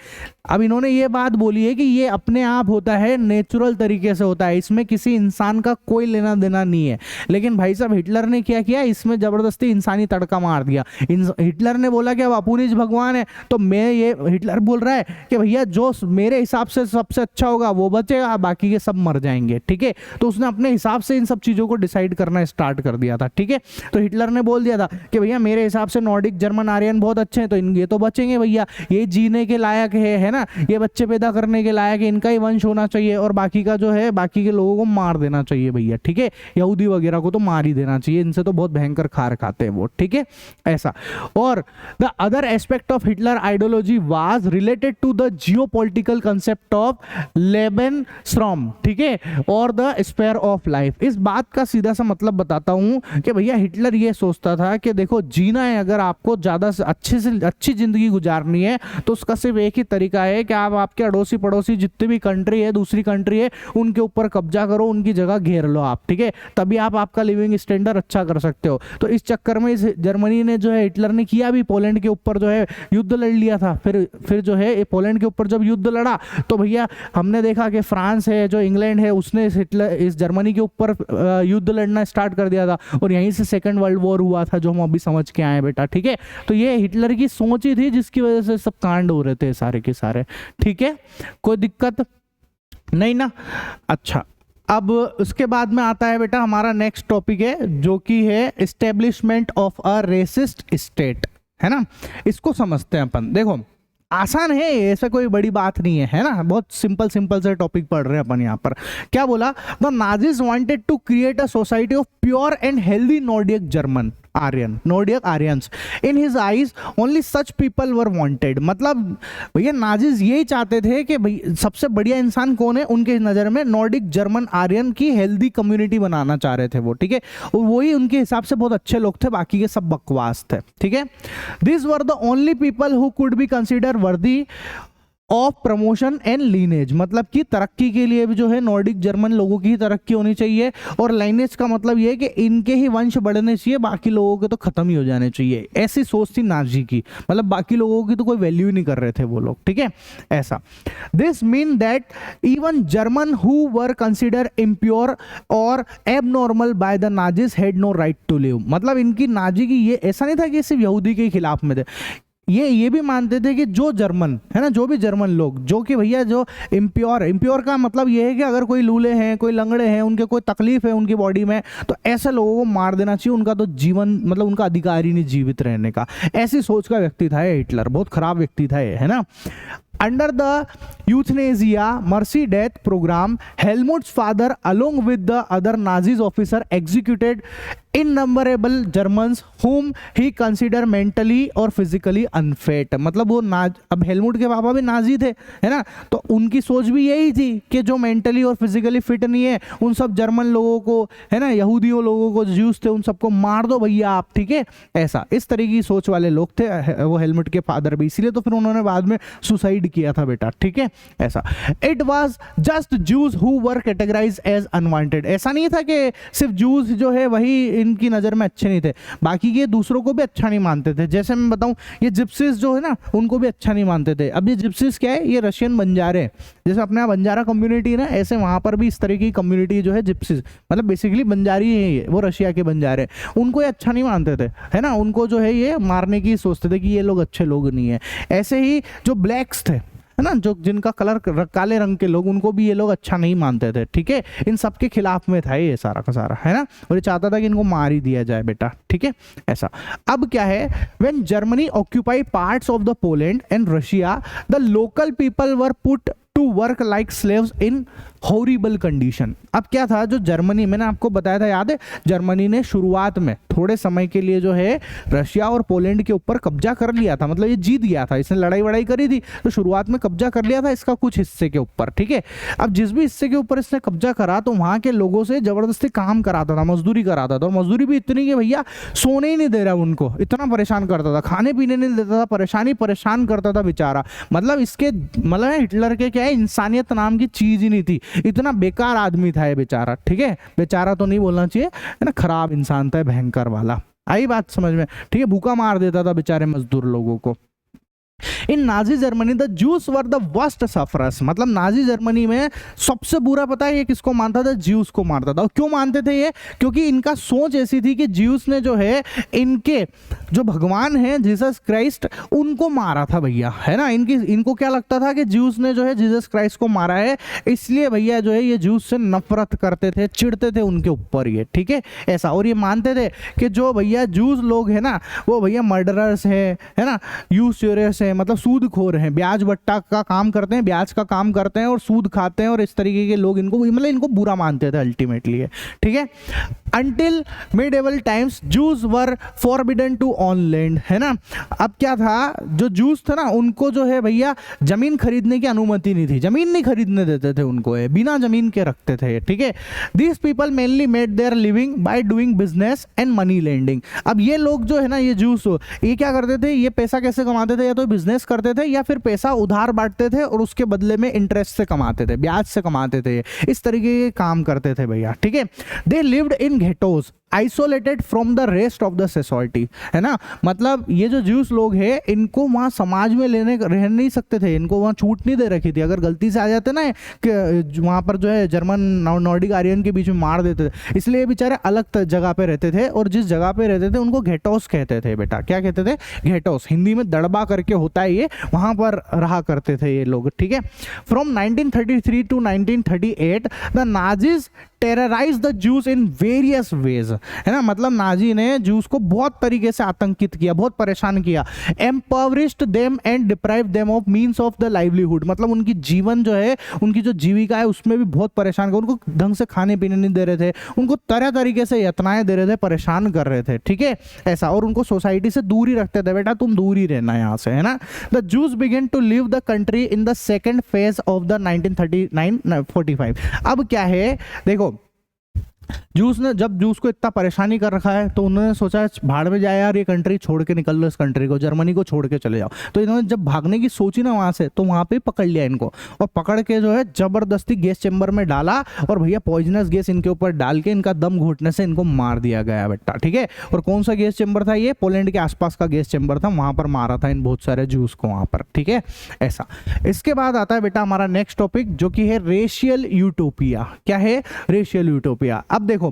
अब इन्होंने ये बात बोली है कि ये अपने आप होता है, नेचुरल तरीके से होता है, इसमें किसी इंसान का कोई लेना देना नहीं है। लेकिन भाई साहब हिटलर ने क्या किया, इसमें जबरदस्ती इंसानी तड़का मार दिया। हिटलर ने बोला कि अब अपुनिज भगवान है, तो मैं ये हिटलर बोल रहा है कि भैया जो मेरे हिसाब से सबसे अच्छा होगा वो बचेगा, बाकी के सब मर जाएंगे, ठीक है। तो उसने अपने हिसाब से इन सब चीजों को डिसाइड करना स्टार्ट कर दिया था, ठीक है। तो हिटलर ने बोल दिया था कि भैया मेरे हिसाब से नॉर्डिक जर्मन आर्यन बहुत अच्छे हैं, तो ये तो बचेंगे भैया, ये जीने के लायक है ना, ये बच्चे पैदा करने के लायक है, इनका ही वंश होना चाहिए और बाकी का जो है बाकी के लोगों को मार देना चाहिए भैया, ठीक है। यहूदी वगैरह को तो मार ही देना चाहिए, इनसे तो बहुत भयंकर खार खाते हैं वो, ठीक है ऐसा। और the other aspect of Hitler ideology was related to the geopolitical concept of lebensraum, ठीक है, और द स्पेयर ऑफ लाइफ। इस बात का सीधा सा मतलब बताता हूं कि भैया हिटलर ये सोचता था कि देखो जीना है, अगर आपको ज्यादा से अच्छी जिंदगी गुजारनी है तो उसका सिर्फ एक ही तरीका है कि आप आपके अड़ोसी पड़ोसी जितने भी कंट्री है, दूसरी कंट्री है, उनके ऊपर कब्जा करो, उनकी जगह घेर लो आप, ठीक है, तभी आप आपका लिविंग स्टैंडर्ड अच्छा कर सकते हो। तो इस चक्कर में इस जर्मनी ने जो है हिटलर ने किया भी, पोलैंड के ऊपर जो है युद्ध लड़ लिया था। फिर जो है पोलैंड के ऊपर जब युद्ध लड़ा तो भैया हमने देखा कि फ्रांस है, जो इंग्लैंड है, उसने इस जर्मनी के ऊपर युद्ध लड़ना स्टार्ट कर दिया था और यहीं से सेकंड वर्ल्ड वॉर हुआ था, जो हम अभी समझ के आए बेटा, ठीक है। तो ये हिटलर की सोच ही थी जिसकी वजह से सब कांड हो रहे थे सारे के सारे, ठीक है, कोई दिक्कत नहीं ना। अच्छा, अब उसके बाद में आता है बेटा हमारा नेक्स्ट टॉपिक है जो कि है establishment of a resist state, है ना। इसको समझते हैं अपन। देखो आसान है, ऐसा कोई बड़ी बात नहीं है ना, बहुत सिंपल से टॉपिक पढ़ रहे हैं अपन यहाँ पर। क्या बोला, the Nazis wanted to create a society of pure and healthy Nordic German Aryan, Nordic Aryans. In his eyes only such people were wanted. मतलब भैया नाजीज यही चाहते थे कि भाई सबसे बढ़िया इंसान कौन है उनके नज़र में, नॉर्डिक जर्मन आर्यन की हेल्दी कम्युनिटी बनाना चाह रहे थे वो, ठीक है। और वही उनके हिसाब से बहुत अच्छे लोग थे, बाकी के सब बकवास थे, ठीक है। This were the only people who could be consider worthy of promotion and lineage. मतलब कि तरक्की के लिए भी जो है नॉर्डिक जर्मन लोगों की ही तरक्की होनी चाहिए, और लाइनेज का मतलब ये है कि इनके ही वंश बढ़ने चाहिए, बाकी लोगों के तो खत्म ही हो जाने चाहिए। ऐसी सोच थी नाजी की, मतलब बाकी लोगों की तो कोई वैल्यू ही नहीं कर रहे थे वो लोग, ठीक है ऐसा। This mean that even German who were consider impure or abnormal by the Nazis had no right to live. मतलब इनकी नाजी की ये ऐसा नहीं था कि सिर्फ यहूदी के खिलाफ में थे, ये भी मानते थे कि जो जर्मन है ना, जो भी जर्मन लोग जो कि भैया जो इम्प्योर का मतलब ये है कि अगर कोई लूले हैं, कोई लंगड़े हैं, उनके कोई तकलीफ है उनकी बॉडी में, तो ऐसे लोगों को मार देना चाहिए, उनका तो जीवन मतलब उनका अधिकार ही नहीं जीवित रहने का। ऐसी सोच का व्यक्ति था ये हिटलर, बहुत खराब व्यक्ति था ये, है ना। Under the euthanasia mercy death program, Helmut's father, along with the other Nazi officer, executed innumerable Germans whom he considered mentally or physically unfit। मतलब वो अब हेलमुट के पापा भी नाजी थे, है ना, तो उनकी सोच भी यही थी कि जो मेंटली और फिजिकली फिट नहीं है उन सब जर्मन लोगों को, है ना, यहूदियों लोगों को, ज्यूस थे, उन सबको मार दो भैया आप, ठीक है ऐसा। इस तरीके की सोच वाले लोग थे वो हेलमुट के फादर भी, इसीलिए तो फिर उन्होंने बाद में सुसाइड किया था बेटा, ठीक है ऐसा। It was just Jews who were categorised as unwanted. ऐसा नहीं था कि सिर्फ जूज जो है वही इनकी नजर में अच्छे नहीं थे, बाकी के दूसरों को भी अच्छा नहीं मानते थे। जैसे मैं बताऊं, ये जिप्सीज जो है ना उनको भी अच्छा नहीं मानते थे। अब ये जिप्सीज क्या है, ये रशियन बंजारे, जैसे अपने यहाँ बंजारा कम्युनिटी है ना, ऐसे वहां पर भी इस तरह की कम्युनिटी जो है जिप्सीज, मतलब बेसिकली बंजारी है ये, वो रशिया के बंजारे, उनको ये अच्छा नहीं मानते थे, है ना, उनको जो है ये मारने की सोचते थे कि ये लोग अच्छे लोग नहीं है। ऐसे ही जो ब्लैक्स थे, है ना, जो जिनका कलर काले रंग के लोग, उनको भी ये लोग अच्छा नहीं मानते थे, ठीक है। इन सब के खिलाफ में था ये सारा का सारा, है ना, और ये चाहता था कि इनको मार ही दिया जाए बेटा, ठीक है ऐसा। अब क्या है, when Germany occupy parts of the Poland and Russia, the local people were put to work like slaves in horrible condition. अब क्या था, जो जर्मनी, मैंने आपको बताया था, याद है, जर्मनी ने शुरुआत में थोड़े समय के लिए जो है रशिया और पोलैंड के ऊपर कब्जा कर लिया था, मतलब ये जीत गया था, इसने लड़ाई वड़ाई करी थी तो शुरुआत में कब्जा कर लिया था इसका कुछ हिस्से के ऊपर, ठीक है। अब जिस भी हिस्से के ऊपर इसने कब्जा करा तो वहां के लोगों से जबरदस्ती काम कराता था, मजदूरी कराता था, और मजदूरी भी इतनी कि भैया सोने ही नहीं दे रहा उनको, इतना परेशान करता था, खाने पीने नहीं देता था, परेशान करता था बेचारा। मतलब इसके, मतलब हिटलर के क्या है, इंसानियत नाम की चीज ही नहीं थी, इतना बेकार आदमी था ये बेचारा, ठीक है। बेचारा तो नहीं बोलना चाहिए, है ना, खराब इंसान था, भयंकर वाला। आई बात समझ में, ठीक है। भूखा मार देता था बेचारे मजदूर लोगों को। In Nazi Germany the Jews were the worst sufferers, मतलब नाजी जर्मनी में सबसे बुरा, पता है ये किसको मानता था, ज्यूस को मारता था। और क्यों मानते थे ये, क्योंकि इनका सोच ऐसी थी कि ज्यूस ने जो है इनके जो भगवान है जीसस क्राइस्ट, उनको मारा था भैया, है ना। इनको क्या लगता था कि ज्यूस ने जो है जीसस क्राइस्ट को मारा है, इसलिए भैया जो है ये ज्यूस से नफरत करते थे, चिढ़ते थे उनके ऊपर ये, ठीक है, ऐसा। और ये मानते थे कि जो भैया ज्यूस लोग है ना, वो भैया मर्डरर्स है ना, यूसुरियस है, मतलब सूदखोर हैं, ब्याज बट्टा का काम करते हैं, ब्याज का काम करते हैं और सूद खाते हैं, और इस तरीके के लोग इनको, मतलब इनको बुरा मानते थे अल्टीमेटली, ठीक है। Until medieval times Jews were forbidden to own land, है ना। अब क्या था, जो जूस थे ना उनको जो है भैया जमीन खरीदने की अनुमति नहीं थी, जमीन नहीं खरीदने देते थे उनको, बिना जमीन के रखते थे, ठीक है। These people mainly made their living by doing business and money lending. अब ये लोग जो है ना, ये जूस, ये क्या करते थे, ये पैसा कैसे कमाते थे, या तो बिजनेस करते थे या फिर पैसा उधार बांटते थे और उसके बदले में इंटरेस्ट से कमाते थे, ब्याज से कमाते थे, इस तरीके के काम करते थे भैया, ठीक है। They lived in ghettos isolated from the rest of the society, है ना। मतलब ये जो ज्यूस लोग हैं इनको वहाँ समाज में रह नहीं सकते थे, इनको वहाँ छूट नहीं दे रखी थी। अगर गलती से आ जाते ना कि वहाँ पर जो है जर्मन नॉर्डिक आर्यन के बीच में मार देते थे, इसलिए बेचारे अलग जगह पे रहते थे, और जिस जगह पे रहते थे उनको घेटोस कहते थे बेटा। क्या कहते थे, घेटोस, हिंदी में दड़बा करके होता है ये, वहाँ पर रहा करते थे ये लोग, ठीक है। From 1933 to 1938 the Nazis terrorise the Jews in various ways, है ना। मतलब नाजी ने जूस को बहुत तरीके से आतंकित किया, बहुत परेशान किया। Impoverished them and deprive them of means of the livelihood, मतलब उनकी जीवन जो है, उनकी जो जीविका है उसमें भी बहुत परेशान किया, उनको ढंग से खाने पीने नहीं दे रहे थे, उनको तरह तरीके से यातनाएं दे रहे थे, परेशान कर रहे थे, ठीक है, ऐसा। और उनको सोसाइटी से दूर ही रखते थे, बेटा तुम दूर ही रहना यहाँ से, है ना। The Jews began to leave the country in the second phase of the 1939-45। अब क्या है, देखो जूस ने, जब जूस को इतना परेशानी कर रखा है तो उन्होंने सोचा भाड़ में जाए यार, ये कंट्री छोड़ के निकल लो, इस कंट्री को, जर्मनी को छोड़ के चले जाओ। तो इन्होंने जब भागने की सोची ना वहां से, तो वहां पे पकड़ लिया इनको, और पकड़ के जो है जबरदस्ती गैस चेंबर में डाला, और भैया पॉइजनस गैस इनके ऊपर डाल के इनका दम घुटने से इनको मार दिया गया बेटा, ठीक है। और कौन सा गैस चेंबर था ये, पोलैंड के आसपास का गैस चेंबर था, वहां पर मारा था इन बहुत सारे जूस को वहां पर, ठीक है, ऐसा। इसके बाद आता है बेटा हमारा नेक्स्ट टॉपिक, जो कि है रेशियल यूटोपिया। क्या है, रेशियल यूटोपिया। अब देखो,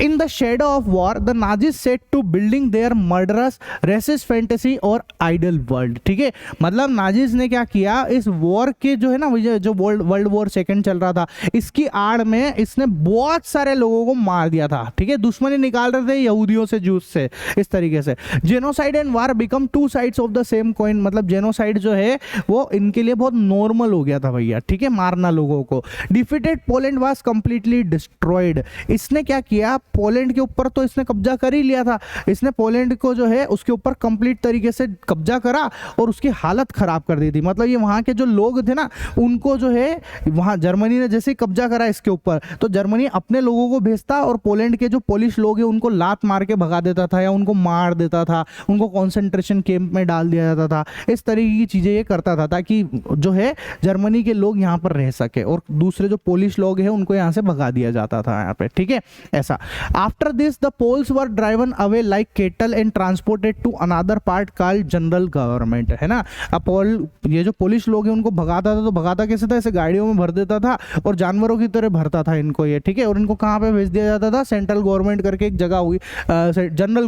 in the shadow of war the Nazis set to building their murderous racist fantasy और ideal world, ठीक है। मतलब नाजिस ने क्या किया, इस वॉर के जो है ना, जो वर्ल्ड वॉर सेकंड चल रहा था, इसकी आड़ में इसने बहुत सारे लोगों को मार दिया था, ठीक है। दुश्मनी निकाल रहे थे यहूदियों से, जूस से, इस तरीके से। Genocide and war become two sides of the same coin, मतलब जेनोसाइड जो है वो इनके लिए बहुत नॉर्मल हो गया था भैया, ठीक है, मारना लोगों को। Defeated Poland was completely destroyed. इसने क्या किया, पोलैंड के ऊपर तो इसने कब्जा कर ही लिया था, इसने पोलैंड को जो है उसके ऊपर कंप्लीट तरीके से कब्जा करा और उसकी हालत खराब कर दी थी। मतलब ये वहां के जो लोग थे ना, उनको जो है वहां जर्मनी ने जैसे ही कब्जा करा इसके ऊपर, तो जर्मनी अपने लोगों को भेजता और पोलैंड के जो पोलिश लोग हैं उनको लात मार के भगा देता था, या उनको मार देता था, उनको कॉन्सेंट्रेशन कैंप में डाल दिया जाता था। इस तरीके की चीजें ये करता था ताकि जो है जर्मनी के लोग यहाँ पर रह सके, और दूसरे जो पोलिश लोग हैं उनको यहाँ से भगा दिया जाता था यहाँ पे, ठीक है, ऐसा। After this, the Poles were driven away like cattle and transported to another part called general government, है ना। अब ये जो पोलिश लोग हैं उनको भगाता था, तो भगाता कैसे था, ऐसे गाड़ियों में भर देता था और जानवरों की तरह भरता था इनको ये, ठीक है। और इनको कहाँ पे भेज दिया जाता था, सेंट्रल गवर्नमेंट करके एक जगह होगी, जनरल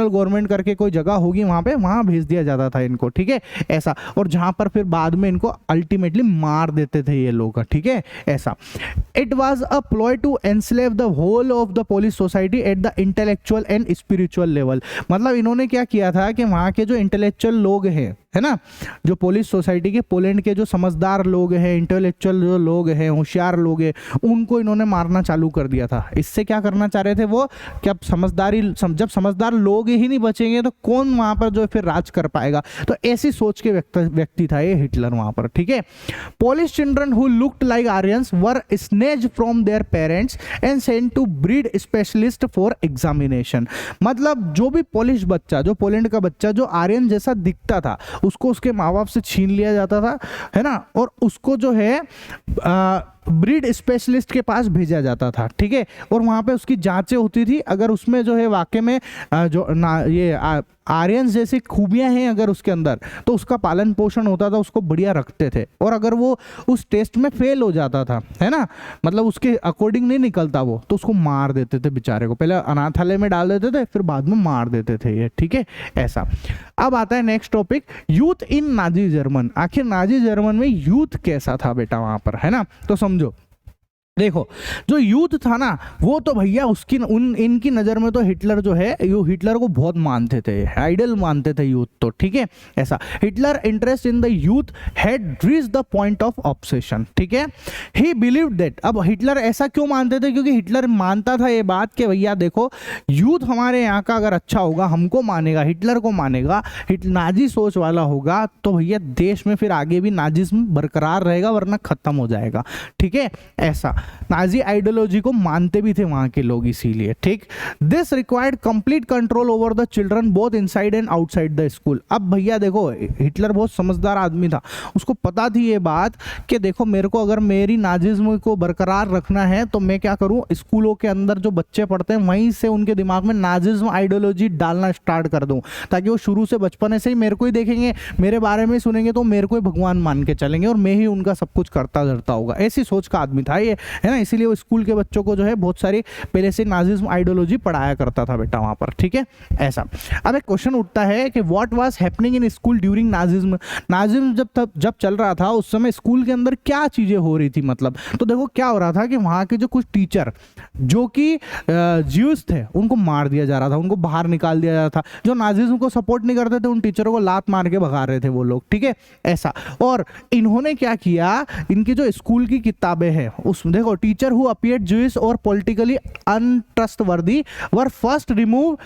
गवर्नमेंट करके कोई जगह होगी वहाँ पे, वहाँ भेज दिया जाता था इनको, ठीक है, ऐसा। और जहाँ पर फिर बाद में इनको अल्टीमेटली मार देते थे ये लोग, ठीक है, ऐसा। It was a ploy to enslave the whole of the Polish society at the intellectual and spiritual level. मतलब इन्होंने क्या किया था कि वहाँ के जो इंटेलेक्चुअल लोग हैं, है ना, जो पोलिश सोसाइटी के पोलैंड के जो समझदार लोग हैं, इंटेलेक्चुअल जो लोग हैं, होशियार लोग हैं, उनको इन्होंने मारना चालू कर दिया था। इससे क्या करना चाह रहे थे वो कि अब जब समझदार लोग ही नहीं बचेंगे तो कौन वहां पर जो फिर राज कर पाएगा। तो ऐसी सोच के व्यक्ति था ये हिटलर वहां पर, ठीक है। Polish children who looked like Aryans were snatched from their parents and sent to breed specialist for examination. मतलब जो भी पोलिश बच्चा, जो पोलैंड का बच्चा जो आर्यन जैसा दिखता था, उसको उसके माँ बाप से छीन लिया जाता था, है ना, और उसको जो है ब्रीड स्पेशलिस्ट के पास भेजा जाता था, ठीक है। और वहाँ पे उसकी जांचें होती थी, अगर उसमें जो है वाकई में आर्यंस जैसी खूबियां हैं अगर उसके अंदर, तो उसका पालन पोषण होता था, उसको बढ़िया रखते थे। और अगर वो उस टेस्ट में फेल हो जाता था, है ना, मतलब उसके अकॉर्डिंग नहीं निकलता वो, तो उसको मार देते थे बेचारे को। पहले अनाथालय में डाल देते थे, फिर बाद में मार देते थे ये, ठीक है, ऐसा। अब आता है next topic, youth in Nazi German. आखिर नाजी जर्मन में यूथ कैसा था बेटा वहां पर, है ना। तो समझो, देखो जो यूथ था ना, वो तो भैया उसकी इनकी नज़र में तो हिटलर जो है, यो हिटलर को बहुत मानते थे, आइडल मानते थे यूथ तो, ठीक है, ऐसा। Hitler interest in the youth had reached the point of obsession, ठीक है। ही बिलीव्ड दैट, अब हिटलर ऐसा क्यों मानते थे, क्योंकि हिटलर मानता था ये बात कि भैया देखो यूथ हमारे यहाँ का अगर अच्छा होगा, हमको मानेगा, हिटलर को मानेगा, नाजी सोच वाला होगा, तो भैया देश में फिर आगे भी नाजिज्म बरकरार रहेगा, वरना खत्म हो जाएगा, ठीक है, ऐसा। नाजी आइडियोलॉजी को मानते भी थे वहां के लोग, इसीलिए, ठीक। This required complete control over the children both inside and outside the school. अब भैया देखो हिटलर बहुत समझदार आदमी था, उसको पता थी ये बात कि देखो मेरे को अगर मेरी नाजिज्म को बरकरार रखना है तो मैं क्या करूं, स्कूलों के अंदर जो बच्चे पढ़ते हैं वहीं से उनके दिमाग में नाजिज्म आइडियोलॉजी डालना स्टार्ट कर दूं, ताकि वो शुरू से बचपन से ही मेरे को ही देखेंगे, मेरे बारे में सुनेंगे तो मेरे को ही भगवान मान के चलेंगे और मैं ही उनका सब कुछ करता धरता होगा। ऐसी सोच का आदमी था ये, है ना। इसीलिए वो स्कूल के बच्चों को जो है बहुत सारी पहले से नाजिज्म आइडियोलॉजी पढ़ाया करता था बेटा वहां पर, ठीक है, ऐसा। अब एक क्वेश्चन उठता है कि what was happening in school during Nazism. Nazism जब चल रहा था उस समय स्कूल के अंदर क्या चीजें हो रही थी, मतलब तो देखो क्या हो रहा था कि वहां के जो कुछ टीचर जो कि ज्यूस थे उनको मार दिया जा रहा था, उनको बाहर निकाल दिया जा रहा था। जो नाजिज्म को सपोर्ट नहीं करते थे उन टीचरों को लात मार के भगा रहे थे वो लोग, ठीक है, ऐसा। और इन्होंने क्या किया, इनकी जो स्कूल की किताबें हैं उसमें देखो, teacher who appeared Jewish or politically untrustworthy were first remove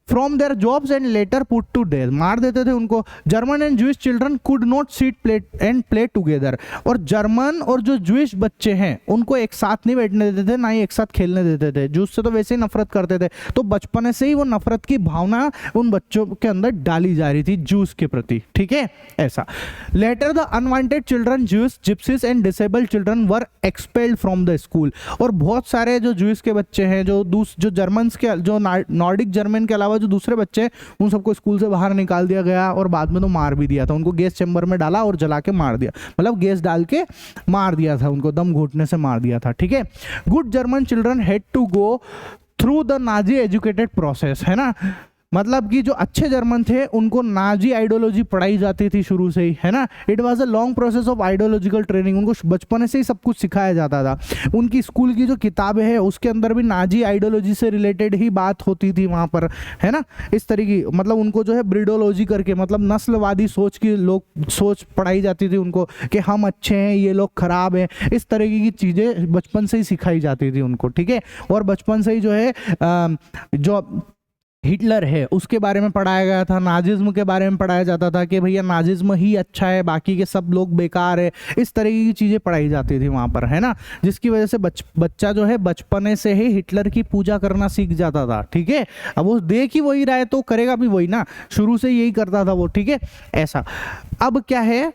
from their jobs and later put to death, मार देते थे उनको। German and Jewish children could not sit and play together, और जर्मन और जो जूइश बच्चे हैं उनको एक साथ नहीं बैठने देते थे, ना ही एक साथ खेलने देते थे। जूस से तो वैसे ही नफरत करते थे, तो बचपन से ही वो नफरत की भावना उन बच्चों के अंदर डाली जा रही थी जूस के प्रति, ठीक है, ऐसा। Later the unwanted children Jews gypsies and disabled children were expelled from the school, और बहुत सारे जो जूस के बच्चे हैं, जो जर्मन के, जो नॉर्डिक जर्मन के अलावा जो दूसरे बच्चे, उन सबको स्कूल से बाहर निकाल दिया गया और बाद में तो मार भी दिया था उनको, गैस चैम्बर में डाला और जला के मार दिया, मतलब गैस डाल के मार दिया था उनको, दम घुटने से मार दिया था, ठीक है। Good German children had to go through the Nazi educated process, है ना, मतलब कि जो अच्छे जर्मन थे उनको नाजी आइडियोलॉजी पढ़ाई जाती थी शुरू से ही, है ना। It was a long process of ideological training, उनको बचपन से ही सब कुछ सिखाया जाता था। उनकी स्कूल की जो किताबें हैं उसके अंदर भी नाजी आइडियोलॉजी से रिलेटेड ही बात होती थी वहाँ पर, है ना। इस तरीके मतलब उनको जो है ब्रीडोलॉजी करके, मतलब नस्लवादी सोच की सोच पढ़ाई जाती थी उनको, कि हम अच्छे हैं ये लोग खराब हैं, इस तरीके की चीज़ें बचपन से ही सिखाई जाती थी उनको, ठीक है। और बचपन से ही जो है जो हिटलर है उसके बारे में पढ़ाया गया था, नाजिज्म के बारे में पढ़ाया जाता था कि भैया नाजिज्म ही अच्छा है, बाकी के सब लोग बेकार है, इस तरीके की चीज़ें पढ़ाई जाती थी वहाँ पर, है ना। जिसकी वजह से बच्चा जो है बचपने से ही हिटलर की पूजा करना सीख जाता था, ठीक है। अब वो देख ही वही रहा है तो करेगा भी वही ना, शुरू से यही करता था वो, ठीक है, ऐसा। अब क्या है,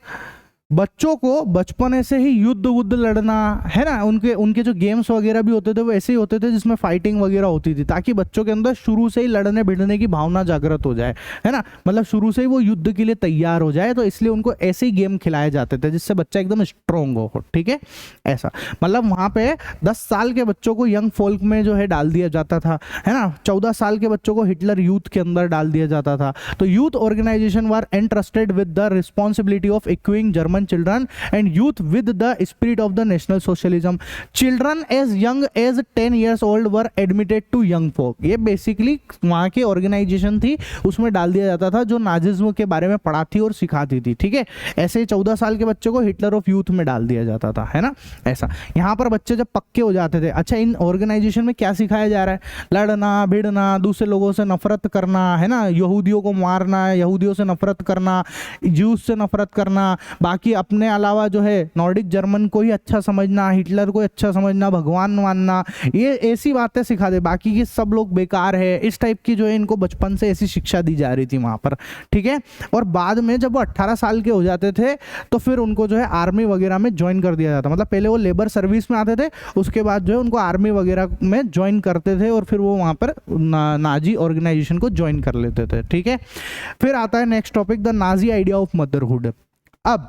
बच्चों को बचपन से ही युद्ध लड़ना, है ना, उनके जो गेम्स वगैरह भी होते थे वो ऐसे ही होते थे जिसमें फाइटिंग वगैरह होती थी, ताकि बच्चों के अंदर शुरू से ही लड़ने भिड़ने की भावना जागृत हो जाए, है ना, मतलब शुरू से ही वो युद्ध के लिए तैयार हो जाए। तो इसलिए उनको ऐसे ही गेम खिलाए जाते थे जिससे बच्चा एकदम स्ट्रोंग हो, ठीक है, ऐसा। मतलब वहाँ पे 10 साल के बच्चों को यंग फोल्क में जो है डाल दिया जाता था, है ना। 14 साल के बच्चों को हिटलर यूथ के अंदर डाल दिया जाता था। तो youth organisation were entrusted with the responsibility of equipping German German children and youth with the spirit of the national socialism. Children as young as 10 years old were admitted to young folk. ये basically वहाँ की organisation थी, उसमें डाल दिया जाता था जो नाजिज्म के बारे में पढ़ाती और सिखाती थी. ठीक है, ऐसे ही 14 साल के बच्चे को हिटलर ऑफ यूथ में डाल दिया जाता था, है ना. ऐसा यहाँ पर बच्चे जब पक्के हो जाते थे. अच्छा, इन ऑर्गेनाइजेशन में क्या सिखाया जा रहा है? लड़ना भिड़ना, दूसरे लोगों से नफरत करना, है ना, यहूदियों को मारना, यहूदियों से नफरत करना, ज्यूस से नफरत करना, बाकी अपने अलावा जो है नॉर्डिक जर्मन को ही अच्छा समझना, हिटलर को अच्छा समझना, भगवान मानना, ये ऐसी बातें सिखा दे, बाकी के सब लोग बेकार है, इस टाइप की जो है इनको बचपन से ऐसी शिक्षा दी जा रही थी वहाँ पर. ठीक है, और बाद में जब वो 18 साल के हो जाते थे तो फिर उनको जो है आर्मी वगैरह में ज्वाइन कर दिया जाता. मतलब पहले वो लेबर सर्विस में आते थे, उसके बाद जो है उनको आर्मी वगैरह में ज्वाइन करते थे और फिर वो वहाँ पर नाजी ऑर्गेनाइजेशन को ज्वाइन कर लेते थे. ठीक है, फिर आता है next topic, the Nazi idea of motherhood. अब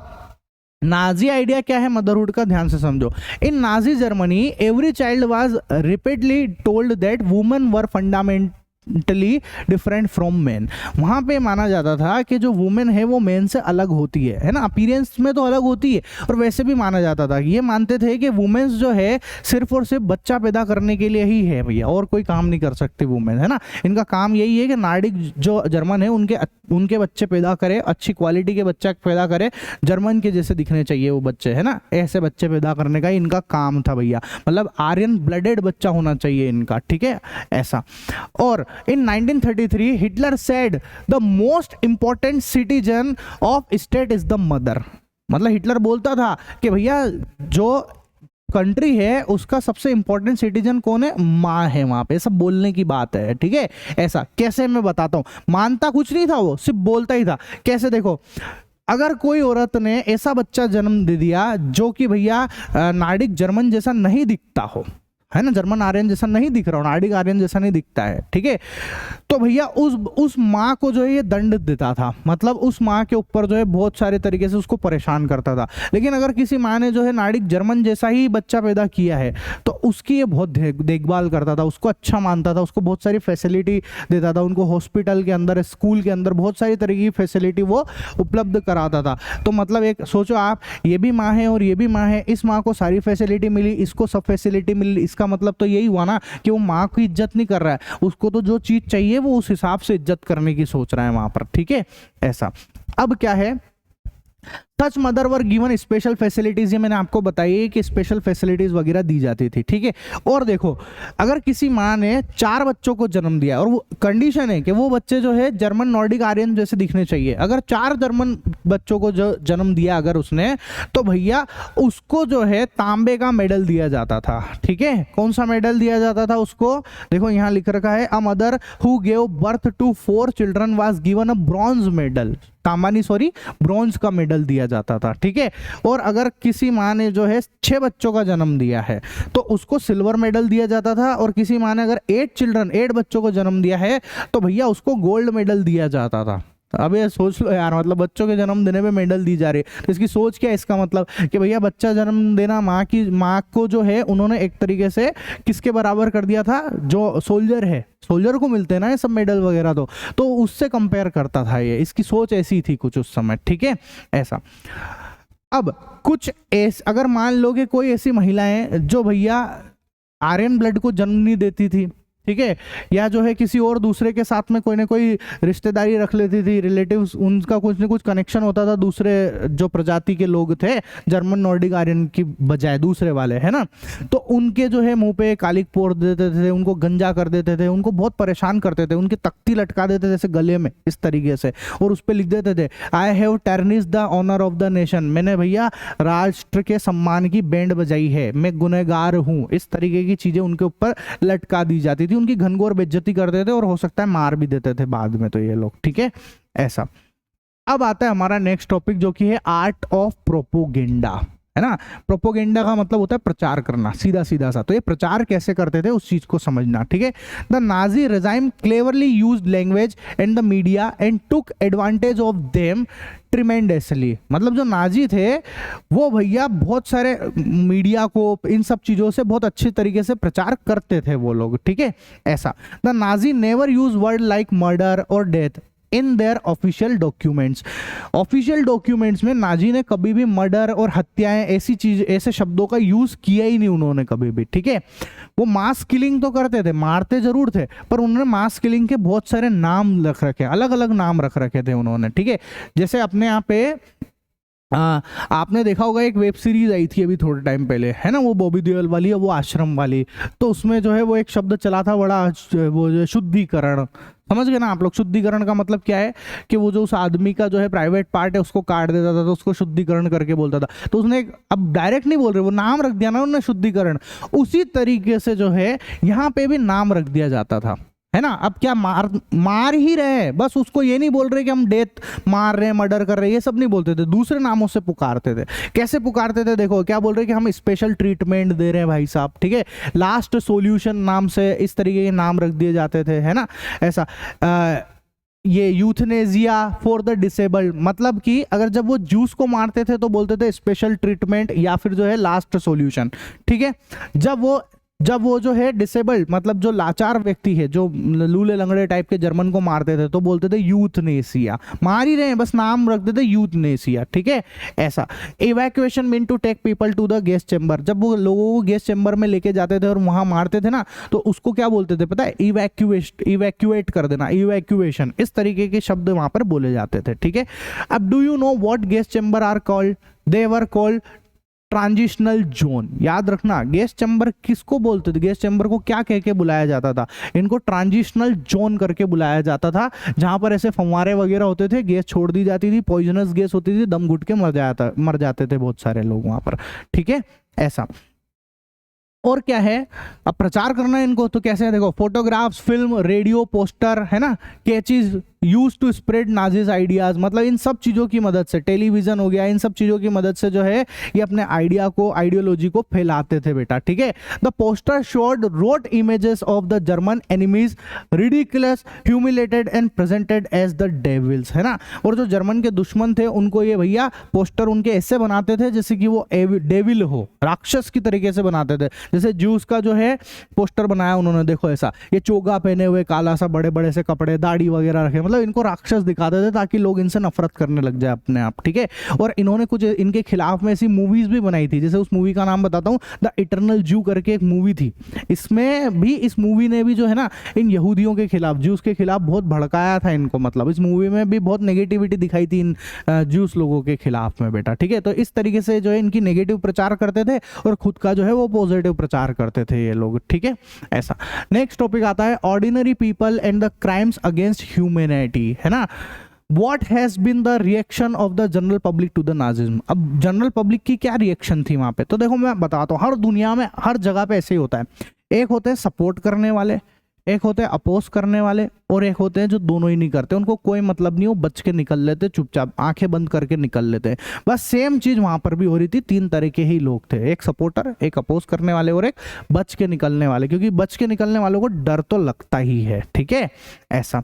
नाजी आइडिया क्या है मदरहुड का, ध्यान से समझो. In Nazi Germany every child was repeatedly told that women were fundamentally different from men. वहाँ पे माना जाता था कि जो वुमेन है वो मेन से अलग होती है ना, अपीयरेंस में तो अलग होती है, और वैसे भी माना जाता था, ये मानते थे कि वुमेन्स जो है सिर्फ और सिर्फ बच्चा पैदा करने के लिए ही है भैया, और कोई काम नहीं कर सकती वुमेन, है ना. इनका काम यही है कि नार्डिक जो जर्मन है उनके बच्चे पैदा करे, अच्छी क्वालिटी के बच्चा पैदा करे, जर्मन के जैसे दिखने चाहिए वो बच्चे, है ना. ऐसे बच्चे पैदा करने का इनका काम था भैया, मतलब आर्यन ब्लडेड बच्चा होना चाहिए इनका. ठीक है, ऐसा. और in 1933 Hitler said the most important citizen of state is the mother. मतलब हिटलर बोलता था कि भैया जो कंट्री है उसका सबसे इंपॉर्टेंट सिटीजन कौन है? माँ है. वहां पे सब बोलने की बात है. ठीक है, ऐसा कैसे मैं बताता हूँ. मानता कुछ नहीं था वो, सिर्फ बोलता ही था. कैसे देखो, अगर कोई औरत ने ऐसा बच्चा जन्म दे दिया जो कि भैया नार्डिक जर्मन जैसा नहीं दिखता हो, है ना, जर्मन आर्यन जैसा नहीं दिख रहा हो, नार्डिक आर्यन जैसा नहीं दिखता है, ठीक है, तो भैया उस माँ को जो है ये दंड देता था. मतलब उस माँ के ऊपर जो है बहुत सारे तरीके से उसको परेशान करता था. लेकिन अगर किसी माँ ने जो है नार्डिक जर्मन जैसा ही बच्चा पैदा किया है तो उसकी ये बहुत देखभाल करता था, उसको अच्छा मानता था, उसको बहुत सारी फैसिलिटी देता था, उनको हॉस्पिटल के अंदर, स्कूल के अंदर बहुत सारी तरह की फैसिलिटी वो उपलब्ध कराता था. तो मतलब एक सोचो आप, ये भी माँ है और ये भी माँ है, इस माँ को सारी फैसिलिटी मिली, इसको सब फैसिलिटी मिली, इसका मतलब तो यही हुआ ना कि वो माँ की इज्जत नहीं कर रहा है, उसको तो जो चीज चाहिए वो उस हिसाब से इज्जत करने की सोच रहा है वहां पर. ठीक है, ऐसा. अब क्या है, such mother were given special facilities, ये मैंने आपको बताई कि स्पेशल फैसिलिटीज वगैरह दी जाती थी. ठीक है, और देखो अगर किसी माँ ने 4 बच्चों को जन्म दिया और वो कंडीशन है कि वो बच्चे जो है जर्मन नॉर्डिक आर्यन जैसे दिखने चाहिए, अगर 4 जर्मन बच्चों को जो जन्म दिया अगर उसने, तो भैया उसको जो है तांबे का मेडल दिया जाता था. ठीक है, कौन सा मेडल दिया जाता था उसको? देखो यहाँ लिख रखा है, a mother who gave birth to 4 children was given a bronze medal. तांबानी सॉरी, ब्रॉन्ज का मेडल दिया जाता था. ठीक है, और अगर किसी माँ ने जो है 6 बच्चों का जन्म दिया है तो उसको सिल्वर मेडल दिया जाता था, और किसी माँ ने अगर 8 बच्चों को जन्म दिया है तो भैया उसको गोल्ड मेडल दिया जाता था. अब ये सोच लो यार, मतलब बच्चों के जन्म देने पे मेडल दी जा रही है, तो इसकी सोच क्या है? इसका मतलब कि भैया बच्चा जन्म देना, माँ को जो है उन्होंने एक तरीके से किसके बराबर कर दिया था? जो सोल्जर है, सोल्जर को मिलते हैं ना ये सब मेडल वगैरह, तो उससे कंपेयर करता था ये. इसकी सोच ऐसी थी कुछ उस समय. ठीक है, ऐसा. अब कुछ अगर मान लो कि कोई ऐसी महिलाएं जो भैया आर्यन ब्लड को जन्म नहीं देती थी, ठीक है, या जो है किसी और दूसरे के साथ में कोई ना कोई रिश्तेदारी रख लेती थी, रिलेटिव्स, उनका कुछ ना कुछ कनेक्शन होता था दूसरे जो प्रजाति के लोग थे जर्मन नॉर्डिक आर्यन की बजाय दूसरे वाले, है ना, तो उनके जो है मुंह पे कालिक पोर देते थे, उनको गंजा कर देते थे, उनको बहुत परेशान करते थे, उनकी तख्ती लटका देते थे जैसे गले में इस तरीके से, और उस पर लिख देते थे, I have tarnish the honour of the nation, मैंने भैया राष्ट्र के सम्मान की बैंड बजाई है, मैं गुनहगार हूँ. इस तरीके की चीजें उनके ऊपर लटका दी जाती थी, उनकी घनघोर बेइज्जती करते थे और हो सकता है मार भी देते थे बाद में तो ये लोग. ठीक है, ऐसा. अब आता है हमारा नेक्स्ट टॉपिक जो कि है आर्ट ऑफ प्रोपोगेंडा, है ना. प्रोपोगेंडा का मतलब होता है प्रचार करना, सीधा सीधा सा. तो ये प्रचार कैसे करते थे उस चीज को समझना. ठीक है, the Nazi regime cleverly used language and the media and took advantage of them tremendously. मतलब जो नाजी थे वो भैया बहुत सारे मीडिया को, इन सब चीजों से बहुत अच्छे तरीके से प्रचार करते थे वो लोग. ठीक है, ऐसा. The Nazi never use word like murder और death. In their official documents. Official documents में नाजी ने कभी भी मर्डर और हत्याएं ऐसी चीज ऐसे शब्दों का यूज किया ही नहीं उन्होंने कभी भी, ठीक है। वो मास किलिंग तो करते थे, मारते जरूर थे, पर उन्होंने मास किलिंग के बहुत सारे नाम रख रखे, अलग अलग नाम रख रखे थे उन्होंने, ठीक है। जैसे अपने यहाँ पे आपने देखा होगा एक वेब सीरीज आई थी अभी थोड़े टाइम पहले, है ना, वो बॉबी देओल वाली है, वो आश्रम वाली। तो उसमें जो है वो एक शब्द चला था बड़ा, वो जो शुद्धिकरण, समझ गए ना आप लोग। शुद्धिकरण का मतलब क्या है कि वो जो उस आदमी का जो है प्राइवेट पार्ट है उसको काट देता था तो उसको शुद्धिकरण करके बोलता था। तो उसने अब डायरेक्ट नहीं बोल रहे, वो नाम रख दिया ना उन्होंने, शुद्धिकरण। उसी तरीके से जो है यहाँ पे भी नाम रख दिया जाता था, है ना। अब क्या मार ही रहे हैं, बस उसको ये नहीं बोल रहे कि हम डेथ मार रहे हैं, मर्डर कर रहे हैं, ये सब नहीं बोलते थे, दूसरे नामों से पुकारते थे। कैसे पुकारते थे देखो, क्या बोल रहे हैं कि हम स्पेशल ट्रीटमेंट दे रहे हैं भाई साहब, ठीक है। लास्ट सॉल्यूशन नाम से इस तरीके के नाम रख दिए जाते थे, है ना, ऐसा। ये यूथनेजिया फॉर द डिसेबल्ड, मतलब कि अगर जब वो जूस को मारते थे तो बोलते थे स्पेशल ट्रीटमेंट या फिर जो है लास्ट सॉल्यूशन, ठीक है। जब वो जो है डिसेबल्ड, मतलब जो लाचार व्यक्ति है, जो लूले लंगड़े टाइप के जर्मन को मारते थे तो बोलते थे यूथनेसिया। मार ही रहे हैं, बस नाम रख देते यूथनेसिया, ठीक है, ऐसा। Evacuation mean to take people to the gas chamber, जब वो लोगों को गैस चेंबर में लेके जाते थे और वहां मारते थे ना, तो उसको क्या बोलते थे पता है, इवैक्यूएट कर देना, इवैक्यूएशन, इस तरीके के शब्द वहां पर बोले जाते थे, ठीक है। अब do you know what gas chamber are called? They were called transitional zone. याद रखना, गैस चैम्बर किसको बोलते थे, गैस चैम्बर को क्या कह के बुलाया जाता था, इनको ट्रांजिशनल जोन करके बुलाया जाता था, जहां पर ऐसे फंवारे वगैरह होते थे, गैस छोड़ दी जाती थी, पॉइजनस गैस होती थी, दम घुट के मर जाते थे बहुत सारे लोग वहां पर, ठीक है, ऐसा। और क्या है, अब प्रचार करना है इनको तो कैसे है देखो, फोटोग्राफ्स, फिल्म, रेडियो, पोस्टर, है ना, catches used to spread Nazis ideas, मतलब इन सब चीजों की मदद से, टेलीविजन हो गया, इन सब चीजों की मदद से जो है ये अपने आइडिया को, आइडियोलॉजी को फैलाते थे बेटा, ठीक है। The poster showed wrote images of the German enemies, ridiculous, humiliated and presented as the devils, है ना। और जो जर्मन के दुश्मन थे उनको ये भैया पोस्टर उनके ऐसे बनाते थे जैसे कि वो डेविल हो, राक्षस की तरीके से बनाते थे। जैसे ज्यूस का जो है पोस्टर बनाया उन्होंने, देखो ऐसा, ये चोगा पहने हुए, काला सा, बड़े बड़े से कपड़े, दाढ़ी वगैरह रखे, मतलब इनको राक्षस दिखाते थे ताकि लोग इनसे नफरत करने लग जाए अपने आप, ठीक है। और इन्होंने कुछ इनके खिलाफ में ऐसी मूवीज भी बनाई थी, जैसे उस मूवी का नाम बताता हूँ, द इटर्नल जू करके एक मूवी थी। इसमें भी, इस मूवी ने भी जो है ना इन यहूदियों के खिलाफ, ज्यूस के खिलाफ बहुत भड़काया था इनको, मतलब इस मूवी में भी बहुत नेगेटिविटी दिखाई थी इन ज्यूस लोगों के खिलाफ में बेटा, ठीक है। तो इस तरीके से जो है इनकी नेगेटिव प्रचार करते थे और खुद का जो है वो पॉजिटिव प्रचार करते थे ये लोग, ठीक है, ऐसा। नेक्स्ट टॉपिक आता है ordinary people and the crimes against humanity, है ना। What has been the reaction of the general public to the Nazism? अब जनरल पब्लिक की क्या रिएक्शन थी वहां पे, तो देखो मैं बताता हूँ, हर दुनिया में हर जगह पे ऐसे ही होता है। एक होते हैं सपोर्ट करने वाले, एक होते हैं अपोज करने वाले, और एक होते हैं जो दोनों ही नहीं करते, उनको कोई मतलब नहीं, वो बच के निकल लेते, चुपचाप आंखें बंद करके निकल लेते हैं। बस सेम चीज वहां पर भी हो रही थी, तीन तरह के ही लोग थे, एक सपोर्टर, एक अपोज करने वाले और एक बच के निकलने वाले, क्योंकि बच के निकलने वालों को डर तो लगता ही है, ठीक है, ऐसा।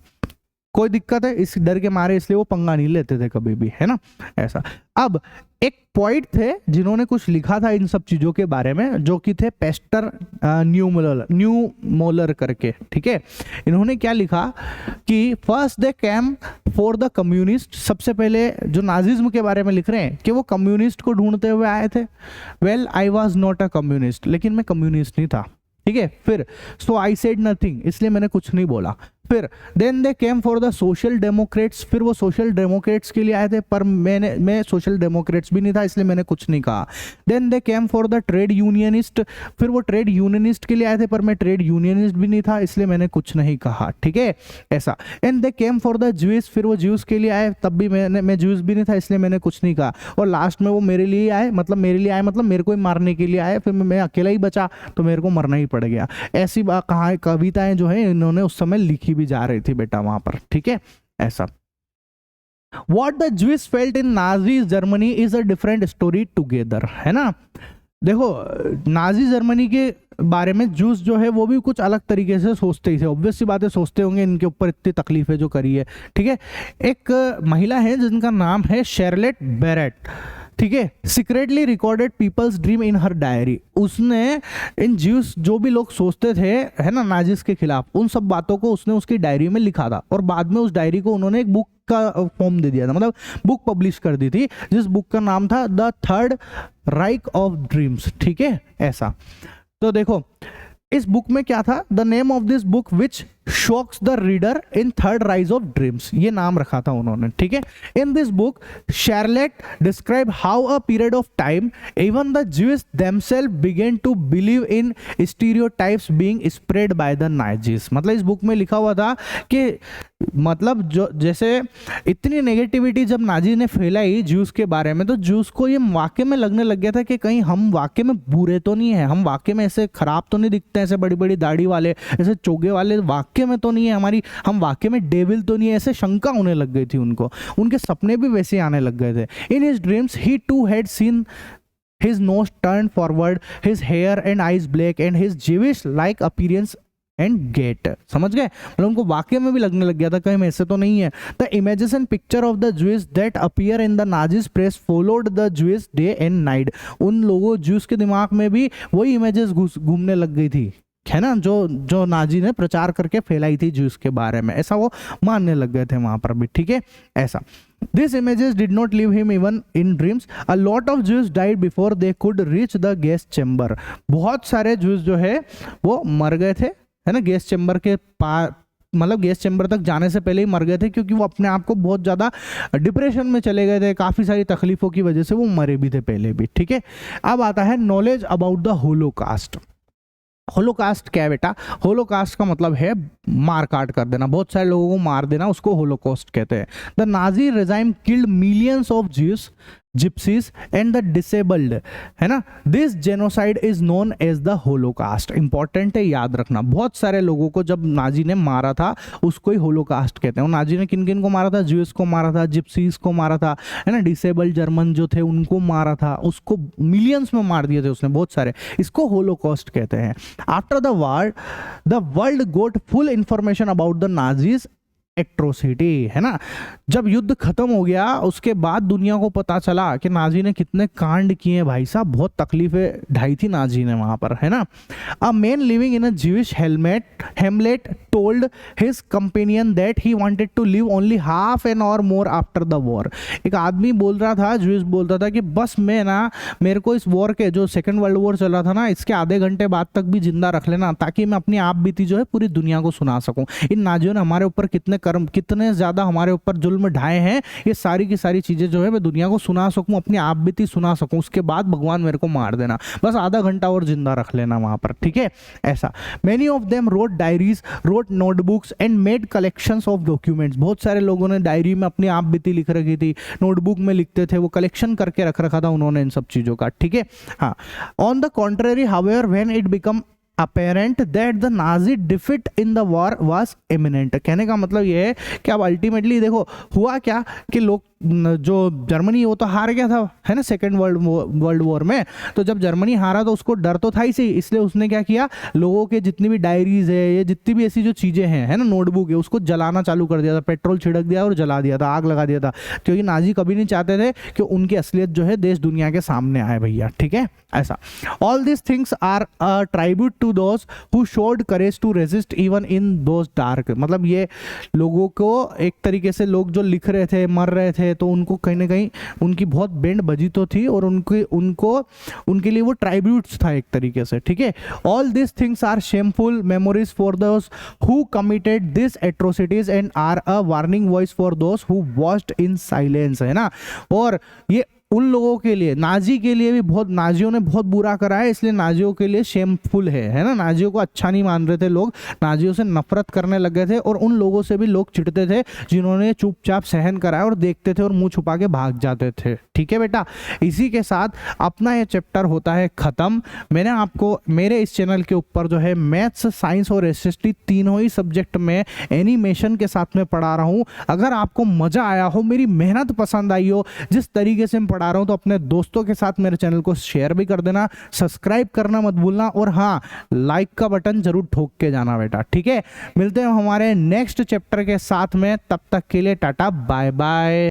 कोई दिक्कत है, इस डर के मारे इसलिए वो पंगा नहीं लेते थे कभी भी, है ना, ऐसा। अब एक पॉइंट थे जिन्होंने कुछ लिखा था इन सब चीजों के बारे में, जो कि थे पेस्टर न्यूमोलर करके, ठीक है। इन्होंने क्या लिखा कि first they came for the communist, सबसे पहले जो नाजिज्म के बारे में लिख रहे हैं कि वो कम्युनिस्ट को ढूंढते हुए आए थे। Well I was not a communist, लेकिन मैं कम्युनिस्ट नहीं था, ठीक है। फिर सो आई सेड नथिंग, इसलिए मैंने कुछ नहीं बोला। फिर then they came for the social democrats, फिर वो सोशल डेमोक्रेट्स के लिए आए थे, पर मैं सोशल डेमोक्रेट्स भी नहीं था, इसलिए मैंने कुछ नहीं कहा। Then they came for the trade unionist, फिर वो ट्रेड यूनियनिस्ट के लिए आए थे, पर मैं ट्रेड यूनियनिस्ट भी नहीं था, इसलिए मैंने कुछ नहीं कहा, ठीक है, ऐसा। And they came for the juice, फिर वो ज्यूस के लिए आए, तब भी मैं ज्यूस भी नहीं था, इसलिए मैंने कुछ नहीं कहा। और लास्ट में वो मेरे लिए आए, मतलब मेरे को ही मारने के लिए आए, फिर मैं अकेला ही बचा तो मेरे को मरना ही पड़ गया। ऐसी कविताएं जो है इन्होंने उस समय लिखी भी जा रही थी बेटा वहां पर, ठीक है, ऐसा। What the Jews felt in Nazi Germany is a different story together, है ना। देखो नाजी जर्मनी के बारे में जूस जो है वो भी कुछ अलग तरीके से सोचते ही थे, ऑब्वियस सी बातें सोचते होंगे, इनके ऊपर इतनी तकलीफें जो करी है, ठीक है। एक महिला है जिनका नाम है शार्लेट बेरेट, ठीक है, secretly recorded people's dream in her diary. उसने इन ज्यूस जो भी लोग सोचते थे है ना नाजिस के खिलाफ, उन सब बातों को उसने उसकी डायरी में लिखा था और बाद में उस डायरी को उन्होंने एक बुक का फॉर्म दे दिया था, मतलब बुक पब्लिश कर दी थी, जिस बुक का नाम था the third Raika of dreams. ठीक है, ऐसा। तो देखो इस बुक में क्या था, the name of this book which shocks the reader in third Reich of dreams, ये नाम रखा था उन्होंने। ठीक है, in this book Charlotte describe how a period of time even the Jews themselves begin to believe in stereotypes being spread by the Nazis. मतलब इस book में लिखा हुआ था कि मतलब जो जैसे इतनी नेगेटिविटी जब नाजी ने फैलाई ज्यूस के बारे में, तो ज्यूस को ये वाकई में लगने लग गया था कि कहीं हम वाकई में बुरे तो नहीं है, हम वाकई में ऐसे खराब तो नहीं दिखते, ऐसे बड़ी बड़ी दाढ़ी वाले, ऐसे चोगे वाले वाकई में तो नहीं है हमारी, हम वाकई में डेविल तो नहीं है, ऐसे शंका होने लग गई थी उनको। उनके सपने भी वैसे आने लग गए थे। In his dreams he too had seen his nose turned forward, his hair and eyes black and his Jewish like appearance and gait। समझ गए, मतलब उनको वाकई में भी लगने लग गया था कहीं ऐसे तो नहीं है। The images and picture of the Jews that appear in the Nazis press followed the Jews day and night। उन लोगों ज्यूस के दिमाग में भी वही इमेजेस घूमने लग गई थी, है ना, जो नाजी ने प्रचार करके फैलाई थी ज्यूस के बारे में, ऐसा वो मानने लग गए थे वहां पर भी। ठीक है, ऐसा। These images did not leave him even in dreams. A lot of Jews died before they could reach the gas chamber। बहुत सारे Jews जो है वो मर गए थे, है ना, गैस चैम्बर के पार, मतलब गैस चैम्बर तक जाने से पहले ही मर गए थे, क्योंकि वो अपने आप को बहुत ज़्यादा डिप्रेशन में चले गए थे, काफ़ी सारी तकलीफों की वजह से वो मरे भी थे पहले भी। ठीक है, अब आता है knowledge about the Holocaust. Holocaust क्या है बेटा, होलोकास्ट का मतलब है मार काट कर देना, बहुत सारे लोगों को मार देना, उसको होलोकॉस्ट कहते हैं। The Nazi regime killed millions of Jews, gypsies and the disabled, है ना। This genocide is known as the holocaust. Important है, याद रखना, बहुत सारे लोगों को जब नाजी ने मारा था उसको ही होलोकास्ट कहते हैं। नाजी ने किन किन को मारा था, ज्यूस को मारा था, जिप्सीज को मारा था, है ना, डिसेबल्ड जर्मन जो थे उनको मारा था, उसको मिलियंस में मार दिए थे उसने बहुत सारे, इसको होलोकॉस्ट कहते हैं। After the world got full information about the Nazis atrocity, है ना। जब युद्ध खत्म हो गया उसके बाद दुनिया को पता चला कि नाजी ने कितने कांड किए भाई साहब, बहुत तकलीफें ढाई थी नाजी ने वहां पर, है ना। A man living in a Jewish hamlet told his companion that he wanted to live only half an hour more after the war. एक आदमी बोल रहा था, ज्यूइश बोलता था कि बस मैं ना, मेरे को इस वॉर के, जो सेकेंड वर्ल्ड वॉर चल रहा था ना, इसके आधे घंटे बाद तक भी जिंदा रख लेना, ताकि मैं अपनी आप बीती जो है पूरी दुनिया को सुना सकूं। इन नाजियों ने हमारे ऊपर कितने ज्यादा हमारे ऊपर जुल्म ढाए हैं, ये सारी की सारी चीजें जो है मैं दुनिया को सुना सकूं, अपनी आप बीती सुना सकूं, उसके बाद भगवान मेरे को मार देना, बस आधा घंटा और जिंदा रख लेना वहां पर। ठीक है, ऐसा। Many of them wrote diaries, wrote notebooks and made collections of documents. बहुत सारे लोगों ने डायरी में अपनी आप बीती लिख रखी थी, नोटबुक में लिखते थे, वो कलेक्शन करके रख रखा था उन्होंने इन सब चीजों का। ठीक है, हाँ। On the contrary however when it become apparent that the Nazi defeat in the war was imminent। कहने का मतलब ये है कि अब अल्टीमेटली देखो हुआ क्या कि लोग, जो जर्मनी वो तो हार गया था, है ना, सेकेंड वर्ल्ड वॉर में। तो जब जर्मनी हारा तो उसको डर तो था ही सही, इसलिए उसने क्या किया, लोगों के जितनी भी डायरीज है, ये जितनी भी ऐसी जो चीजें हैं, है ना, नोटबुक है, उसको जलाना चालू कर दिया था, पेट्रोल छिड़क दिया और जला दिया था, आग लगा दिया था, क्योंकि नाजी कभी नहीं चाहते थे कि उनकी असलियत जो है देश दुनिया के सामने आए भैया। ठीक है, ऐसा। All this things are a tribute to those who showed courage to resist even in those dark. मतलब ये लोगों को एक तरीके से, लोग जो लिख रहे थे, मर रहे थे, तो उनको कहीं ना कहीं उनकी बहुत बैंड बजी तो थी, और उनके लिए वो ट्राइब्यूट्स था एक तरीके से। ठीक है, all this things are shameful memories for those who committed this atrocities and are a warning voice for those who watched in silence, है ना। और ये उन लोगों के लिए, नाजी के लिए भी बहुत, नाजियों ने बहुत बुरा करा है, इसलिए नाजियों के लिए शेमफुल है ना। नाजियों को अच्छा नहीं मान रहे थे लोग, नाजियों से नफरत करने लग गए थे, और उन लोगों से भी लोग चिढ़ते थे जिन्होंने चुपचाप सहन करा और देखते थे और मुंह छुपा के भाग जाते थे। ठीक है बेटा, इसी के साथ अपना ये चैप्टर होता है खत्म। मैंने आपको मेरे इस चैनल के ऊपर जो है मैथ्स, साइंस और एसएसटी तीनों ही सब्जेक्ट में एनिमेशन के साथ में पढ़ा रहा हूँ। अगर आपको मजा आया हो, मेरी मेहनत पसंद आई हो, जिस तरीके से पढ़ा रहा हूं, तो अपने दोस्तों के साथ मेरे चैनल को शेयर भी कर देना, सब्सक्राइब करना मत भूलना, और हाँ, लाइक का बटन जरूर ठोक के जाना बेटा। ठीक है, मिलते हैं हमारे नेक्स्ट चैप्टर के साथ में, तब तक के लिए टाटा बाय बाय।